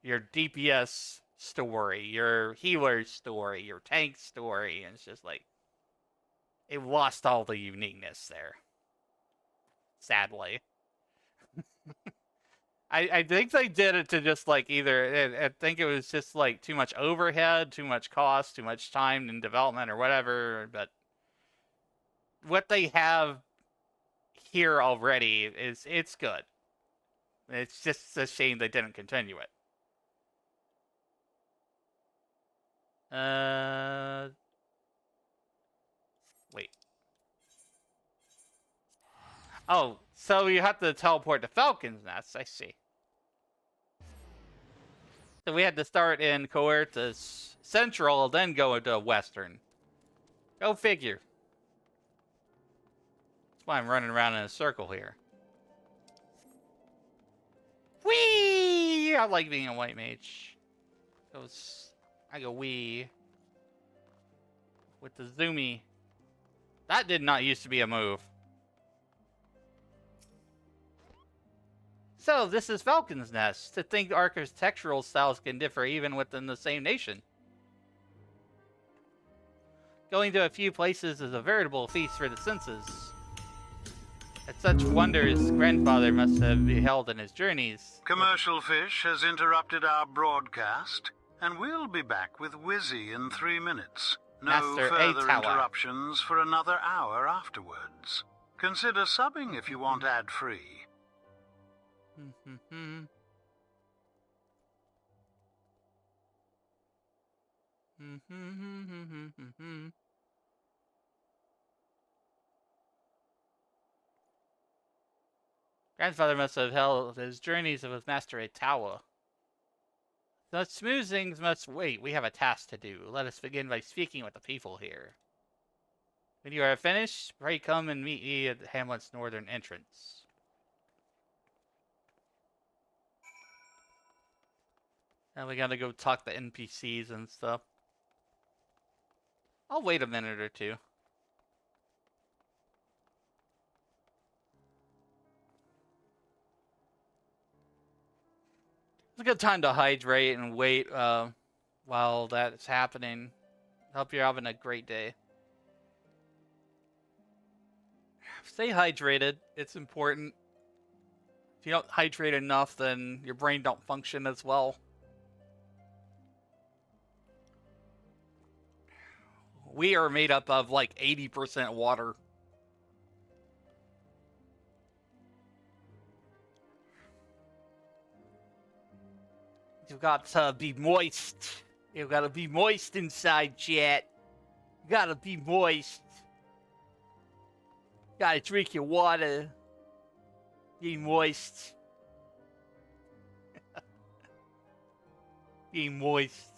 your DPS story, your healer story, your tank story, and it's just like it lost all the uniqueness there. Sadly. I think they did it to just like either I think it was just like too much overhead, too much cost, too much time in development or whatever, but what they have here already it's good. It's just a shame they didn't continue it. Wait. Oh, so you have to teleport to Falcon's Nest, I see. So we had to start in Coerta's Central, then go into Western. Go figure. That's why I'm running around in a circle here. Whee! I like being a white mage. I go wee. With the zoomy. That did not used to be a move. So, this is Falcon's Nest. To think architectural styles can differ even within the same nation. Going to a few places is a veritable feast for the senses. At such wonders, grandfather must have beheld in his journeys. Commercial Fish has interrupted our broadcast, and we'll be back with Wizzy in 3 minutes. No Master further A-Tower. interruptions for another hour afterwards. Consider subbing if you want ad-free. Grandfather must have held his journeys of his master A-Tower. The smoothings must wait. We have a task to do. Let us begin by speaking with the people here. When you are finished, pray come and meet me at the hamlet's northern entrance. Now we gotta go talk to NPCs and stuff. I'll wait a minute or two. It's a good time to hydrate and wait while that's happening. Hope you're having a great day. Stay hydrated. It's important. If you don't hydrate enough, then your brain don't function as well. We are made up of like 80% water. You got to be moist. You gotta be moist inside, chat. You gotta be moist. Gotta drink your water. Be moist. Be moist.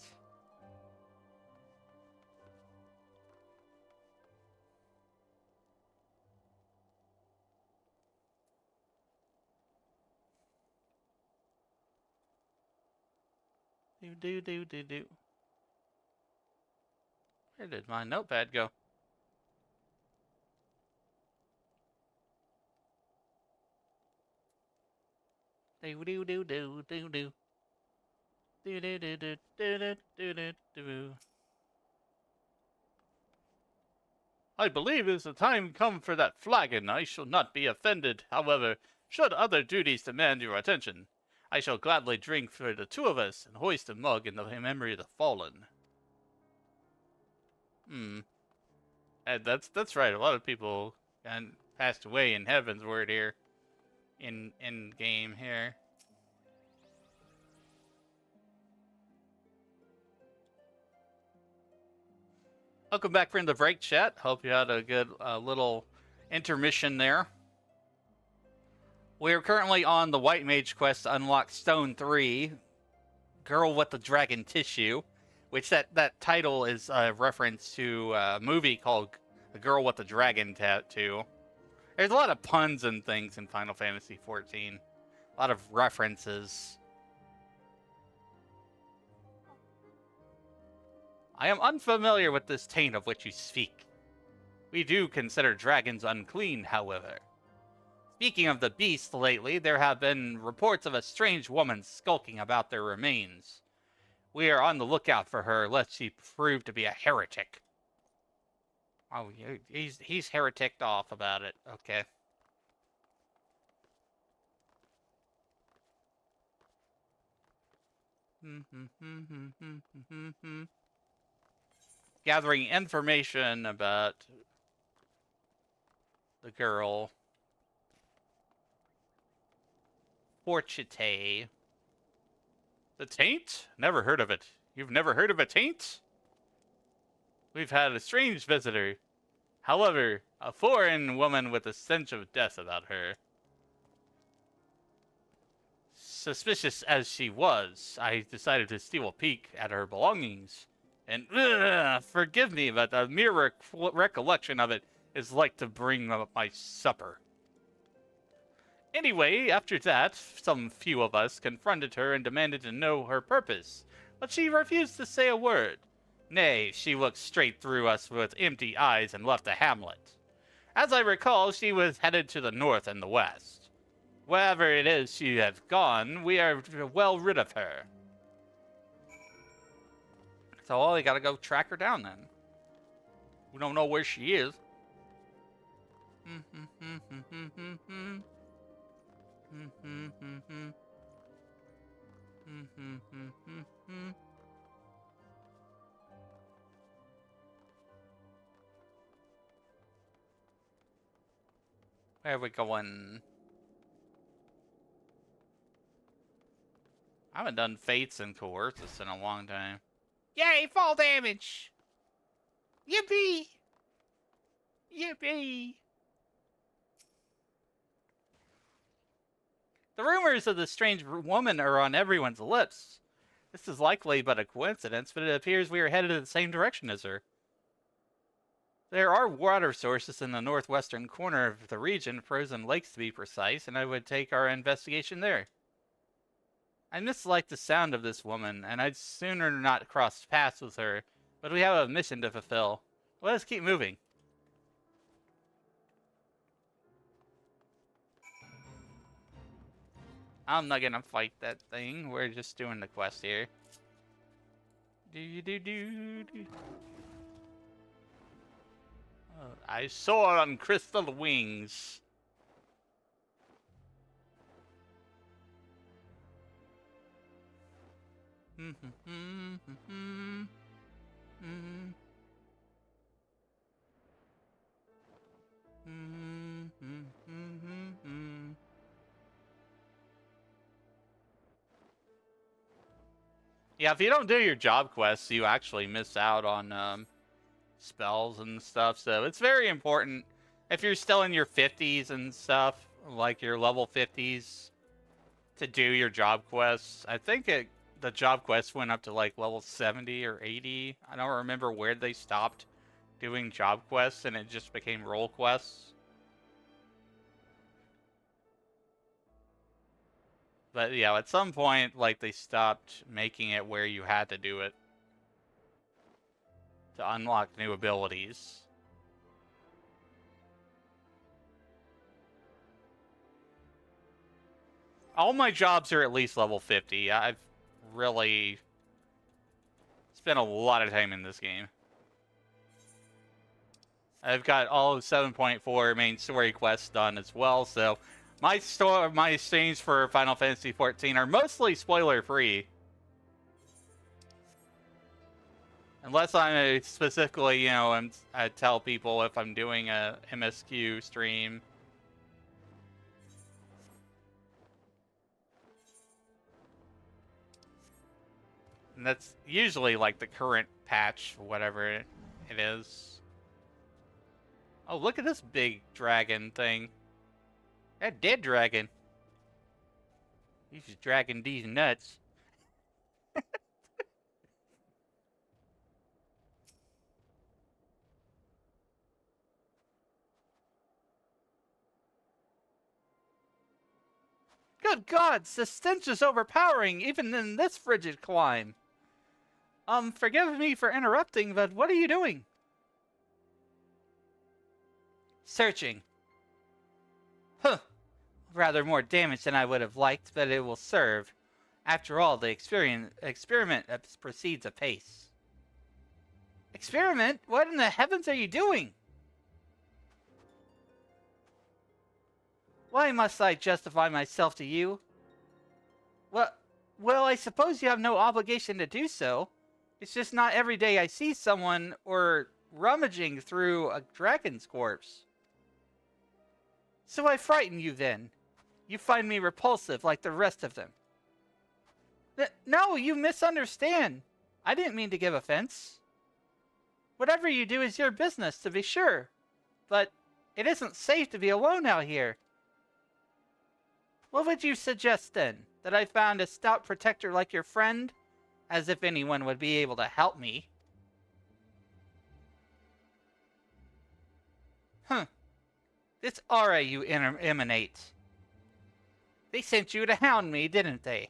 Do. Where did my notepad go? Do. I believe it is the time come for that flagon. I shall not be offended. However, should other duties demand your attention, I shall gladly drink for the two of us and hoist a mug in the memory of the fallen. And that's right. A lot of people passed away in Heaven's Word here, in game here. Welcome back from the break, chat. Hope you had a good little intermission there. We are currently on the White Mage quest to unlock Stone 3, Girl with the Dragon Tissue, which that title is a reference to a movie called The Girl with the Dragon Tattoo. There's a lot of puns and things in Final Fantasy XIV. A lot of references. I am unfamiliar with this taint of which you speak. We do consider dragons unclean, however. Speaking of the beast lately, there have been reports of a strange woman skulking about their remains. We are on the lookout for her, lest she prove to be a heretic. Oh, he's hereticked off about it. Okay. Gathering information about the girl. Forchite. The taint? Never heard of it. You've never heard of a taint? We've had a strange visitor. However, a foreign woman with a stench of death about her. Suspicious as she was, I decided to steal a peek at her belongings. And, forgive me, but the mere recollection of it is like to bring up my supper. Anyway, after that, some few of us confronted her and demanded to know her purpose, but she refused to say a word. Nay, she looked straight through us with empty eyes and left the hamlet. As I recall, she was headed to the north and the west. Wherever it is she has gone, we are well rid of her. So we gotta go track her down then. We don't know where she is. Where are we going? I haven't done Fates and Coerces in a long time. Yay, fall damage! Yippee! Yippee! The rumors of the strange woman are on everyone's lips. This is likely but a coincidence, but it appears we are headed in the same direction as her. There are water sources in the northwestern corner of the region, frozen lakes to be precise, and I would take our investigation there. I mislike the sound of this woman, and I'd sooner not cross paths with her, but we have a mission to fulfill. Let us keep moving. I'm not gonna fight that thing. We're just doing the quest here. Do. I soar on crystal wings. Yeah, if you don't do your job quests, you actually miss out on spells and stuff. So it's very important if you're still in your 50s and stuff, like your level 50s, to do your job quests. I think the job quests went up to like level 70 or 80. I don't remember where they stopped doing job quests and it just became role quests. But yeah, at some point, like, they stopped making it where you had to do it to unlock new abilities. All my jobs are at least level 50. I've really spent a lot of time in this game. I've got all of 7.4 main story quests done as well, so my streams for Final Fantasy XIV are mostly spoiler-free. Unless I specifically, you know, I tell people if I'm doing a MSQ stream. And that's usually like the current patch, whatever it is. Oh, look at this big dragon thing. That dead dragon. He's just dragging these nuts. Good gods, the stench is overpowering even in this frigid clime. Forgive me for interrupting, but what are you doing? Searching. Huh. Rather more damage than I would have liked, but it will serve. After all, the experiment proceeds apace. Experiment? What in the heavens are you doing? Why must I justify myself to you? Well, I suppose you have no obligation to do so. It's just not every day I see someone or rummaging through a dragon's corpse. So I frighten you then. You find me repulsive like the rest of them. No, you misunderstand. I didn't mean to give offense. Whatever you do is your business, to be sure. But it isn't safe to be alone out here. What would you suggest then? That I found a stout protector like your friend? As if anyone would be able to help me. Huh. This aura you emanate. They sent you to hound me, didn't they?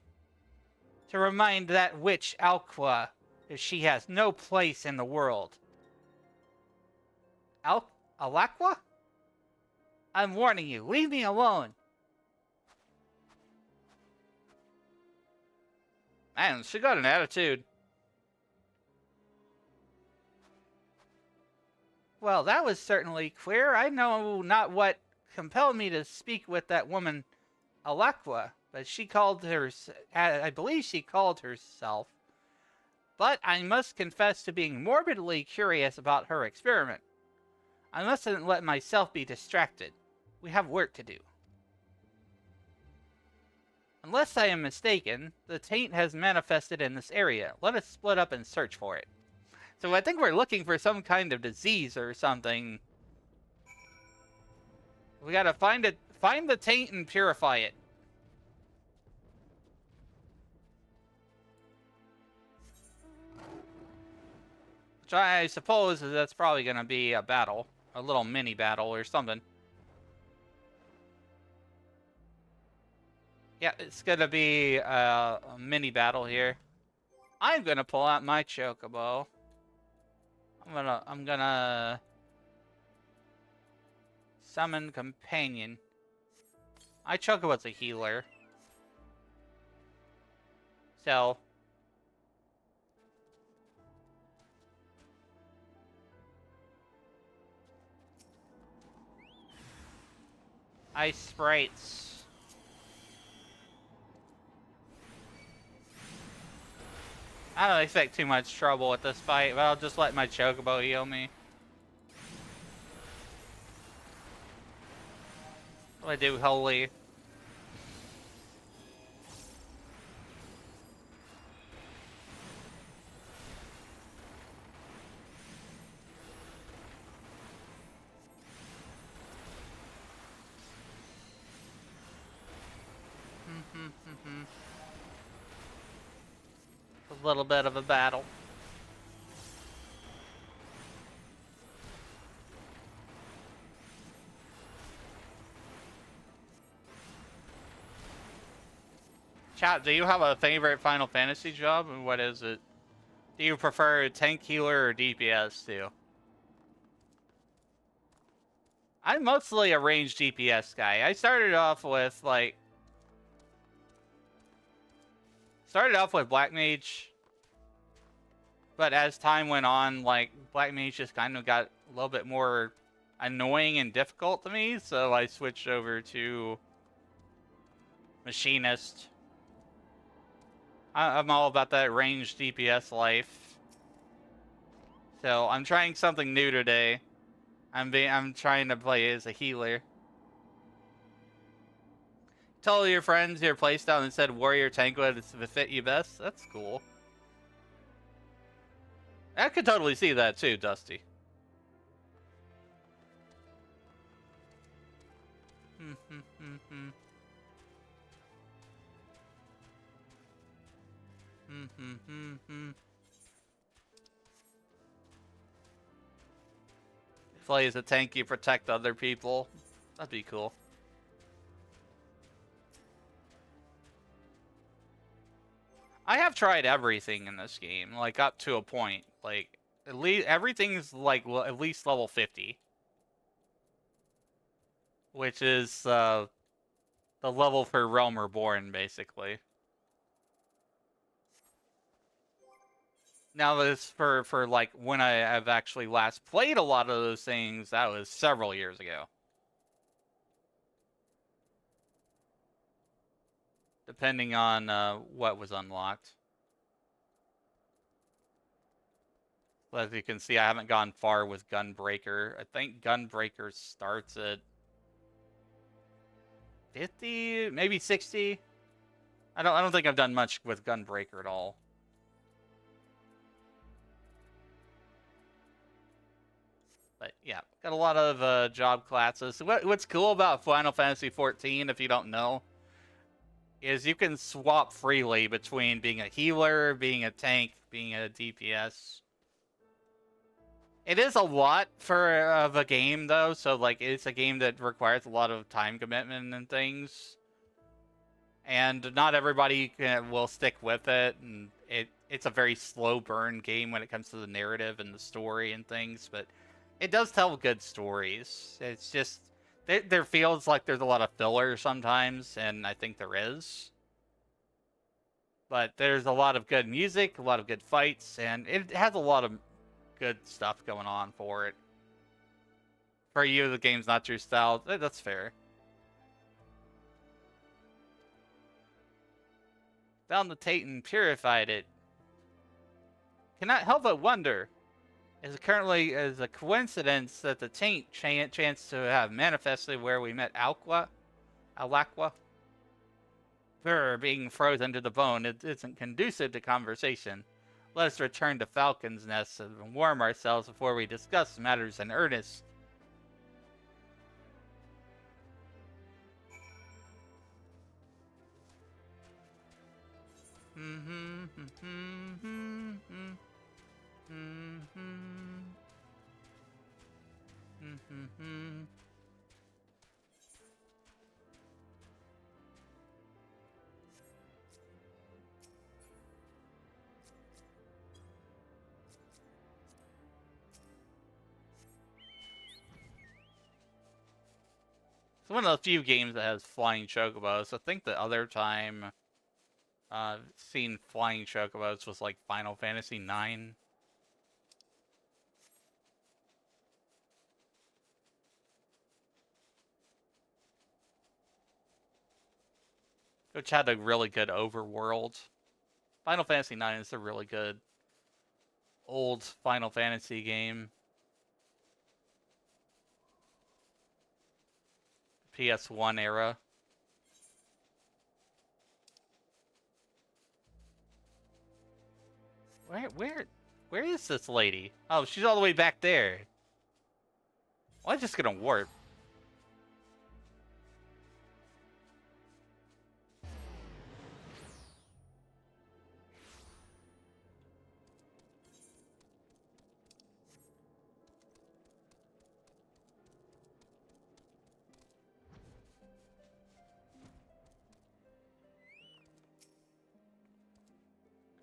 To remind that witch Alqua that she has no place in the world. Alaqua? I'm warning you, leave me alone. Man, she got an attitude. Well, that was certainly queer. I know not what compelled me to speak with that woman, Alaqua, but she called her, I believe she called herself. But I must confess to being morbidly curious about her experiment. I mustn't let myself be distracted. We have work to do. Unless I am mistaken, the taint has manifested in this area. Let us split up and search for it. So I think we're looking for some kind of disease or something. We gotta find the taint and purify it. Which I suppose that's probably gonna be a battle. A little mini battle or something. Yeah, it's gonna be a mini battle here. I'm gonna pull out my chocobo. I'm gonna summon companion. My chocobo's a healer. So Ice sprites. I don't expect too much trouble with this fight, but I'll just let my chocobo heal me. What do I do, holy? A little bit of a battle. Chat, do you have a favorite Final Fantasy job, and what is it? Do you prefer tank healer or DPS too? I'm mostly a ranged DPS guy. I started off with Black Mage, but as time went on, like Black Mage just kind of got a little bit more annoying and difficult to me, so I switched over to Machinist. I'm all about that ranged DPS life. So I'm trying something new today. I'm trying to play as a healer. Tell all your friends your playstyle and said warrior tank would fit you best. That's cool. I could totally see that too, Dusty. Play as a tank, you protect other people. That'd be cool. I have tried everything in this game, like up to a point. Like at least everything's like at least level 50, which is the level for Realm Reborn, basically. Now this for like when I have actually last played a lot of those things, that was several years ago. Depending on what was unlocked. As you can see, I haven't gone far with Gunbreaker. I think Gunbreaker starts at 50, maybe 60. I don't think I've done much with Gunbreaker at all. But yeah, got a lot of job classes. What's cool about Final Fantasy XIV, if you don't know, is you can swap freely between being a healer, being a tank, being a DPS. It is a lot for of a game though, so like it's a game that requires a lot of time commitment and things, and not everybody will stick with it. And it's a very slow burn game when it comes to the narrative and the story and things, but it does tell good stories. It's just there feels like there's a lot of filler sometimes, and I think there is. But there's a lot of good music, a lot of good fights, and it has a lot of good stuff going on for it. For you, the game's not your style. That's fair. Found the Titan, purified it. Cannot help but wonder, is it currently is a coincidence that the taint chance to have manifested where we met Alaqua? Her being frozen to the bone, it isn't conducive to conversation. Let us return to Falcon's Nest and warm ourselves before we discuss matters in earnest. It's one of the few games that has flying chocobos. I think the other time seen flying chocobos was like Final Fantasy IX. which had a really good overworld. Final Fantasy IX is a really good old Final Fantasy game. PS1 era. Where is this lady? Oh, she's all the way back there. Well, I'm just gonna warp.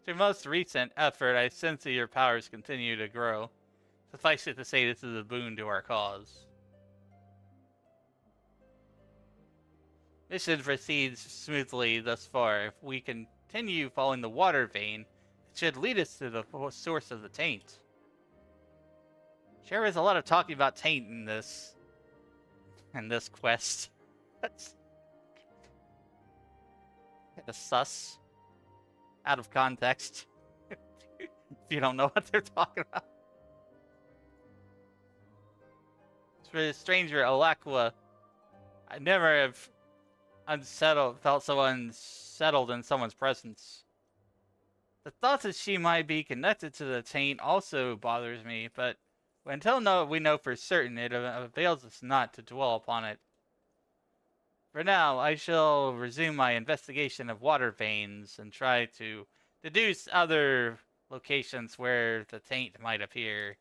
Through most recent effort, I sense that your powers continue to grow. Suffice it to say, this is a boon to our cause. Mission proceeds smoothly thus far. If we continue following the water vein, it should lead us to the source of the taint. Sure is a lot of talking about taint in this quest. That's kind of sus. Out of context. If you don't know what they're talking about. For the stranger, Alakwa, I never have felt so unsettled in someone's presence. The thought that she might be connected to the taint also bothers me, but until we know for certain, it avails us not to dwell upon it. For now, I shall resume my investigation of water veins and try to deduce other locations where the taint might appear.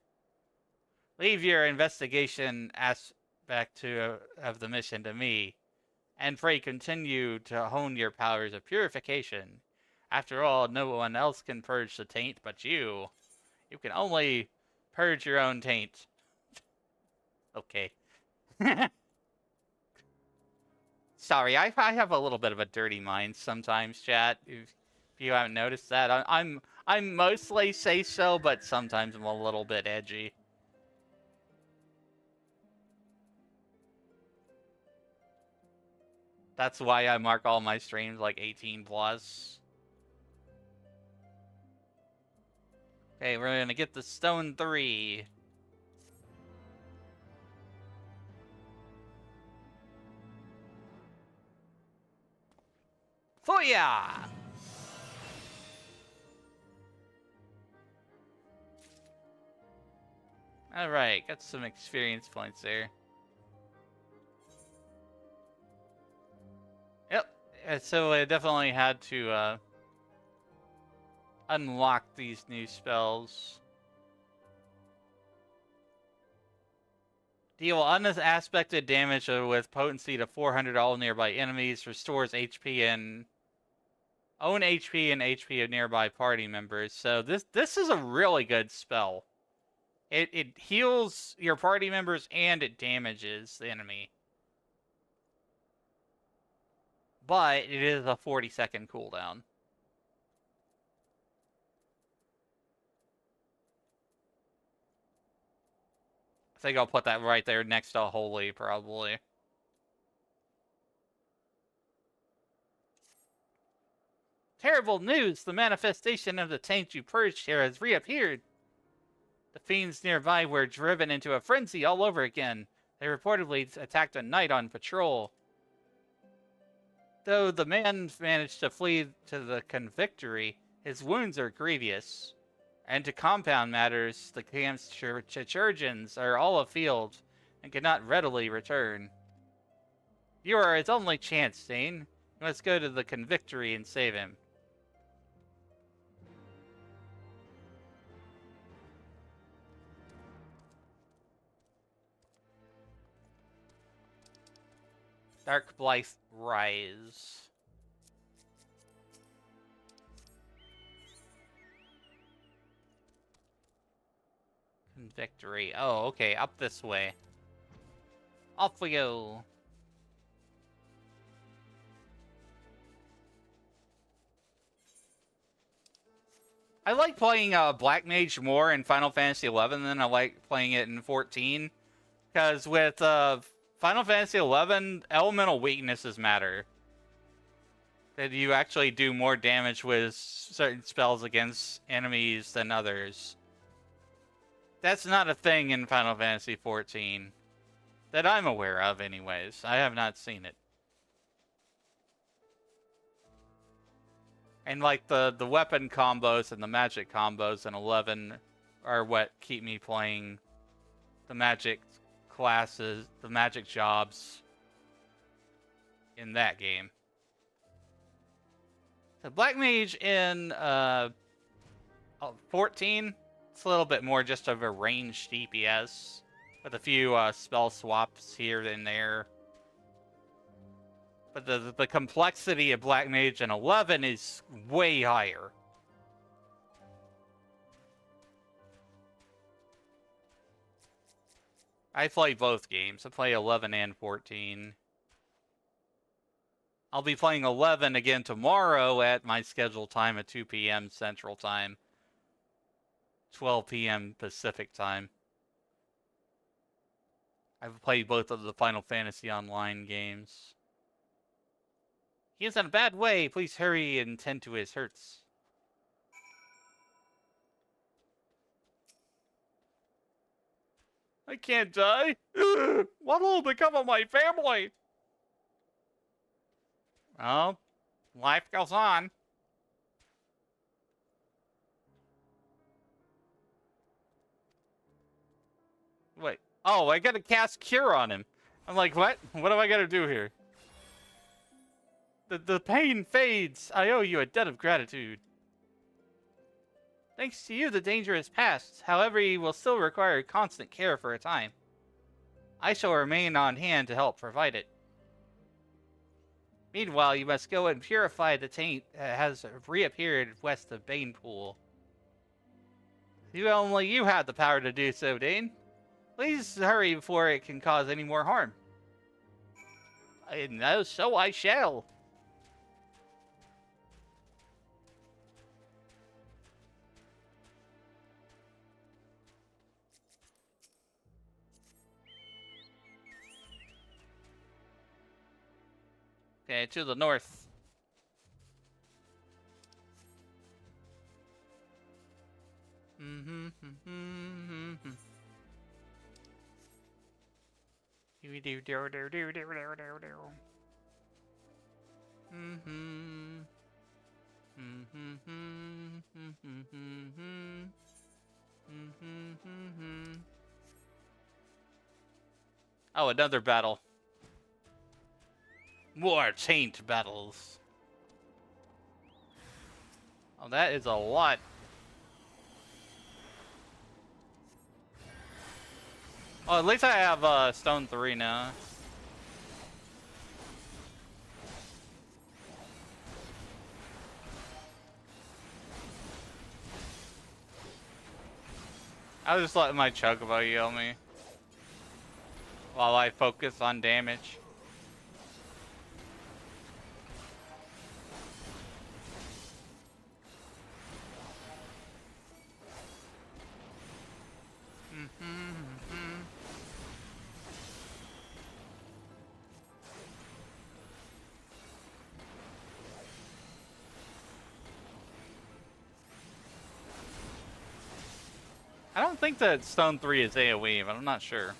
Leave your investigation aspect of the mission to me, and pray continue to hone your powers of purification. After all, no one else can purge the taint but you. You can only purge your own taint. Okay. Sorry, I have a little bit of a dirty mind sometimes, chat. If you haven't noticed that, I'm mostly say so, but sometimes I'm a little bit edgy. That's why I mark all my streams like 18 plus. Okay, we're gonna get the stone 3. Fooyah! Alright, got some experience points there. Yep, so I definitely had to unlock these new spells. Deal unaspected damage with potency to 400 all nearby enemies. Restores HP and own HP and HP of nearby party members. So this is a really good spell. It heals your party members and it damages the enemy. But it is a 40-second cooldown. I think I'll put that right there next to Holy, probably. Terrible news! The manifestation of the taint you purged here has reappeared. The fiends nearby were driven into a frenzy all over again. They reportedly attacked a knight on patrol. Though the man managed to flee to the convictory, his wounds are grievous. And to compound matters, the camp's chirurgeons are all afield and cannot readily return. You are his only chance, Dane. You must go to the convictory and save him. Dark Blythe Rise. Victory. Oh, okay, up this way. Off we go. I like playing Black Mage more in Final Fantasy XI than I like playing it in 14. Because with Final Fantasy XI, elemental weaknesses matter. that you actually do more damage with certain spells against enemies than others. That's not a thing in Final Fantasy XIV. That I'm aware of, anyways. I have not seen it. And like the weapon combos and the magic combos in 11 are what keep me playing the magic classes, the magic jobs in that game. The Black Mage in 14, it's a little bit more just of a ranged DPS with a few spell swaps here and there. But the complexity of Black Mage in 11 is way higher. I play both games. I play 11 and 14. I'll be playing 11 again tomorrow at my scheduled time at 2 p.m. Central Time. 12 p.m. Pacific Time. I've played both of the Final Fantasy Online games. He is in a bad way. Please hurry and tend to his hurts. I can't die. What will become of my family? Well, life goes on. Wait. Oh, I gotta cast Cure on him. I'm like, what? What do I gotta do here? The pain fades. I owe you a debt of gratitude. Thanks to you, the danger is past. However, you will still require constant care for a time. I shall remain on hand to help provide it. Meanwhile, you must go and purify the taint that has reappeared west of Banepool. Only you have the power to do so, Dane. Please hurry before it can cause any more harm. I know, so I shall. Okay, to the north. Oh, another battle. More taint battles. Oh, that is a lot. Oh, at least I have Stone 3 now. I was just letting my Chocobo yell me while I focus on damage. I don't think that Stone 3 is AoE, but I'm not sure.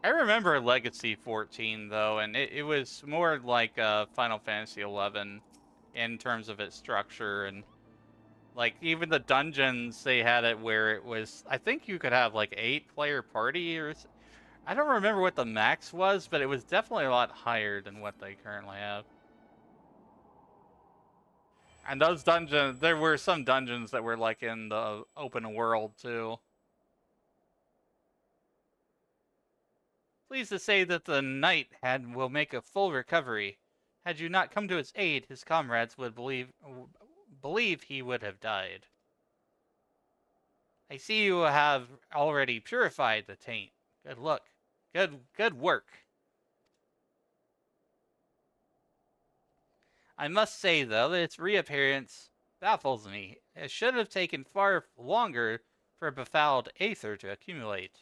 I remember Legacy 14 though, and it was more like Final Fantasy 11 in terms of its structure, and like even the dungeons, they had it where it was, I think you could have like 8-player party or I don't remember what the max was, but it was definitely a lot higher than what they currently have. And those dungeons, there were some dungeons that were like in the open world too. Pleased to say that the knight will make a full recovery. Had you not come to his aid, his comrades would believe he would have died. I see you have already purified the taint. Good look. Good work. I must say, though, that its reappearance baffles me. It should have taken far longer for befouled aether to accumulate.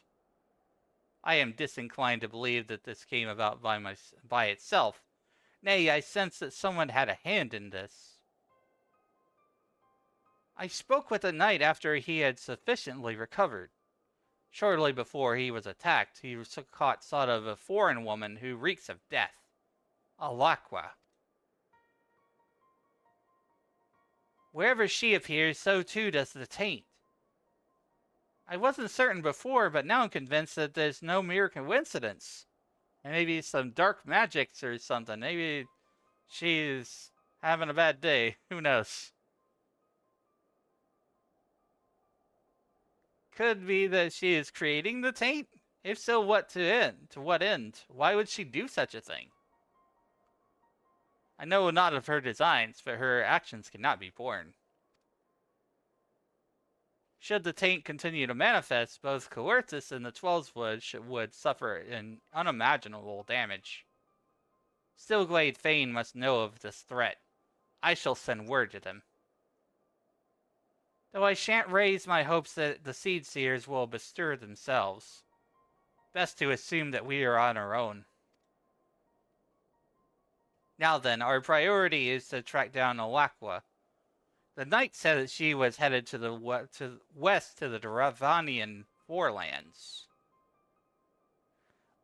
I am disinclined to believe that this came about by itself. Nay, I sense that someone had a hand in this. I spoke with the knight after he had sufficiently recovered. Shortly before he was attacked, he was caught sight of a foreign woman who reeks of death. Alakwa. Wherever she appears, so too does the taint. I wasn't certain before, but now I'm convinced that there's no mere coincidence. And maybe some dark magics or something. Maybe she's having a bad day. Who knows? Could be that she is creating the taint? If so, what to end? To what end? Why would she do such a thing? I know not of her designs, but her actions cannot be borne. Should the taint continue to manifest, both Coertus and the Twelveswood would suffer an unimaginable damage. Stillglade Fane must know of this threat. I shall send word to them. Though I shan't raise my hopes that the Seed Seers will bestir themselves. Best to assume that we are on our own. Now then, our priority is to track down Alakwa. The knight said that she was headed to the west to the Duravanian forelands.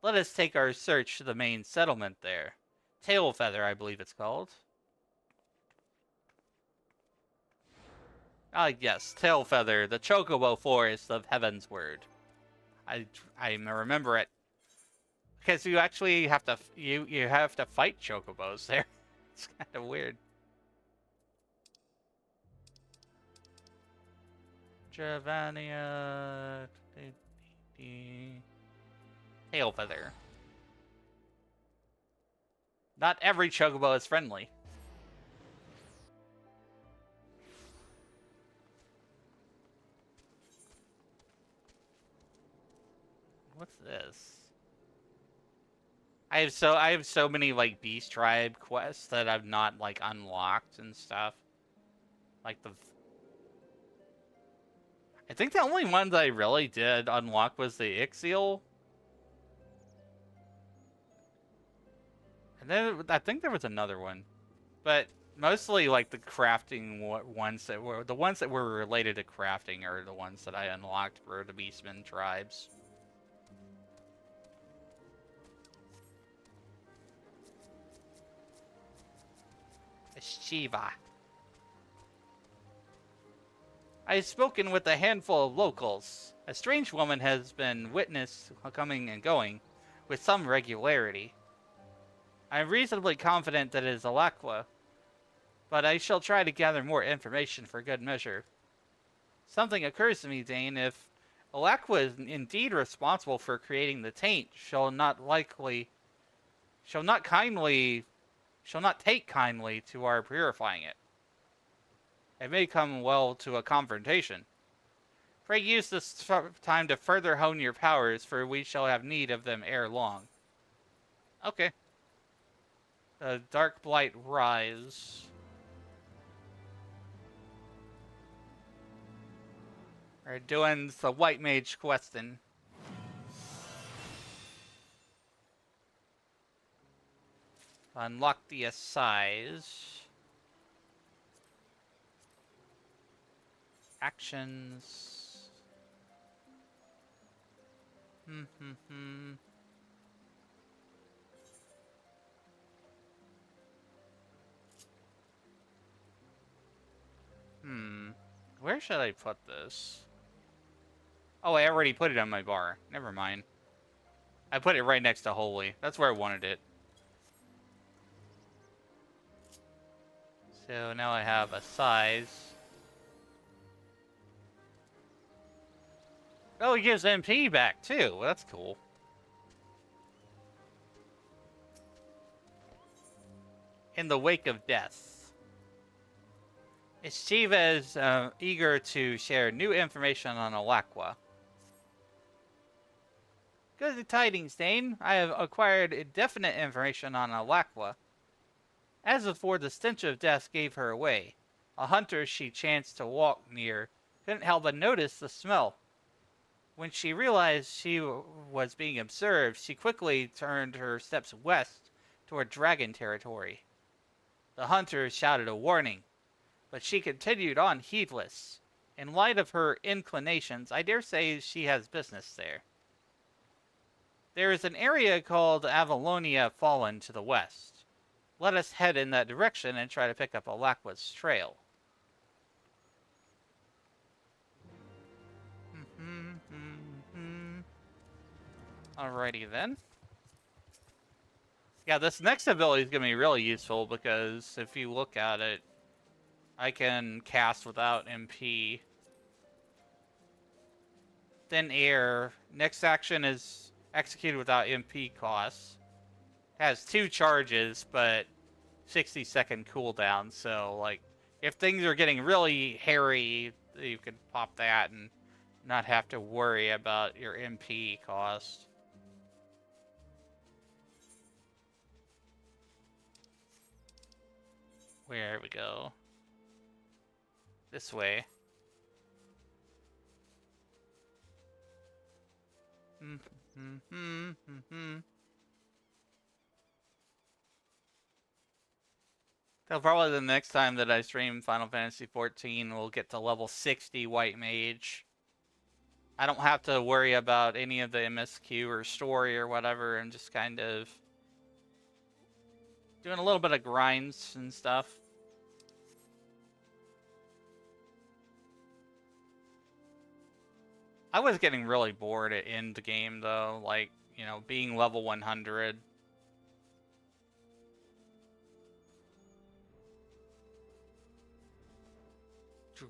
Let us take our search to the main settlement there. Tailfeather, I believe it's called. Ah, yes, Tailfeather, the Chocobo Forest of Heaven's Word. I remember it. Because you actually have to you have to fight chocobos there. It's kind of weird. Travania Tailfeather. Not every chocobo is friendly. What's this? I have so many like Beast Tribe quests that I've not like unlocked and stuff. Like I think the only one that I really did unlock was the Ixial. And then I think there was another one. But mostly like the crafting ones that were related to crafting are the ones that I unlocked for the Beastmen tribes. Shiva. I have spoken with a handful of locals. A strange woman has been witnessed coming and going with some regularity. I am reasonably confident that it is Alakwa, but I shall try to gather more information for good measure. Something occurs to me, Dane. If Alakwa is indeed responsible for creating the taint, shall not take kindly to our purifying it. It may come well to a confrontation. Pray use this time to further hone your powers, for we shall have need of them ere long. Okay. The Dark Blight Rise. We're doing the White Mage questing. Unlock the Assize. Actions. Where should I put this? Oh, I already put it on my bar. Never mind. I put it right next to Holy. That's where I wanted it. So now I have a size. Oh, it gives MP back too. Well, that's cool. In the Wake of Death. Shiva is eager to share new information on Alakwa. Good tidings, Dane. I have acquired definite information on Alakwa. As before, the stench of death gave her away. A hunter she chanced to walk near couldn't help but notice the smell. When she realized she was being observed, she quickly turned her steps west toward dragon territory. The hunter shouted a warning, but she continued on heedless. In light of her inclinations, I dare say she has business there. There is an area called Avalonia Fallen to the west. Let us head in that direction and try to pick up Alakwa's trail. Alrighty then. Yeah, this next ability is going to be really useful because if you look at it, I can cast without MP. Thin air. Next action is executed without MP costs. Has 2 charges, but 60-second cooldown. So, like, if things are getting really hairy, you can pop that and not have to worry about your MP cost. Where we go? This way. So probably the next time that I stream Final Fantasy XIV, we'll get to level 60 White Mage. I don't have to worry about any of the MSQ or story or whatever. I'm just kind of doing a little bit of grinds and stuff. I was getting really bored at end game though, like, you know, being level 100.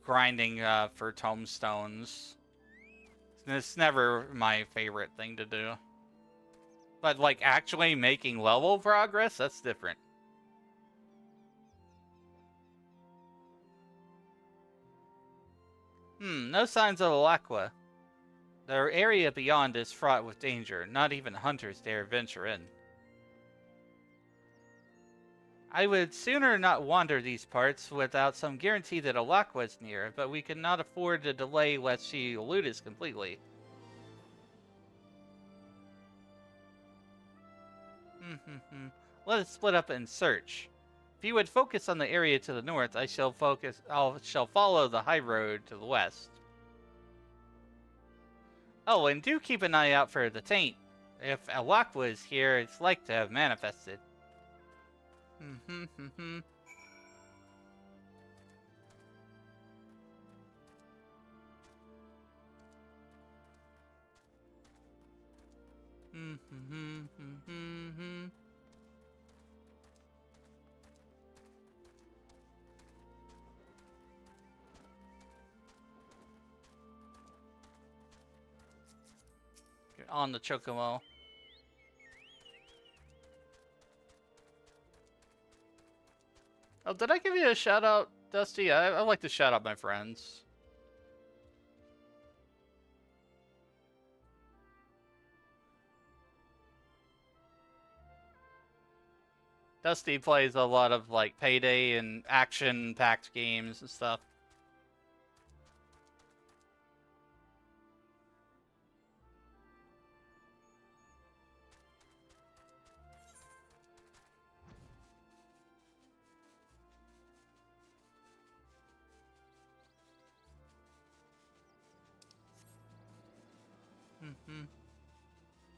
Grinding for tomestones. It's never my favorite thing to do. But like actually making level progress, that's different. No signs of Alakwa. The area beyond is fraught with danger. Not even hunters dare venture in. I would sooner not wander these parts without some guarantee that Alakwa is near, but we cannot afford to delay lest she elude us completely. Let us split up and search. If you would focus on the area to the north, I shall follow the high road to the west. Oh, and do keep an eye out for the taint. If Alakwa is here, it's like to have manifested. Get on the Chocomo. Oh, did I give you a shout out, Dusty? I like to shout out my friends. Dusty plays a lot of like Payday and action-packed games and stuff.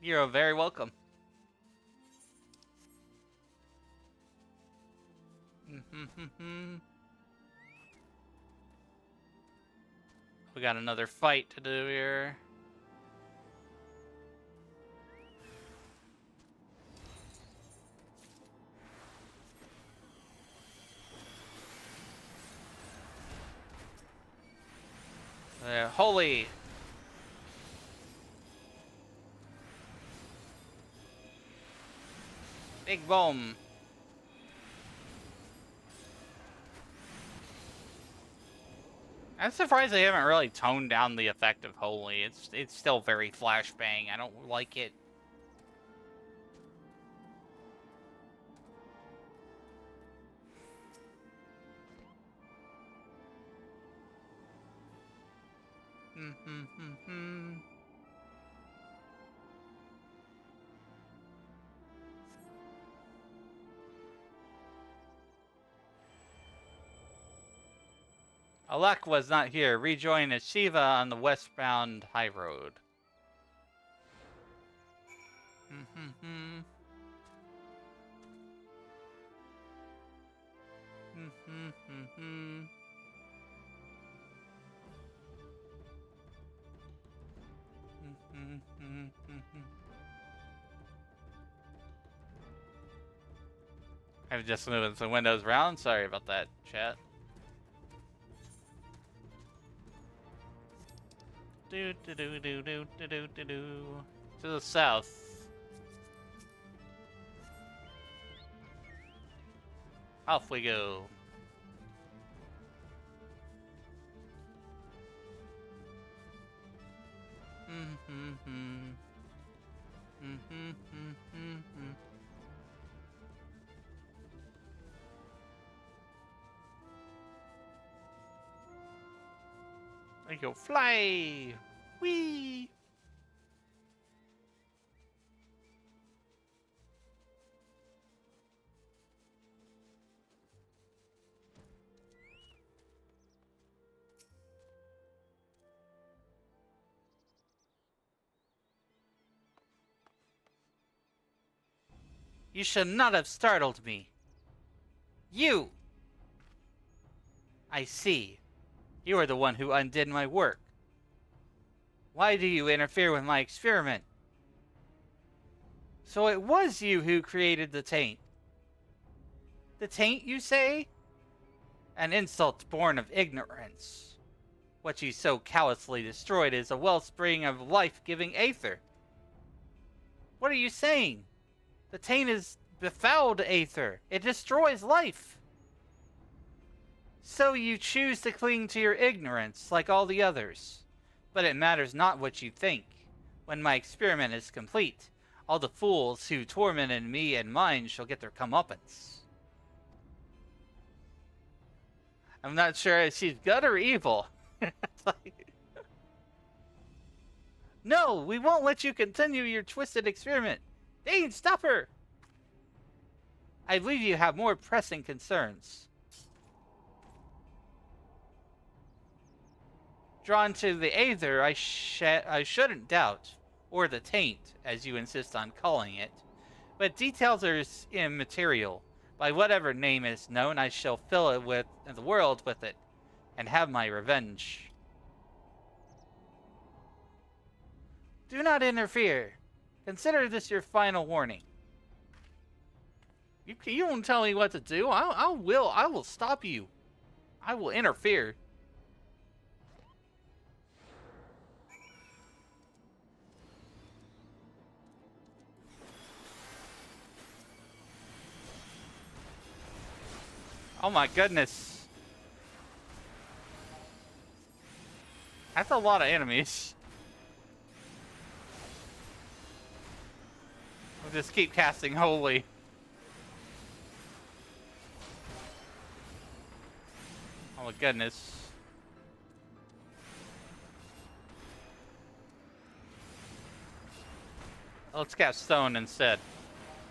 You're very welcome. We got another fight to do here. Holy! Big bomb. I'm surprised they haven't really toned down the effect of Holy. It's still very flashbang. I don't like it. Alek was not here. Rejoin Shiva on the westbound high road. I'm just moving some windows around. Sorry about that, chat. Do do do do do do do do do. To the south. Off we go. I go fly. Whee! You should not have startled me. You! I see. You are the one who undid my work. Why do you interfere with my experiment? So it was you who created the taint. The taint, you say? An insult born of ignorance. What you so callously destroyed is a wellspring of life-giving aether. What are you saying? The taint is befouled aether. It destroys life. So you choose to cling to your ignorance like all the others. But it matters not what you think. When my experiment is complete, all the fools who tormented me and mine shall get their comeuppance. I'm not sure if she's good or evil. No, we won't let you continue your twisted experiment. Dane, stop her! I believe you have more pressing concerns. Drawn to the aether, I shouldn't doubt, or the taint, as you insist on calling it. But details are immaterial. By whatever name is known, I shall fill it with the world with it, and have my revenge. Do not interfere. Consider this your final warning. You won't tell me what to do. I will stop you. I will interfere. Oh my goodness. That's a lot of enemies. We'll just keep casting holy. Oh my goodness. Let's cast stone instead.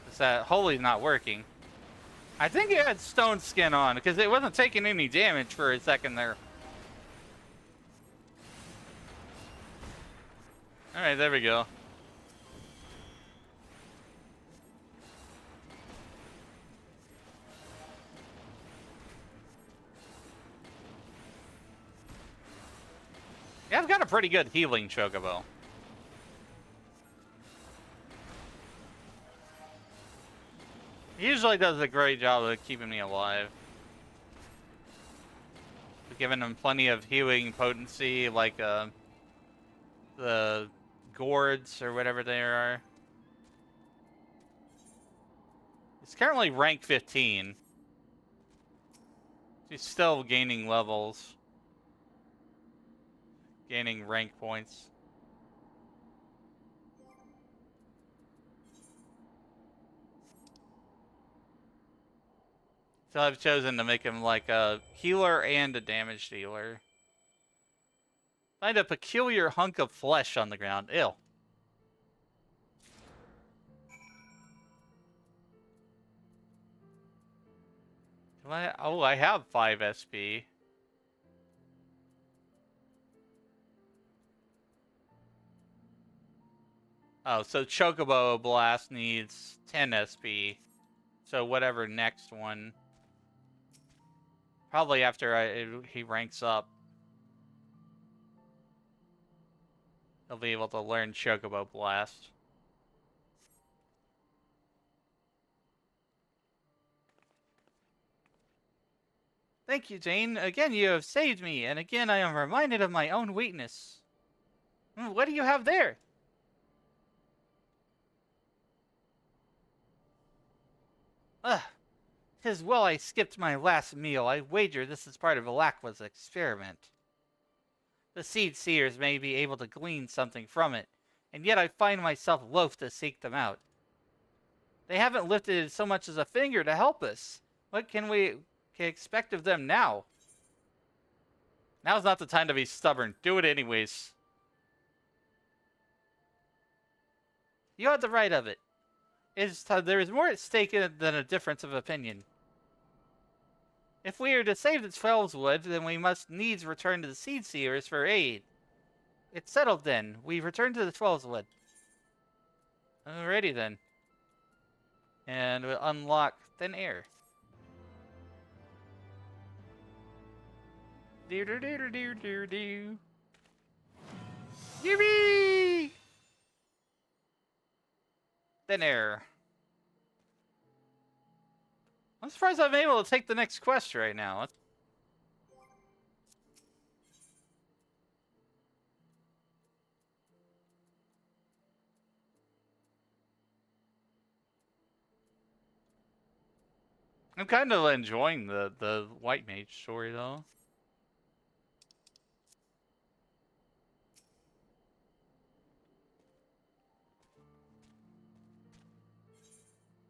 Because holy's not working. I think it had stone skin on because it wasn't taking any damage for a second there. Alright, there we go. Yeah, I've got a pretty good healing chocobo. He usually does a great job of keeping me alive. Giving him plenty of healing potency, like the gourds or whatever they are. He's currently rank 15. He's still gaining levels. gaining rank points. So I've chosen to make him like a healer and a damage dealer. Find a peculiar hunk of flesh on the ground. Ew. Oh, I have 5 SP. Oh, so Chocobo Blast needs 10 SP. So whatever next one. Probably after he ranks up. He'll be able to learn Chocobo Blast. Thank you, Jane. Again, you have saved me, and again I am reminded of my own weakness. What do you have there? Ugh. 'Tis well I skipped my last meal. I wager this is part of Alakwa's experiment. The seed seers may be able to glean something from it, and yet I find myself loath to seek them out. They haven't lifted so much as a finger to help us. What can we expect of them now? Now's not the time to be stubborn. Do it anyways. You had the right of it. There is more at stake than a difference of opinion. If we are to save the Twelveswood, then we must needs return to the Seed Seers for aid. It's settled then. We return to the Twelveswood. Alrighty then. And we'll unlock Thin Air. Do do do do do do do. Yippee! Thin Air. I'm surprised I'm able to take the next quest right now. I'm kind of enjoying the White Mage story though.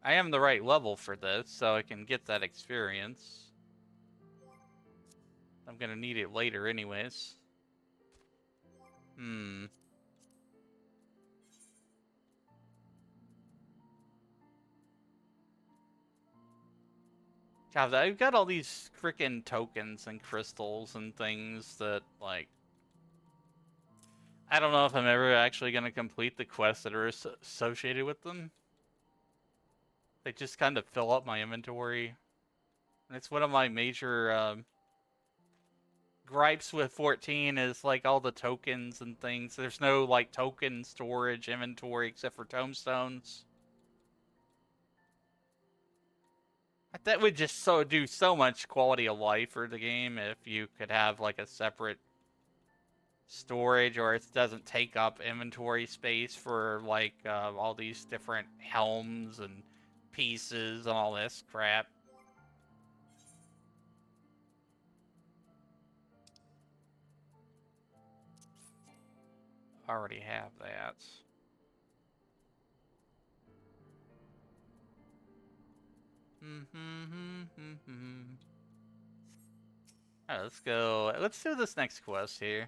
I am the right level for this, so I can get that experience. I'm gonna need it later anyways. God, I've got all these freaking tokens and crystals and things that, like... I don't know if I'm ever actually gonna complete the quests that are associated with them. They just kind of fill up my inventory. And it's one of my major gripes with 14 is like all the tokens and things. There's no like token storage inventory except for tomestones. That would just do so much quality of life for the game if you could have like a separate storage, or it doesn't take up inventory space for like all these different helms and pieces and all this crap. Already have that. Alright, let's go. Let's do this next quest here.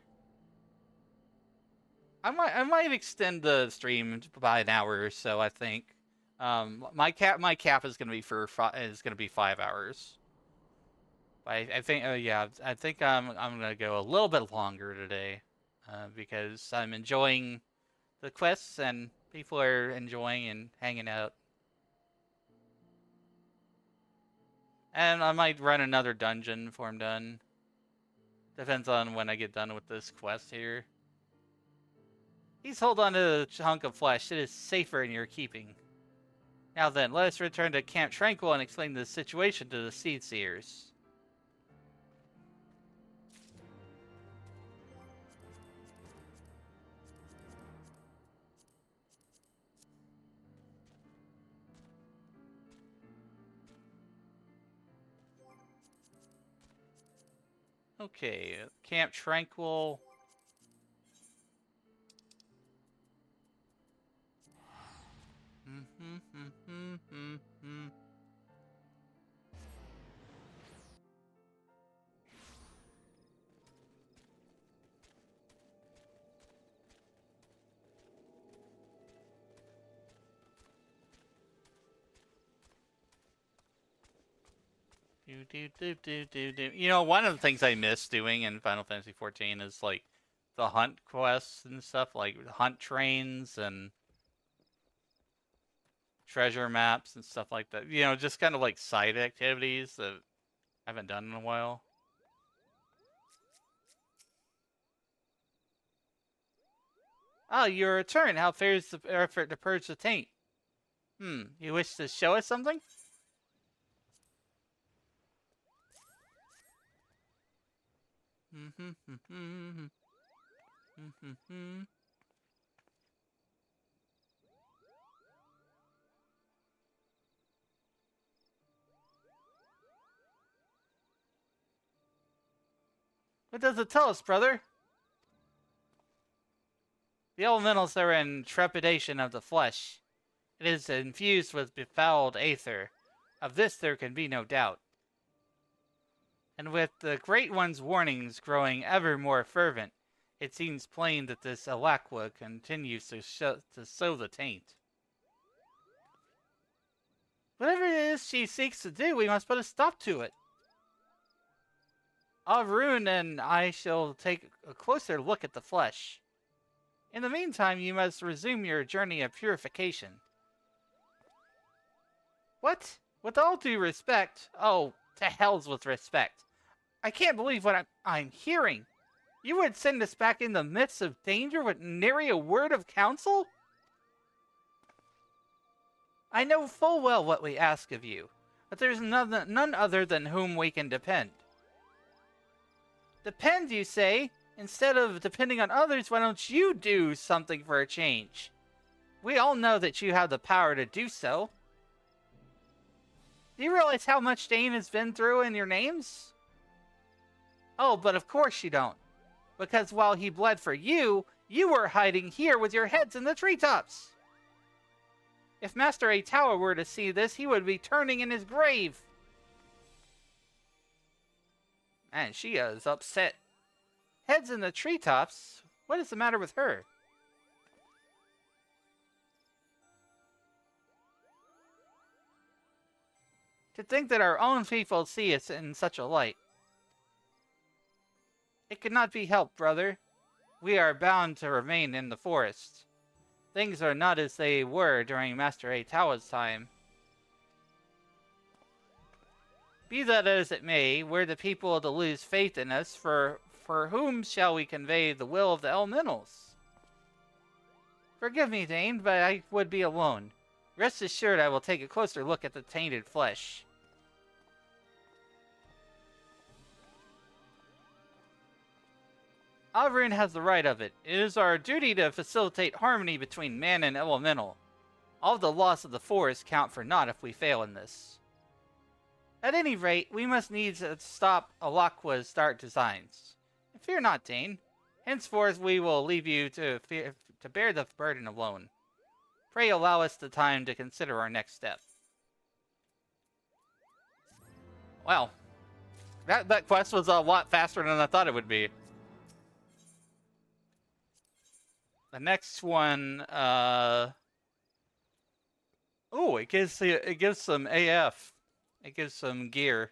I might extend the stream by an hour or so. I think. My cap is gonna be for 5 hours. I think yeah, I think I'm gonna go a little bit longer today, because I'm enjoying the quests and people are enjoying and hanging out. And I might run another dungeon before I'm done. Depends on when I get done with this quest here. Please hold on to the chunk of flesh. It is safer in your keeping. Now then, let us return to Camp Tranquil and explain the situation to the Seed Seers. Okay, Camp Tranquil. You know, one of the things I miss doing in Final Fantasy XIV is like the hunt quests and stuff, like hunt trains and treasure maps and stuff like that. You know, just kind of like side activities that I haven't done in a while. Oh, your return. How fares the effort to purge the taint? You wish to show us something? What does it tell us, brother? The elementals are in trepidation of the flesh. It is infused with befouled aether. Of this there can be no doubt. And with the Great One's warnings growing ever more fervent, it seems plain that this Alakwa continues to sow the taint. Whatever it is she seeks to do, we must put a stop to it. Avroon and I shall take a closer look at the flesh. In the meantime, you must resume your journey of purification. What? With all due respect... Oh, to hells with respect. I can't believe what I'm hearing. You would send us back in the midst of danger with nary a word of counsel? I know full well what we ask of you, but there's none other than whom we can depend. Depend, you say? Instead of depending on others, why don't you do something for a change? We all know that you have the power to do so. Do you realize how much Dane has been through in your names? Oh, but of course you don't. Because while he bled for you, you were hiding here with your heads in the treetops. If Master Atawa were to see this, he would be turning in his grave. Man, she is upset. Heads in the treetops? What is the matter with her? To think that our own people see us in such a light. It could not be helped, brother. We are bound to remain in the forest. Things are not as they were during Master Atawa's time. Be that as it may, we're the people to lose faith in us, for whom shall we convey the will of the elementals? Forgive me, Dane, but I would be alone. Rest assured I will take a closer look at the tainted flesh. Avrin has the right of it. It is our duty to facilitate harmony between man and elemental. All the loss of the forest count for naught if we fail in this. At any rate, we must needs stop Alakwa's dark designs. Fear not, Dane. Henceforth we will leave you to bear the burden alone. Pray allow us the time to consider our next step. Wow. That quest was a lot faster than I thought it would be. The next one, oh, it gives some AF. It gives some gear.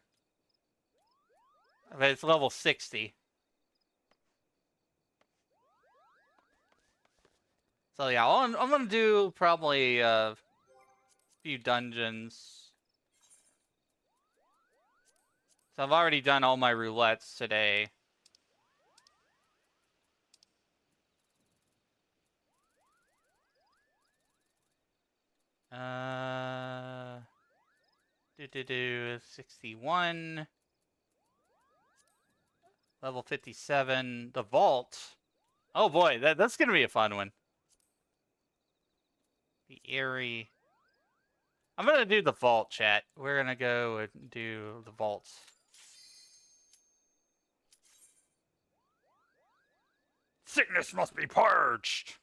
But it's level 60. So yeah, I'm gonna do probably a few dungeons. So I've already done all my roulettes today. Do 61. Level 57. The vault. Oh boy, that's gonna be a fun one. The Airy. I'm gonna do the vault, chat. We're gonna go and do the vaults. Sickness must be purged.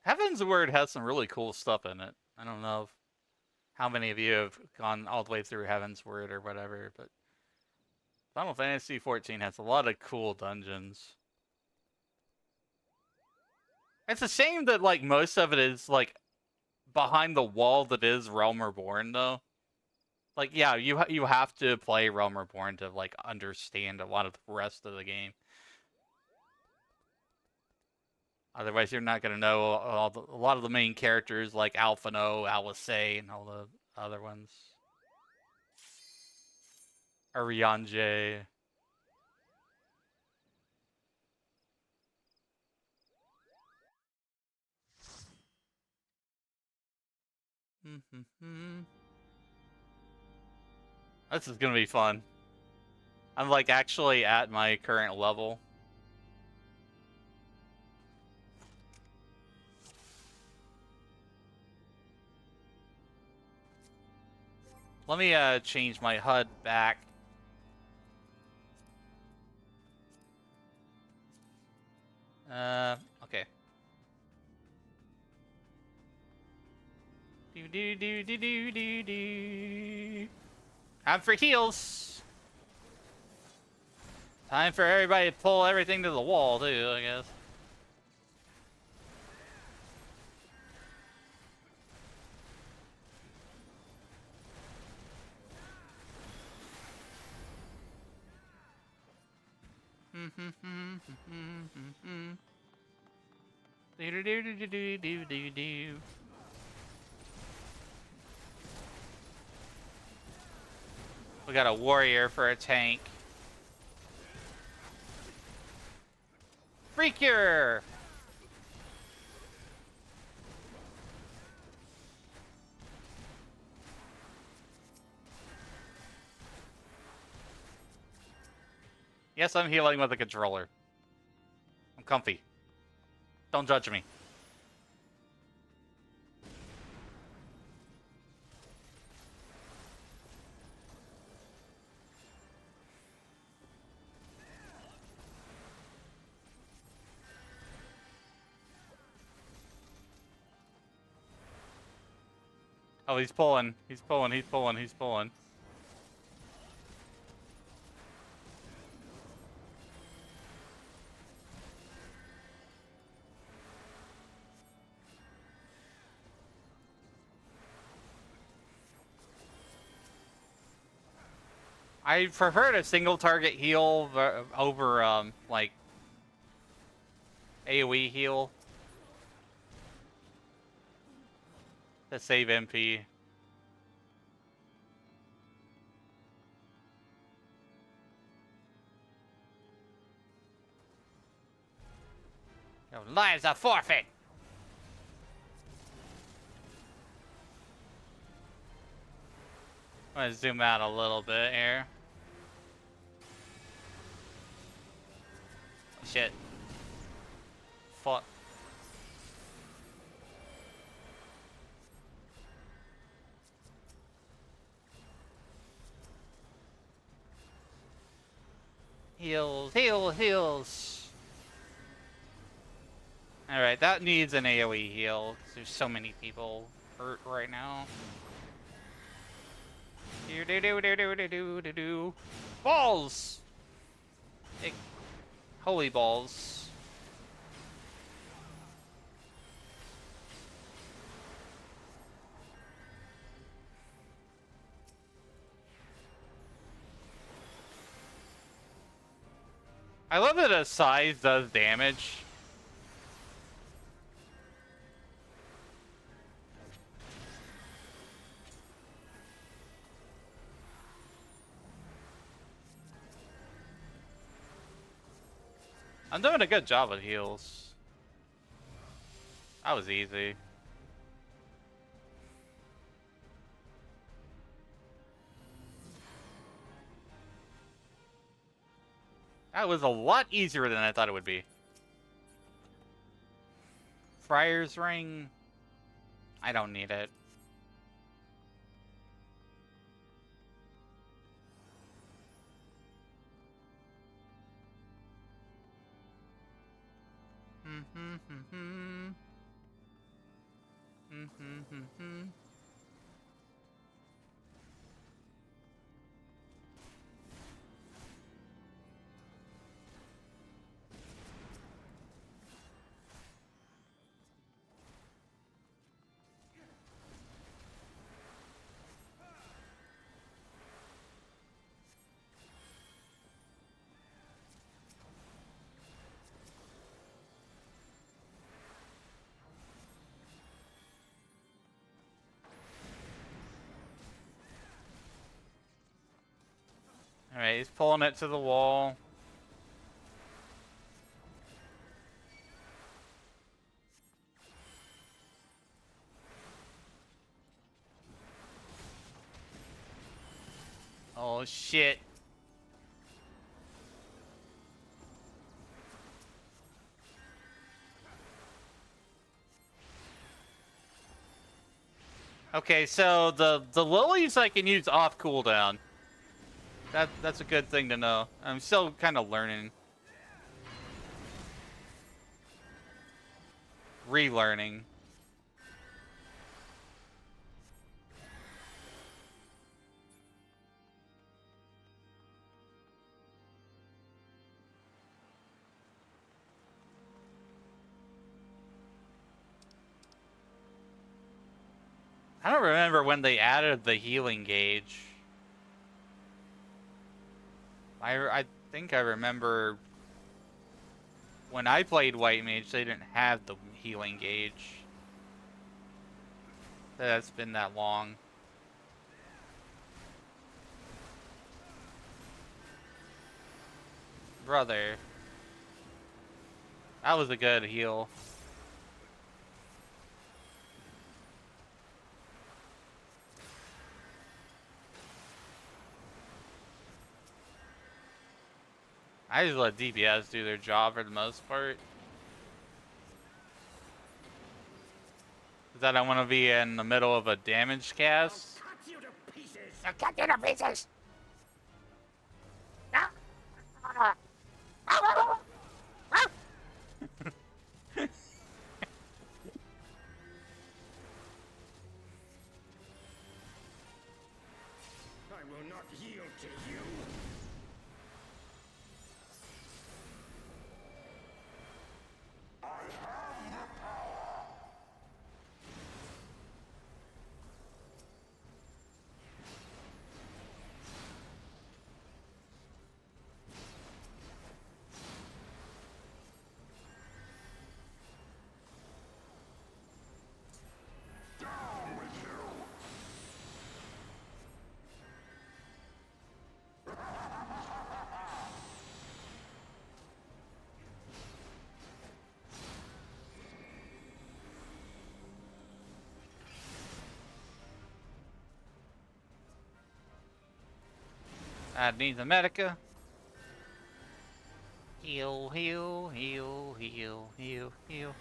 Heaven's Word has some really cool stuff in it. I don't know how many of you have gone all the way through Heaven's Word or whatever, but Final Fantasy XIV has a lot of cool dungeons. It's a shame that like most of it is like behind the wall that is Realm Reborn, though. Like, yeah, you have to play Realm Reborn to like understand a lot of the rest of the game. Otherwise, you're not gonna know a lot of the main characters like Alphino, Alice, and all the other ones. Arianje. This is gonna be fun. I'm like actually at my current level. Let me change my HUD back. Okay. Do. Time for heals. Time for everybody to pull everything to the wall too, I guess. Do. We got a warrior for a tank. Freakier! Yes, I'm healing with a controller. I'm comfy. Don't judge me. Oh, he's pulling. He's pulling. He's pulling. He's pulling. I prefer a single target heal over like AoE heal to save MP. Your lives are forfeit. I'm gonna zoom out a little bit here. Shit. Fuck. Heals, heals, heals. Alright, that needs an AoE heal. There's so many people hurt right now. Do. Balls! Holy balls. I love that a size does damage. I'm doing a good job with heals. That was easy. That was a lot easier than I thought it would be. Friar's Ring. I don't need it. Alright, he's pulling it to the wall. Oh shit. Okay, so the lilies I can use off cooldown. That's a good thing to know. I'm still kind of learning. Relearning. I don't remember when they added the healing gauge. I think I remember when I played White Mage, they didn't have the healing gauge. That's been that long. Brother. That was a good heal. I just let DPS do their job for the most part. Is that I want to be in the middle of a damage cast? Cut you to pieces. I'll cut you to pieces. I will not yield to you. I need the Medica. Heal, heal, heal, heal, heal, heal.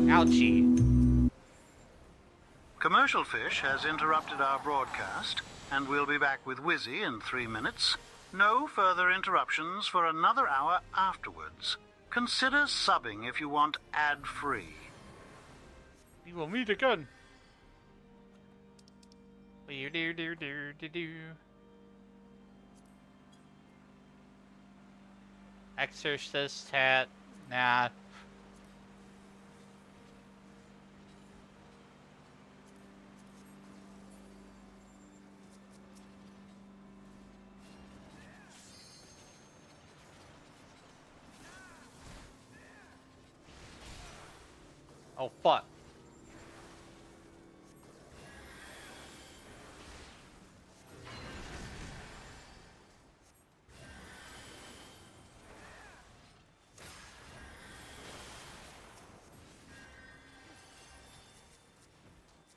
Ouchie. Commercial Fish has interrupted our broadcast, and we'll be back with Wizzy in 3 minutes. No further interruptions for another hour afterwards. Consider subbing if you want ad-free. We will meet again. Do. Exorcist hat. Nah. Oh, fuck.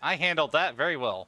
I handled that very well.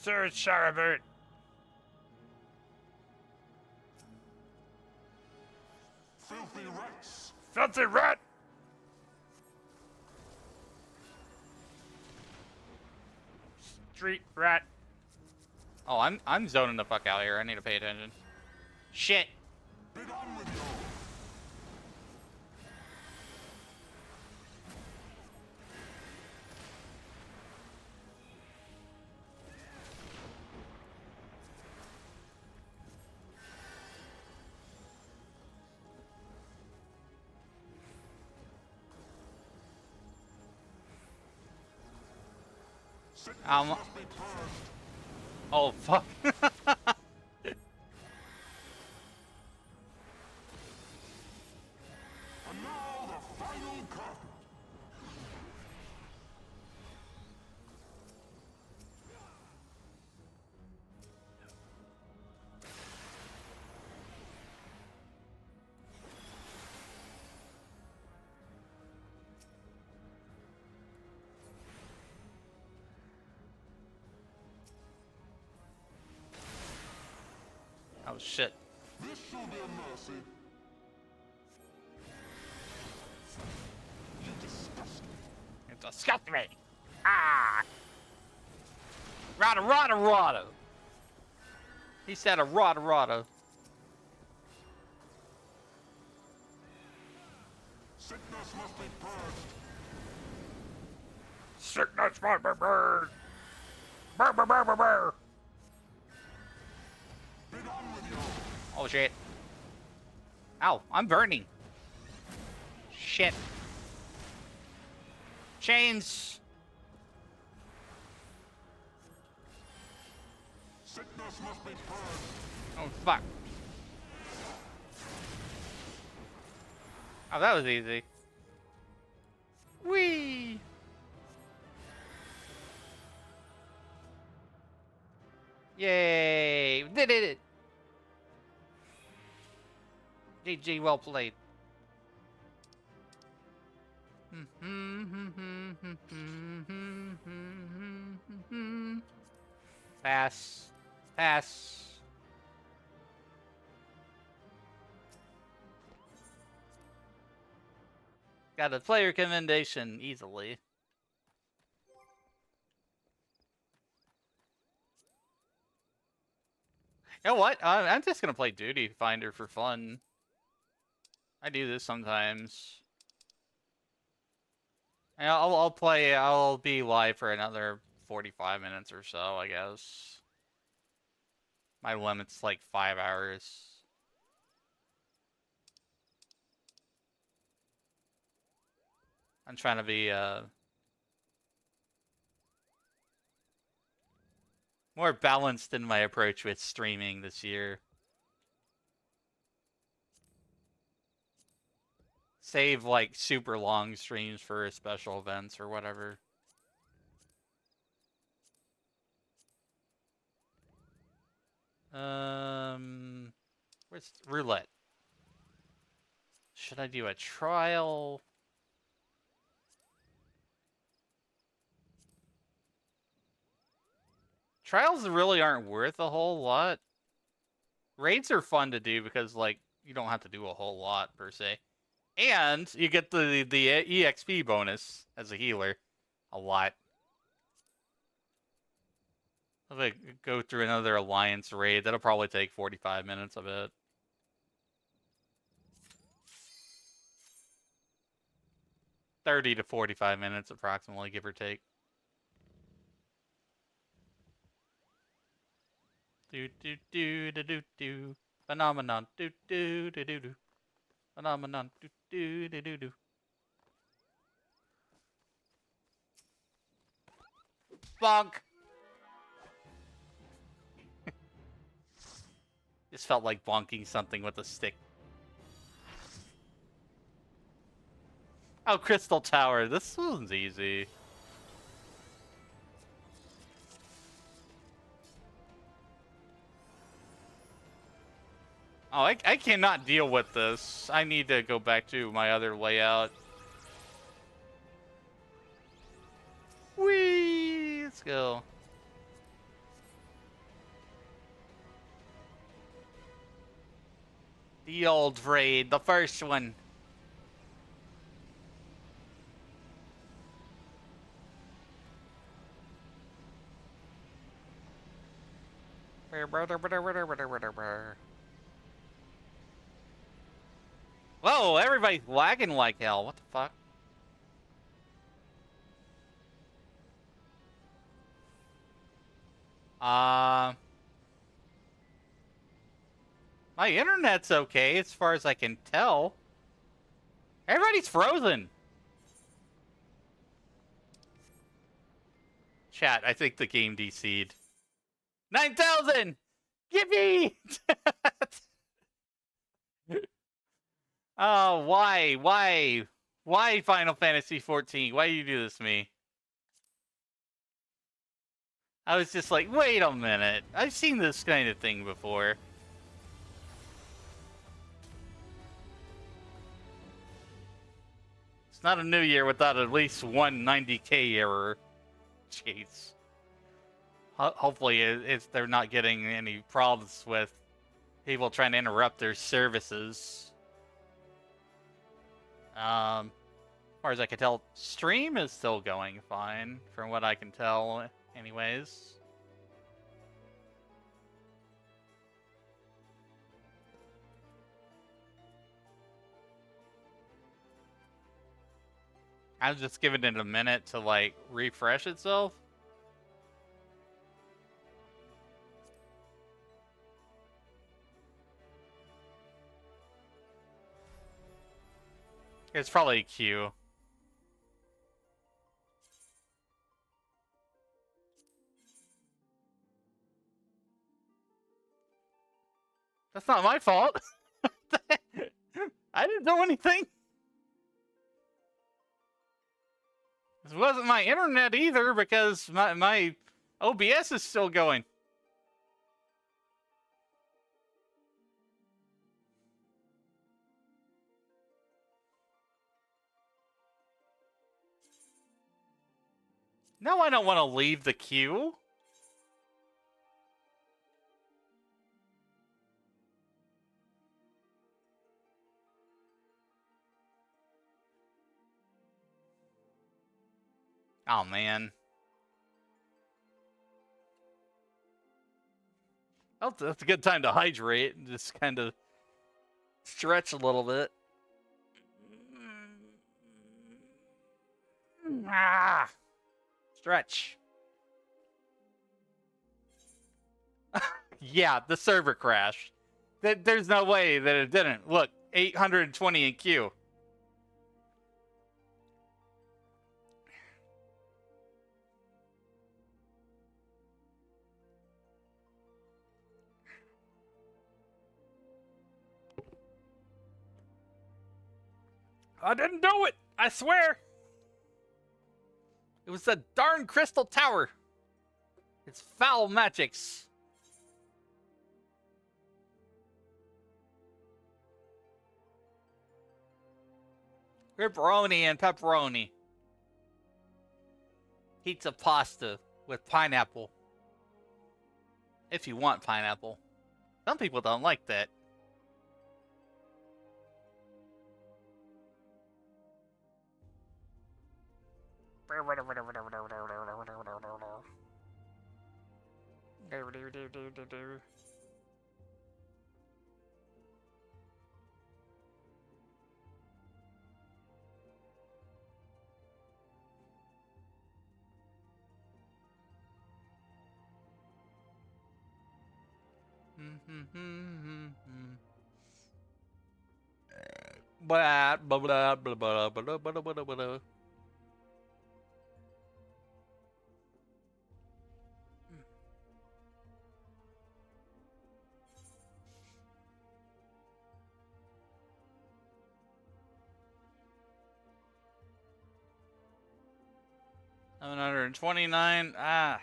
Sir Charibert. Filthy rats! Filthy rat. Street rat. Oh, I'm zoning the fuck out here. I need to pay attention. Shit. Be gone with you! Sickness Um, must be purged. Oh, fuck. And now the final curtain. Oh, shit. This shall be a mercy. You disgust me. It disgusts me. Ah. Rada. He said a rada. Sickness must be purged. Sickness must be burned. Burr. Be gone with you! Oh, shit. Ow, I'm burning. Shit. Chains. Sickness must be purged. Oh, fuck. Oh, that was easy. Whee! Yay! Did it! GG, well played. Pass. Got a player commendation easily. You know what? I'm just gonna play Duty Finder for fun. I do this sometimes. And I'll be live for another 45 minutes or so, I guess. My limit's like 5 hours. I'm trying to be, more balanced in my approach with streaming this year. Save, like, super long streams for special events or whatever. Where's Roulette? Should I do a trial? Trials really aren't worth a whole lot. Raids are fun to do because, like, you don't have to do a whole lot, per se. And you get the EXP bonus as a healer. A lot. If I go through another Alliance raid, that'll probably take 45 minutes, I bet. $30 to 45 minutes, approximately, give or take. Do. Phenomenon. Do. Phenomenon. Do. Bonk! Just felt like bonking something with a stick. Oh, Crystal Tower. This one's easy. Oh, I cannot deal with this. I need to go back to my other layout. Whee! Let's go. The old raid, the first one. Whoa, everybody's lagging like hell. What the fuck? My internet's okay as far as I can tell. Everybody's frozen. Chat, I think the game DC'd. 9,000! Yippee! Oh, why? Why? Why Final Fantasy 14? Why do you do this to me? I was just like, wait a minute. I've seen this kind of thing before. It's not a new year without at least one 90K error. Jeez. Hopefully they're not getting any problems with people trying to interrupt their services. As far as I can tell, stream is still going fine, from what I can tell, anyways. I was just giving it a minute to, like, refresh itself. It's probably a queue. That's not my fault. I didn't do anything. This wasn't my internet either, because my OBS is still going. No, I don't want to leave the queue. Oh, man. Well, that's a good time to hydrate and just kind of stretch a little bit. Ah! Stretch. Yeah, the server crashed. There's no way that it didn't. Look, 820 in queue. I didn't do it! I swear! It was a darn crystal tower. It's foul magics. Ripperoni and pepperoni. Pizza pasta with pineapple. If you want pineapple. Some people don't like that. Blah blah blah blah blah blah blah blah blah. $729. Ah.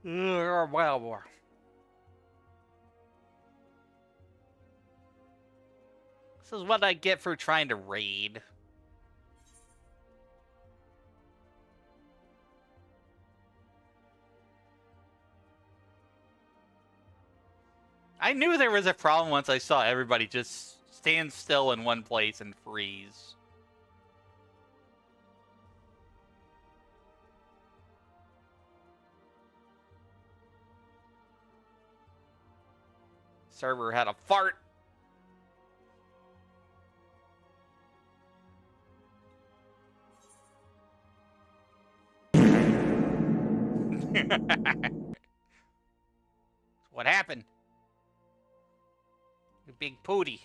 Well. This is what I get for trying to raid. I knew there was a problem once I saw everybody just stand still in one place and freeze. Server had a fart. What happened? You big pooty.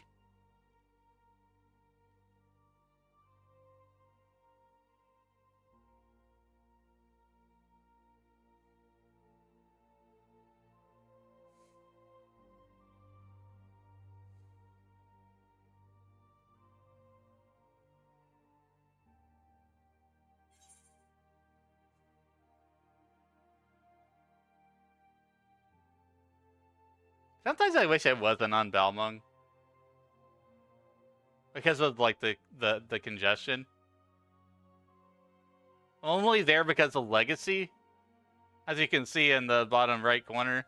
Sometimes I wish I wasn't on Balmung. Because of, like, the congestion. I'm only there because of Legacy. As you can see in the bottom right corner.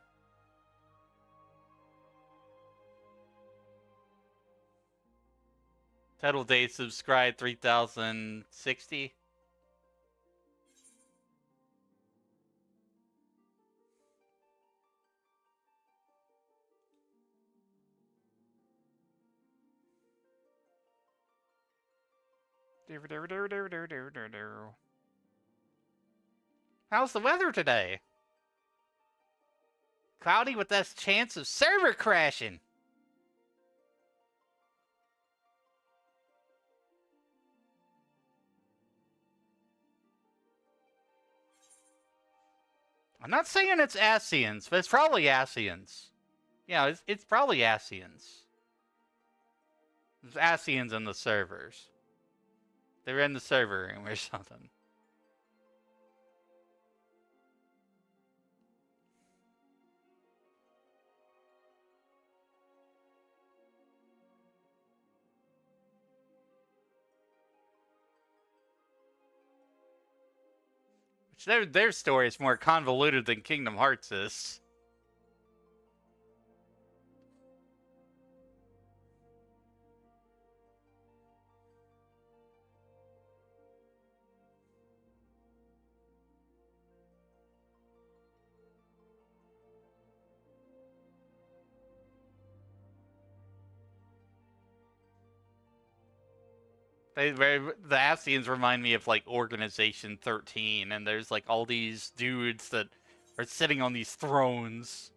Total days subscribed 3,060. How's the weather today? Cloudy with this chance of server crashing. I'm not saying it's Asians, but it's probably Asians. Yeah, it's probably Asians. There's Asians in the servers. They're in the server room or something. Which their story is more convoluted than Kingdom Hearts is. The Ascians remind me of, like, Organization 13, and there's, like, all these dudes that are sitting on these thrones.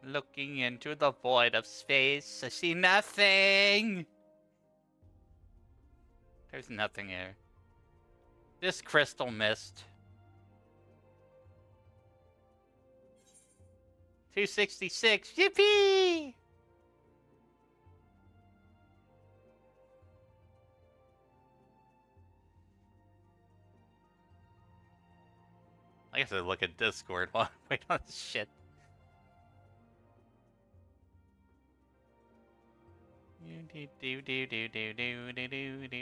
Looking into the void of space, I see nothing! There's nothing here. This crystal mist. 266, yippee! I guess I look at Discord while I wait on this shit. Do do do do do do do do.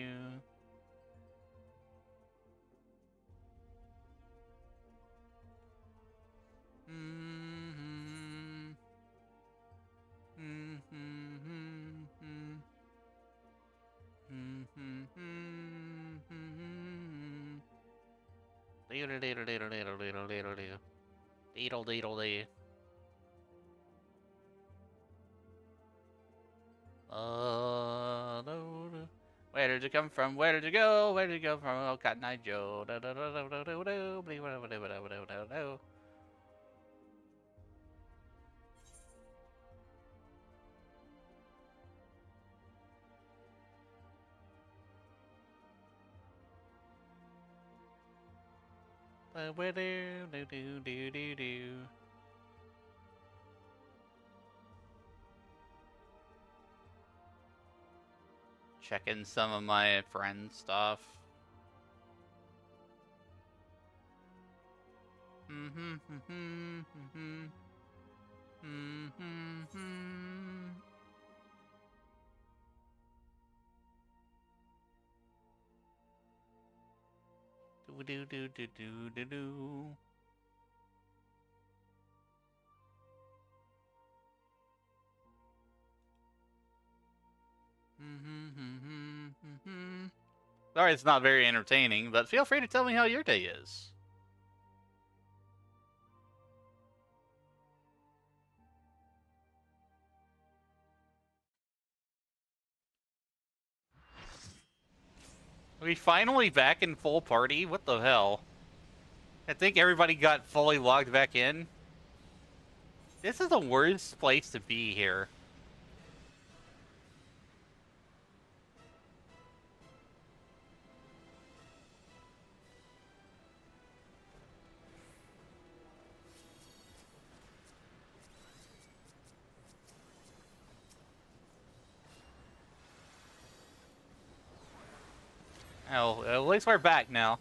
Deedle deedle deedle deedle deedle deedle deedle. Deedle deedle dee. Where did you come from? Where did you go? Where did you go from? Oh, Cotton Eye Joe. Do-do-do-do-do-do-do. Checking some of my friend stuff. Do do do do do do. Sorry, it's not very entertaining, but feel free to tell me how your day is. Are we finally back in full party? What the hell? I think everybody got fully logged back in. This is the worst place to be here. Oh, at least we're back now.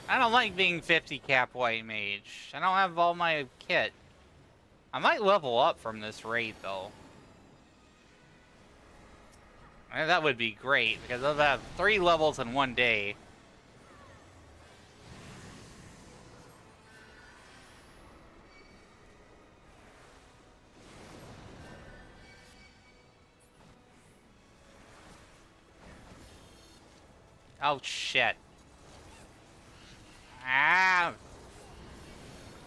I don't like being 50 cap white mage. I don't have all my kit. I might level up from this raid, though. That would be great, because I'll have 3 levels in one day. Oh, shit. Ah!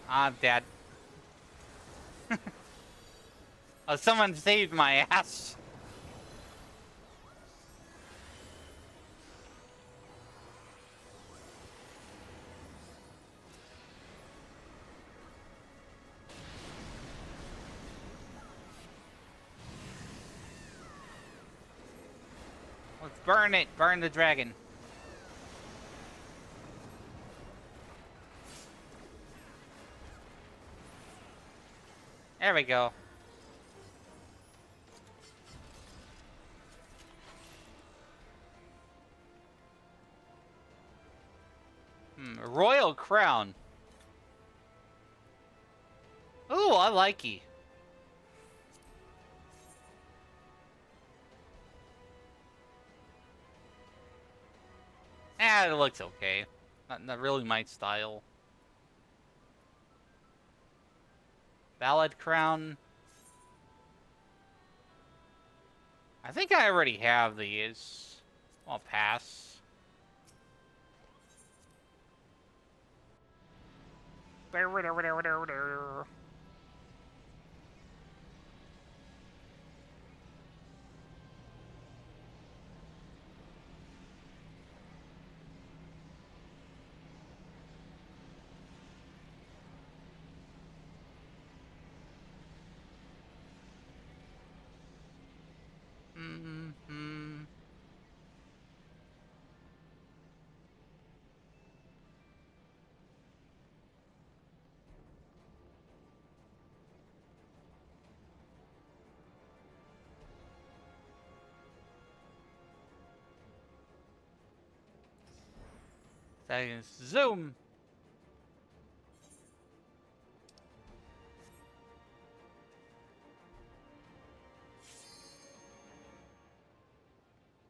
I'm dead. Oh, someone saved my ass. Let's burn it. Burn the dragon. There we go. Royal crown. Ooh, I like you. Ah, it looks okay. Not really my style. Ballad crown. I think I already have these. I'll pass. Zoom.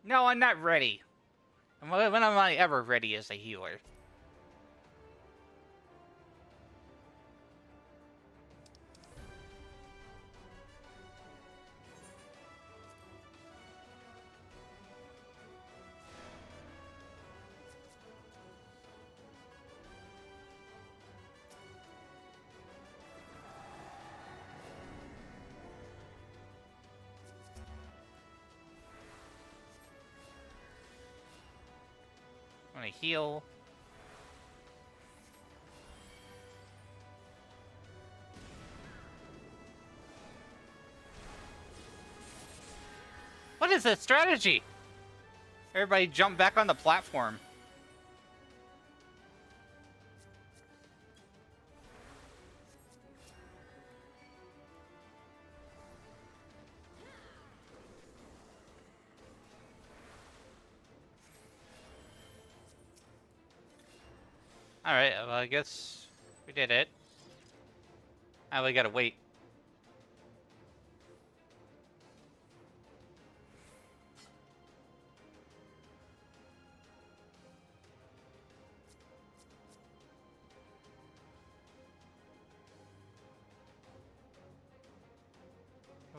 No, I'm not ready. When am I ever ready as a healer? I'm gonna heal. What is this strategy? Everybody jump back on the platform. Alright, well, I guess we did it. Now we gotta wait.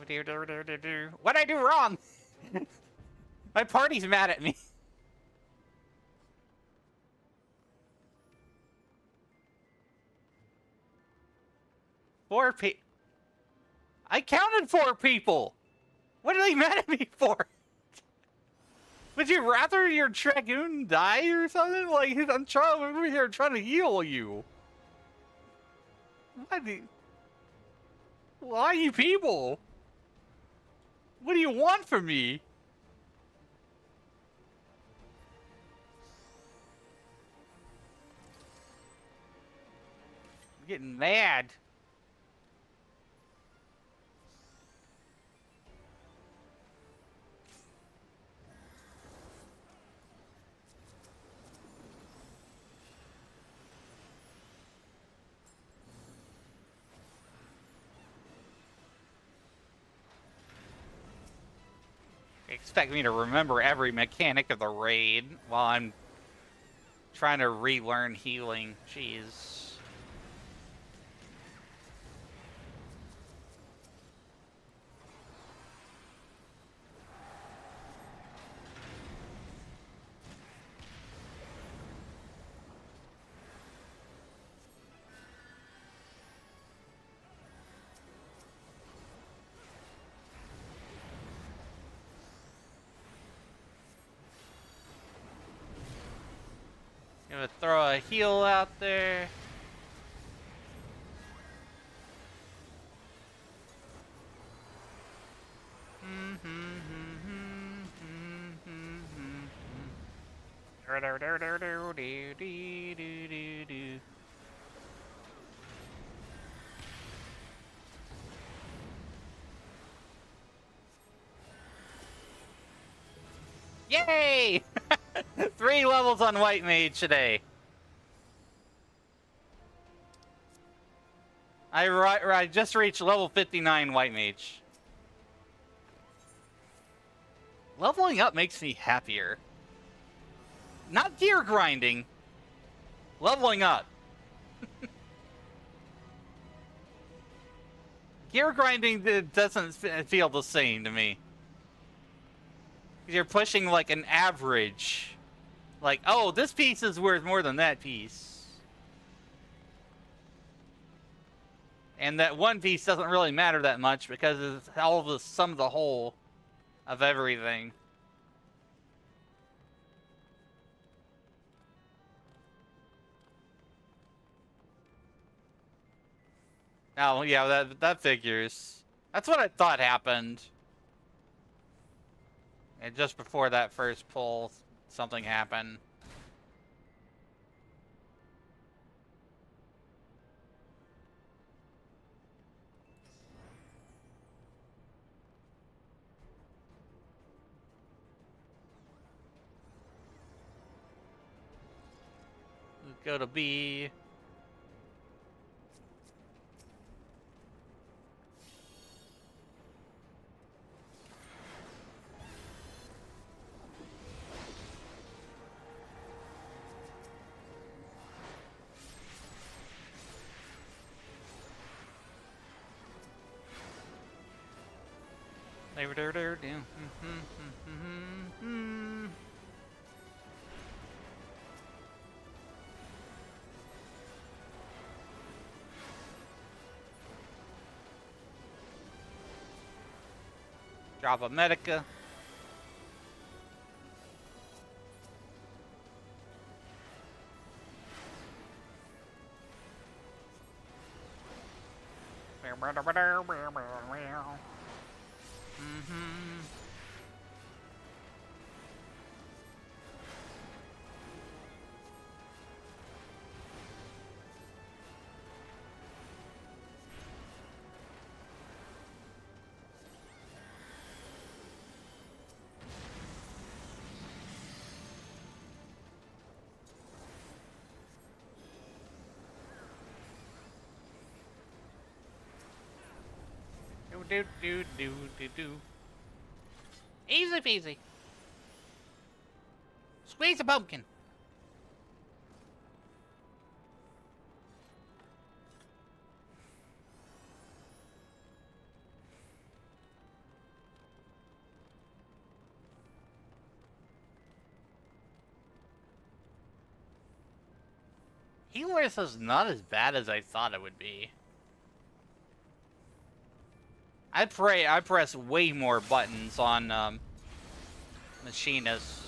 What'd I do wrong? My party's mad at me. I counted 4 people. What are they mad at me for? Would you rather your dragoon die or something? Like, I'm over here trying to heal you. Why you people? What do you want from me? I'm getting mad. Expect me to remember every mechanic of the raid while I'm trying to relearn healing. Jeez. Gonna throw a heal out there. Yay! 3 levels on White Mage today. I just reached level 59 White Mage. Leveling up makes me happier. Not gear grinding. Leveling up. Gear grinding doesn't feel the same to me. You're pushing like an average. Like, oh, this piece is worth more than that piece. And that one piece doesn't really matter that much because it's all of the sum of the whole of everything. Oh, yeah, that figures. That's what I thought happened. And just before that first pull, something happened. Go to B. Drop a Medica. do do do do do. Easy peasy. Squeeze a pumpkin. Healers is not as bad as I thought it would be. I press way more buttons on Machinist.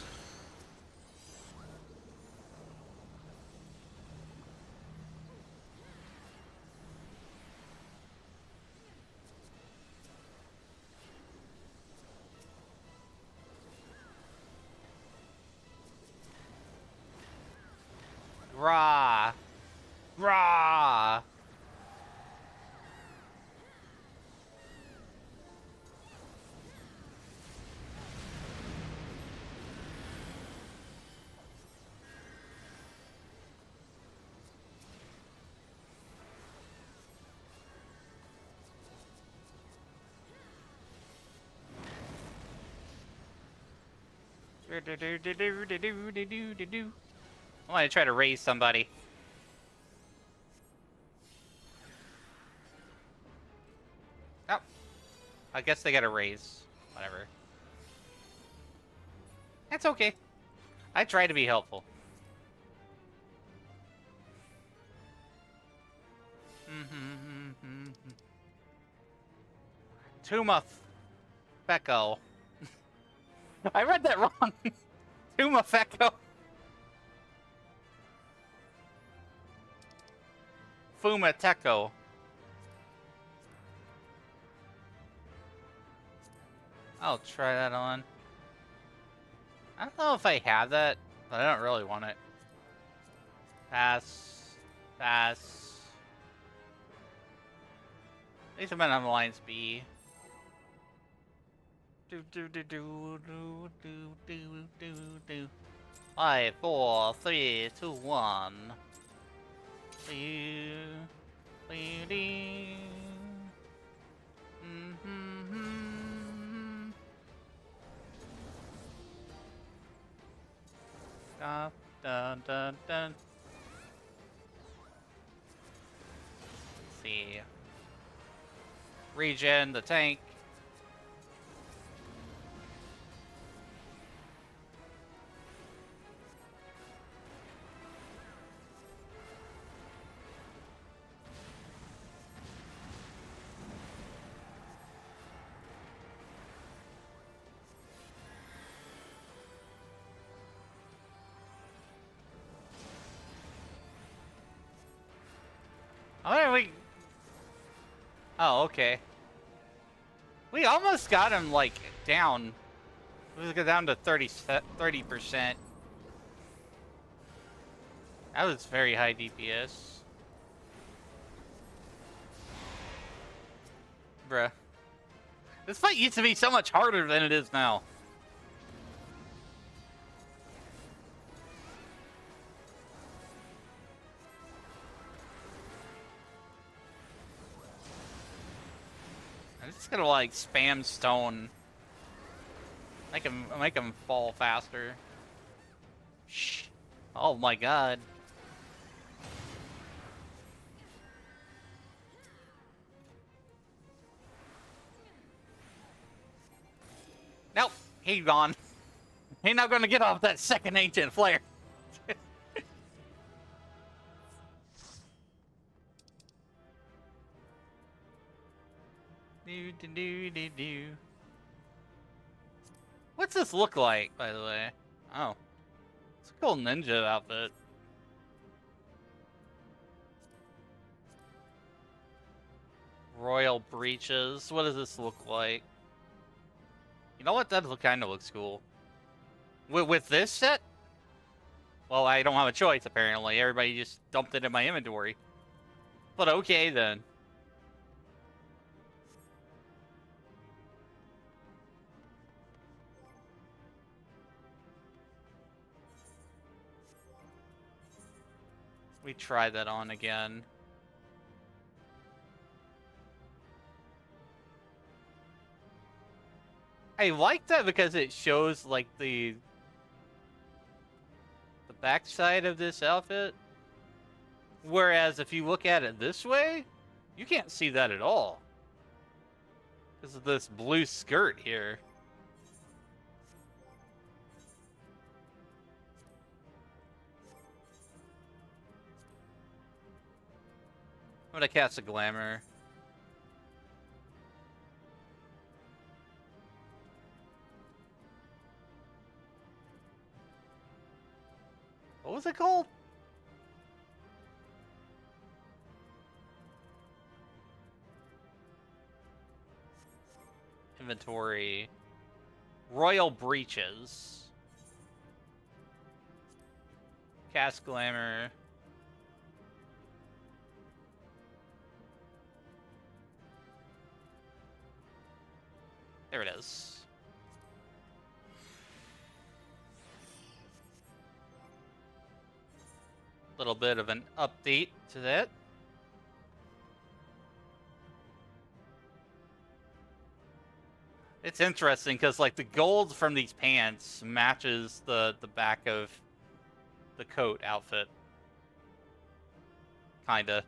Rah! Rah! I want to try to raise somebody. Oh. I guess they got a raise. Whatever. That's okay. I try to be helpful. Tuma Fecko. I read that wrong. Tuma Fecko. Fuma Teko. I'll try that on. I don't know if I have that, but I don't really want it. Pass. Pass. At least I'm on Alliance B. Do do do do do do do do do. 5, 4, 3, 2, 1. Dun, dun, dun, dun. Let's see. Regen the tank. Oh, we... Oh, okay. We almost got him, like, down. We got down to 30%. That was very high DPS. Bruh. This fight used to be so much harder than it is now. I'm just gonna like spam stone. Make him fall faster. Shh. Oh my god. Nope, he's gone. He's not gonna get off that second ancient flare. Do, do, do, do, do. What's this look like, by the way? Oh. It's a cool ninja outfit. Royal breeches. What does this look like? You know what? That kind of looks cool. With this set? Well, I don't have a choice, apparently. Everybody just dumped it in my inventory. But okay, then. We try that on again. I like that because it shows like the backside of this outfit. Whereas if you look at it this way, you can't see that at all. Because of this blue skirt here. I'm gonna cast a glamour. What was it called? Inventory. Royal Breaches. Cast Glamour. There it is. Little bit of an update to that. It's interesting because like the gold from these pants matches the back of the coat outfit. Kinda.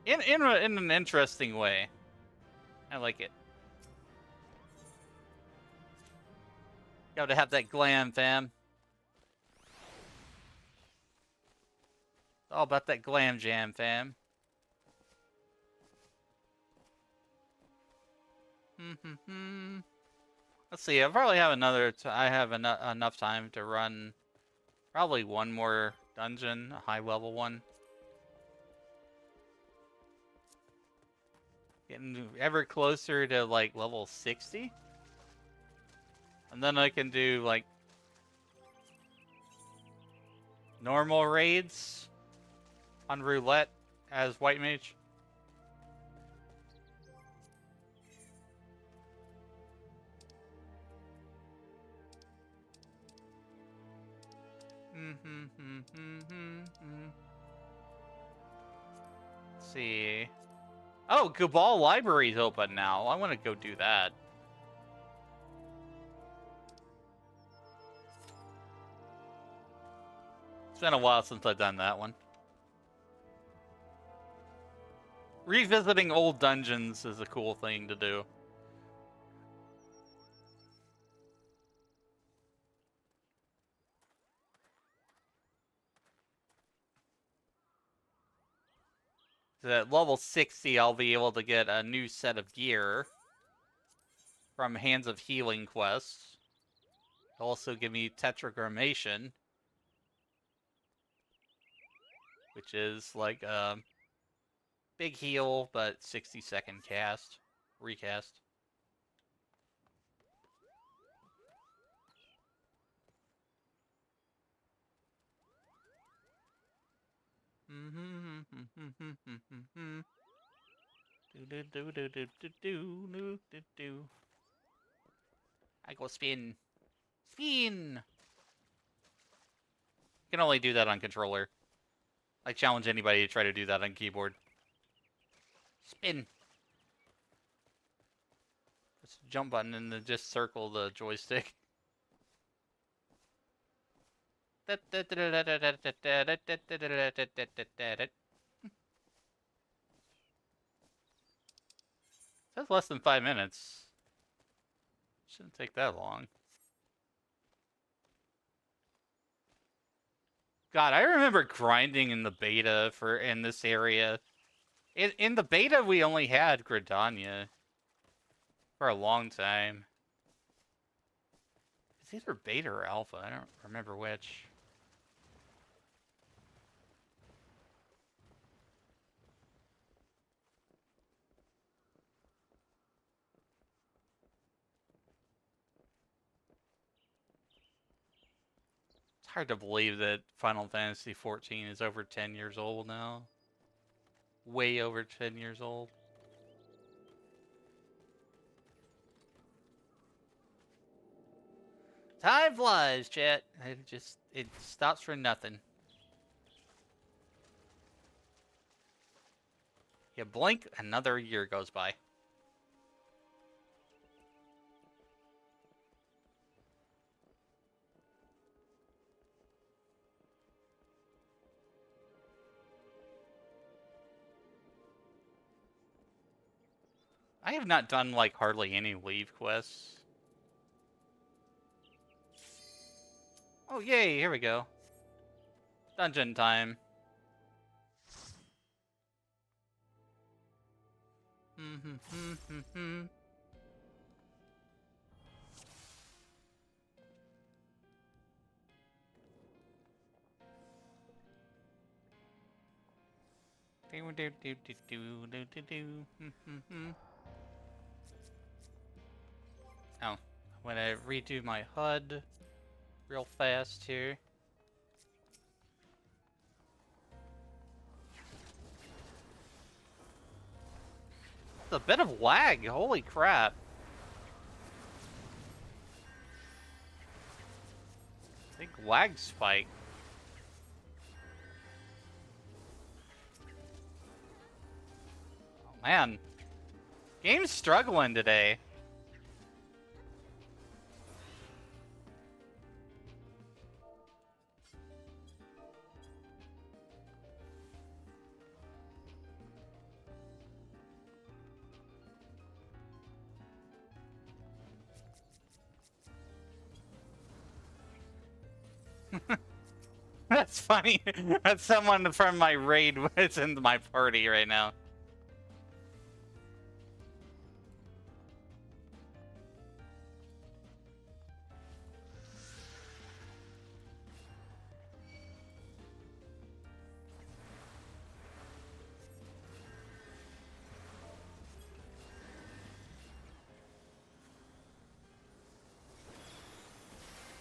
In an interesting way. I like it. Gotta have that glam, fam. It's all about that glam jam, fam. Let's see. I probably have another. I have enough time to run probably one more dungeon, a high level one. Getting ever closer to like level 60. And then I can do like normal raids on Roulette as White Mage. Let's see. Oh, Cabal Library's open now. I want to go do that. It's been a while since I've done that one. Revisiting old dungeons is a cool thing to do. So at level 60, I'll be able to get a new set of gear from Hands of Healing quests. It'll also give me Tetragrammation, which is like a big heal, but 60-second cast, recast. I go spin. Spin! You can only do that on controller. I challenge anybody to try to do that on keyboard. Spin. Press the jump button and then just circle the joystick. That's less than 5 minutes. Shouldn't take that long. God, I remember grinding in the beta in this area. In the beta, we only had Gridania for a long time. It's either beta or alpha. I don't remember which. It's hard to believe that Final Fantasy XIV is over 10 years old now. Way over 10 years old. Time flies, chat. It stops for nothing. You blink, another year goes by. I have not done, like, hardly any leave quests. Oh, yay, here we go. Dungeon time. Oh, I'm gonna redo my HUD real fast here. It's a bit of lag, holy crap. Big lag spike. Oh man. Game's struggling today. That's funny. That's someone from my raid that's in my party right now.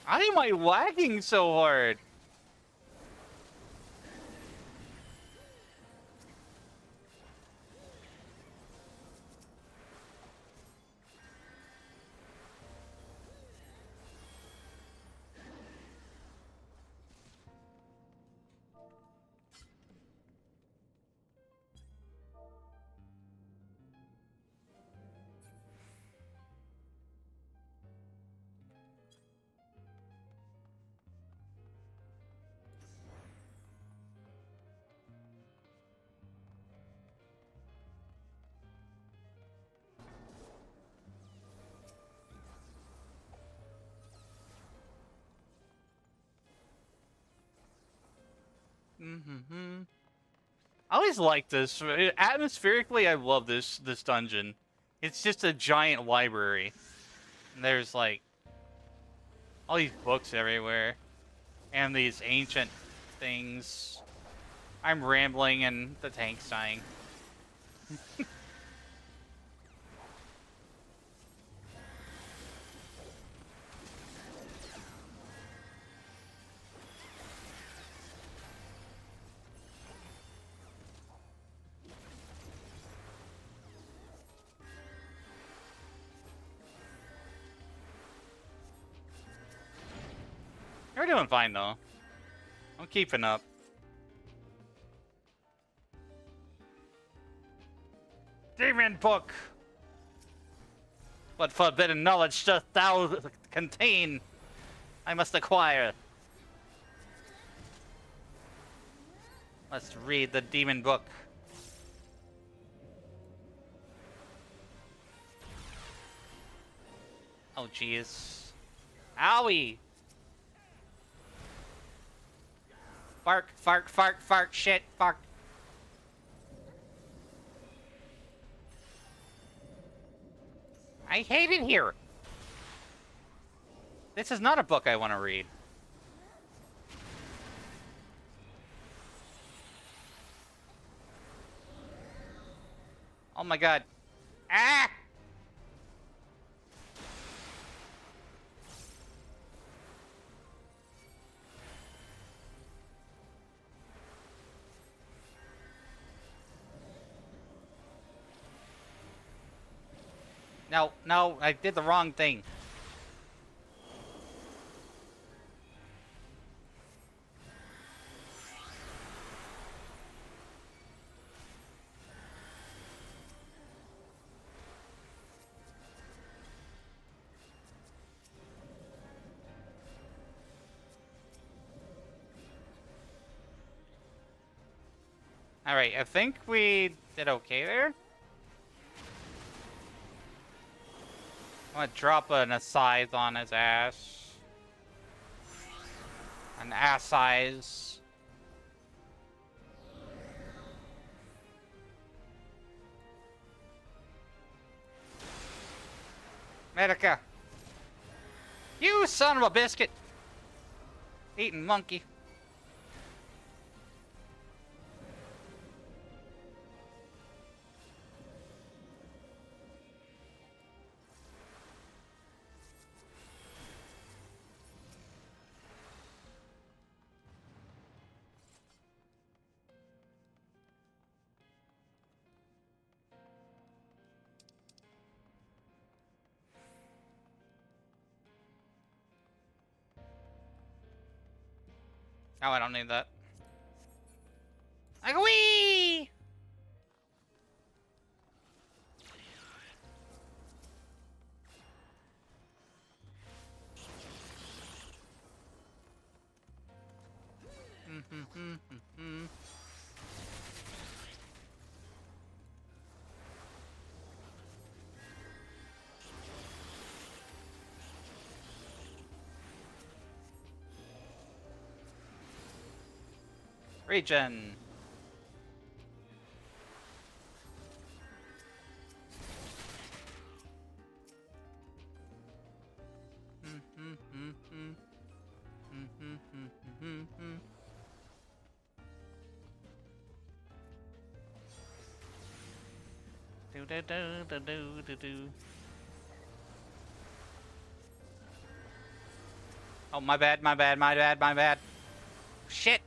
Why am I lagging so hard? I always like this. Atmospherically, I love this dungeon. It's just a giant library. And there's like all these books everywhere, and these ancient things. I'm rambling, and the tank's dying. You're doing fine though. I'm keeping up. Demon book. What forbidden knowledge dost thou contain? I must acquire. Let's read the demon book. Oh jeez. Owie! Fark, fark, fark, fark, shit, fark. I hate it here. This is not a book I want to read. Oh my god. Ah! No, no, I did the wrong thing. Alright, I think we did okay there. I'm gonna drop a scythe on his ass. An ass size. Medica! You son of a biscuit! Eating monkey. Oh, I don't need that. Like wee! Regen. Do do do do do do do. Oh, my bad, my bad, my bad, my bad. Shit.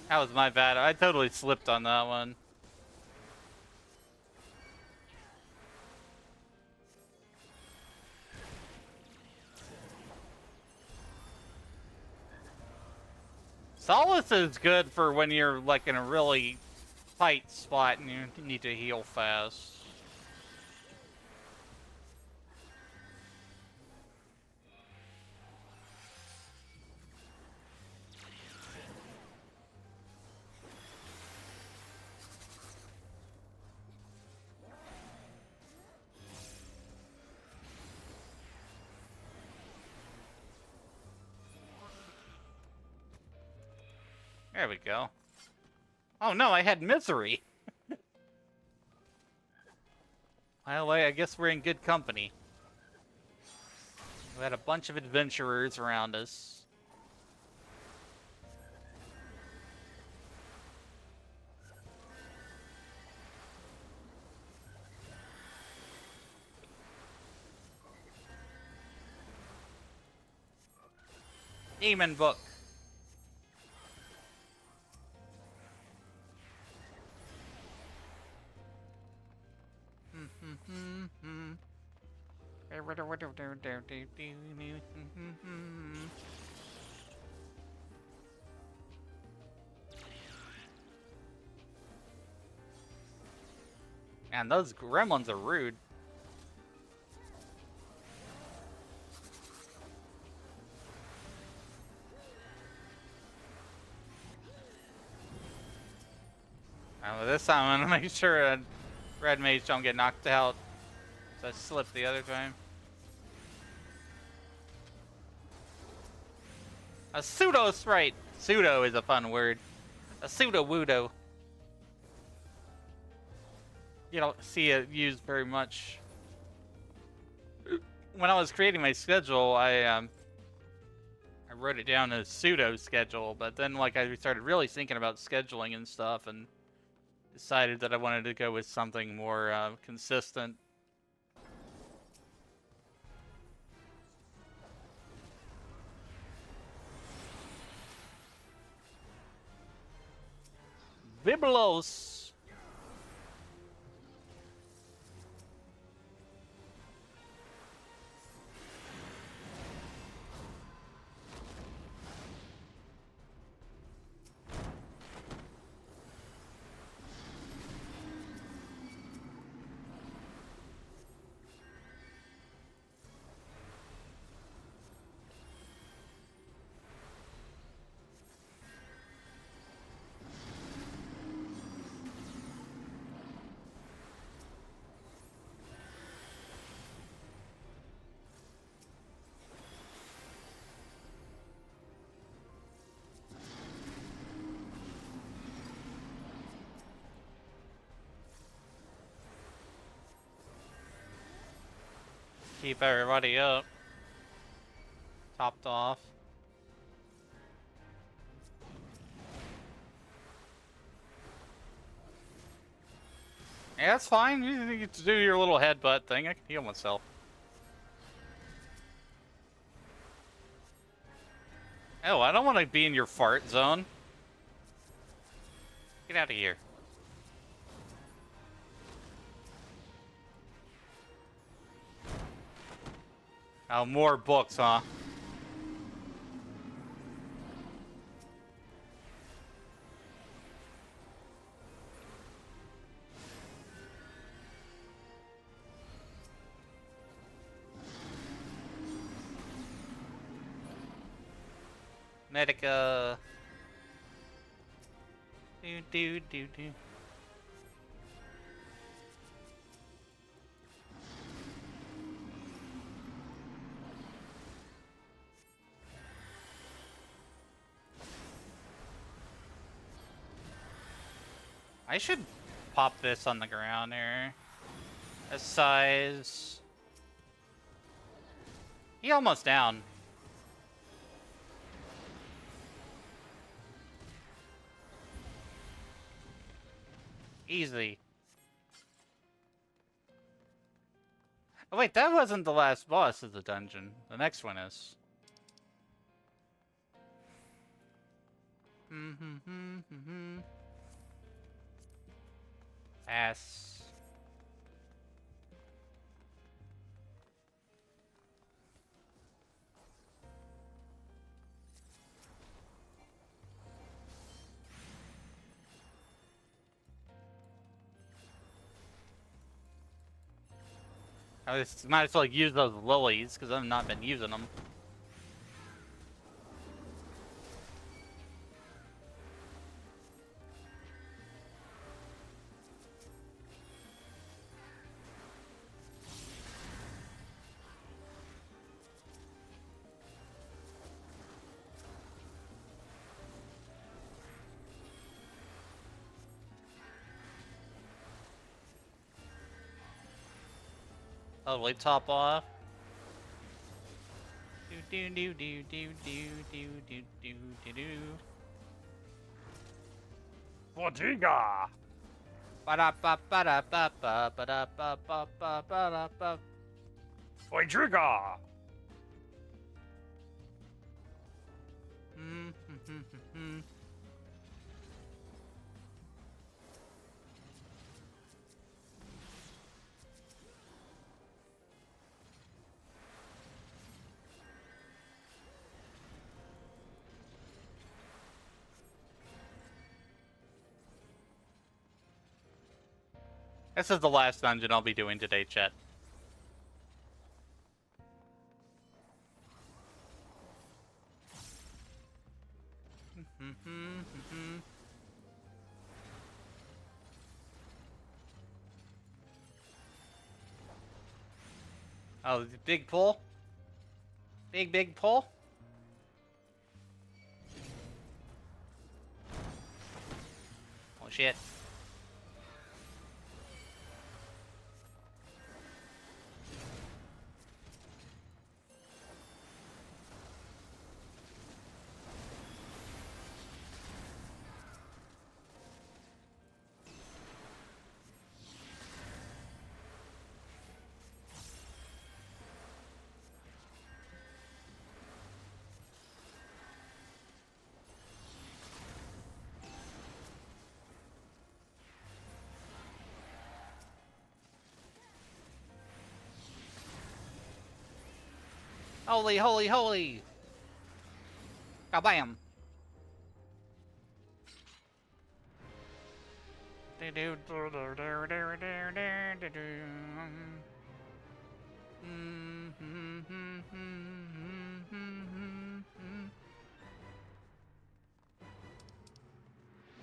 That was my bad. I totally slipped on that one. Solace is good for when you're like in a really tight spot and you need to heal fast. There we go. Oh no, I had misery. Well, I guess we're in good company. We had a bunch of adventurers around us. Demon book. Man, those gremlins are rude. This time I'm gonna make sure red mage don't get knocked out. So I slipped the other time. A pseudo sprite. Pseudo is a fun word. A pseudo wudo. You don't see it used very much. When I was creating my schedule, I wrote it down as pseudo schedule, but then like I started really thinking about scheduling and stuff, and decided that I wanted to go with something more consistent. Biblos. keep everybody up. Topped off. Yeah, that's fine. You get to do your little headbutt thing. I can heal myself. Oh, I don't want to be in your fart zone. Get out of here. Oh, more books, huh? Medica. Do. I should pop this on the ground here. A size. He almost down. Easy. Oh wait, that wasn't the last boss of the dungeon. The next one is. Ass. I might as well use those lilies because I've not been using them. Oh, wait, top off. Do. Fatiga! Ba-da-ba-ba-da-ba-ba-ba-da-ba-ba-ba-ba-ba. Fatiga! This is the last dungeon I'll be doing today, chat. Oh, the big pull? Big pull? Oh shit. Holy, holy, holy! Kabam!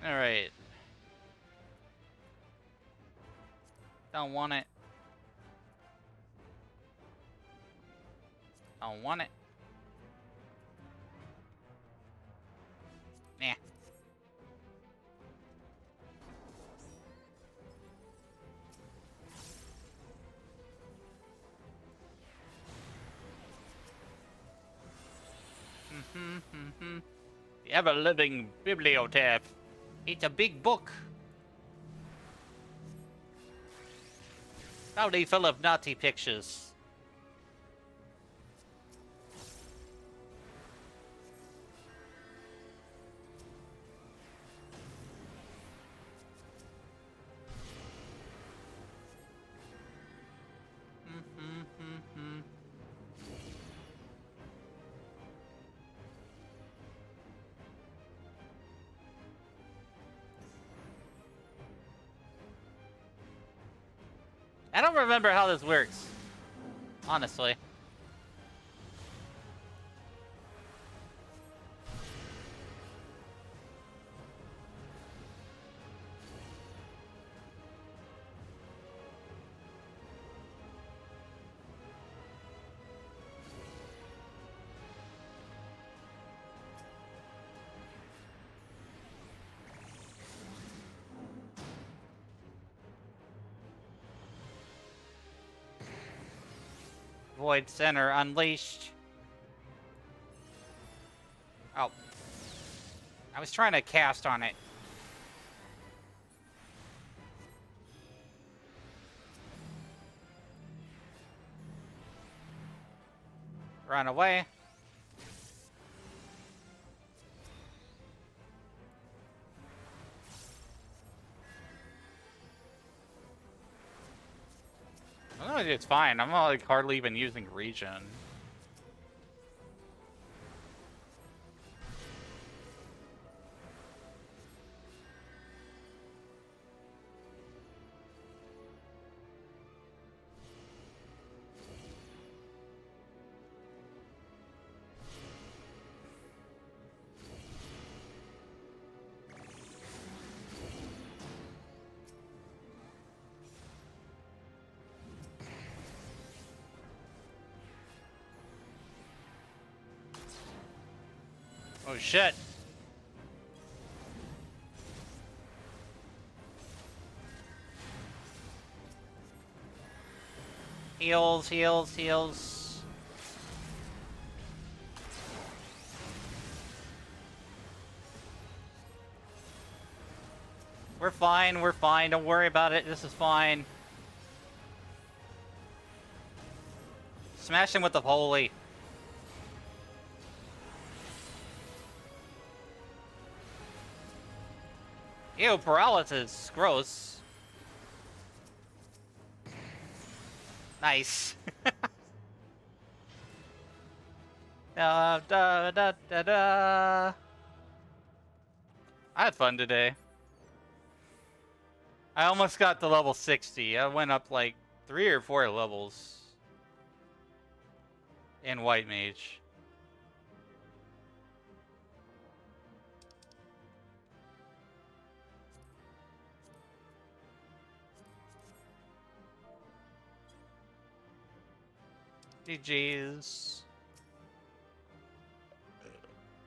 Alright. Don't want it. Don't want it. Nah. The ever-living bibliothèque. It's a big book. Probably full of naughty pictures. I don't remember how this works, honestly. Void Center unleashed. Oh. I was trying to cast on it. Run away. Oh, it's fine. I'm not like hardly even using regen. Oh shit. Heals, heals, heals. We're fine, we're fine. Don't worry about it. This is fine. Smash him with the holy. Ew, paralysis. Gross. Nice. Da da da da da. I had fun today. I almost got to level 60. I went up like 3 or 4 levels in White Mage. GG's.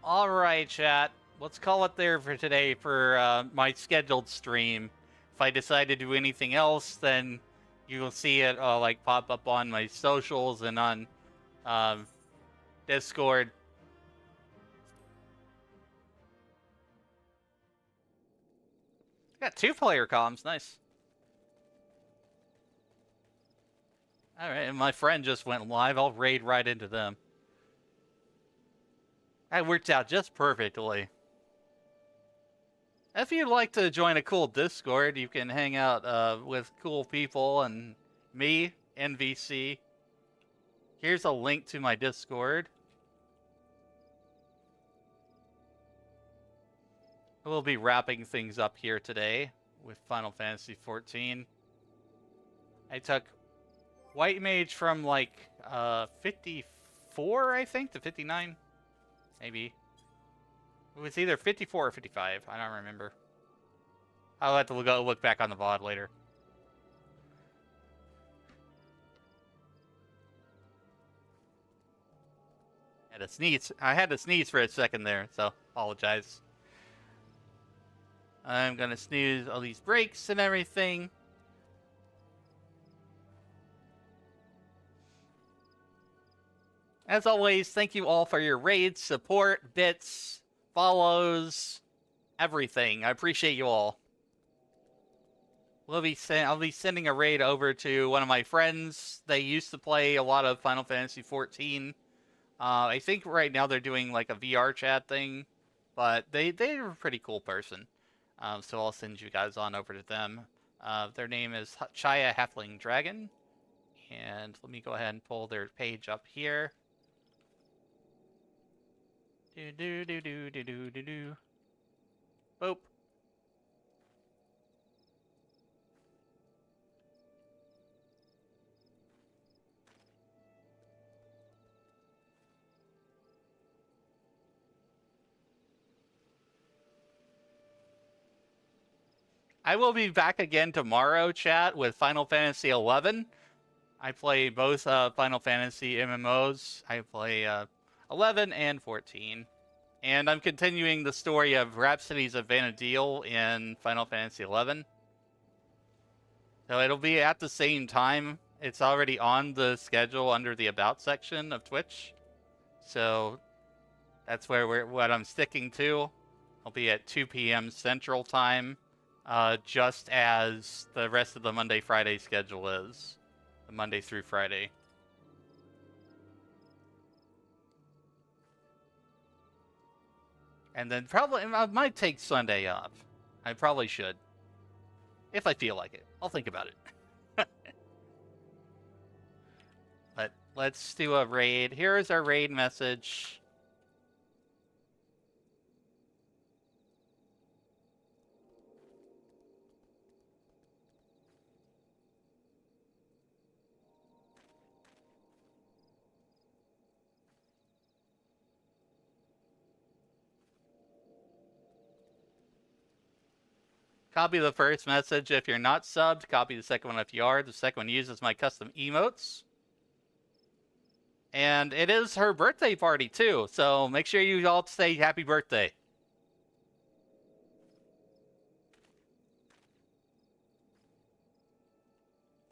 Alright, chat. Let's call it there for today for my scheduled stream. If I decide to do anything else, then you will see it like pop up on my socials and on Discord. Got 2-player comms, nice. Alright, and my friend just went live. I'll raid right into them. That worked out just perfectly. If you'd like to join a cool Discord, you can hang out with cool people and me, NVC. Here's a link to my Discord. We'll be wrapping things up here today with Final Fantasy XIV. I took White Mage from like 54, I think, to 59. Maybe. It was either 54 or 55. I don't remember. I'll have to go look back on the VOD later. I had to sneeze for a second there, so apologize. I'm gonna snooze all these breaks and everything. As always, thank you all for your raids, support, bits, follows, everything. I appreciate you all. I'll be sending a raid over to one of my friends. They used to play a lot of Final Fantasy XIV. I think right now they're doing like a VR chat thing, but they're a pretty cool person. So I'll send you guys on over to them. Their name is Chaya Halfling Dragon, and let me go ahead and pull their page up here. Boop. I will be back again tomorrow, chat, with Final Fantasy XI. I play both Final Fantasy MMOs. I play 11 and 14. And I'm continuing the story of Rhapsodies of Vana'diel in Final Fantasy XI. So it'll be at the same time. It's already on the schedule under the About section of Twitch. So that's what I'm sticking to. I'll be at 2 p.m. Central Time, just as the rest of the Monday-Friday schedule is. The Monday through Friday. And then probably, I might take Sunday off. I probably should. If I feel like it. I'll think about it. But let's do a raid. Here is our raid message. Copy the first message if you're not subbed. Copy the second one if you are. The second one uses my custom emotes. And it is her birthday party, too. So make sure you all say happy birthday.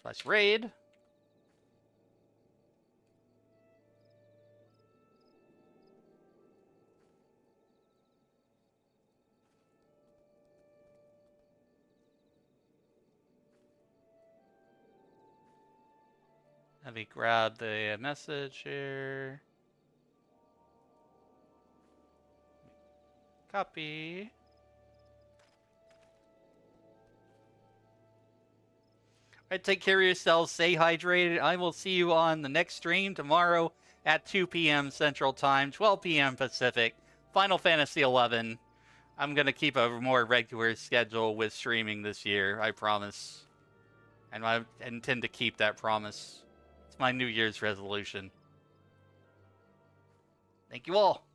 Slash raid. Let me grab the message here. Copy. Alright, take care of yourselves. Stay hydrated. I will see you on the next stream tomorrow at 2 p.m. Central Time, 12 p.m. Pacific. Final Fantasy XI. I'm going to keep a more regular schedule with streaming this year, I promise. And I intend to keep that promise. It's my New Year's resolution. Thank you all.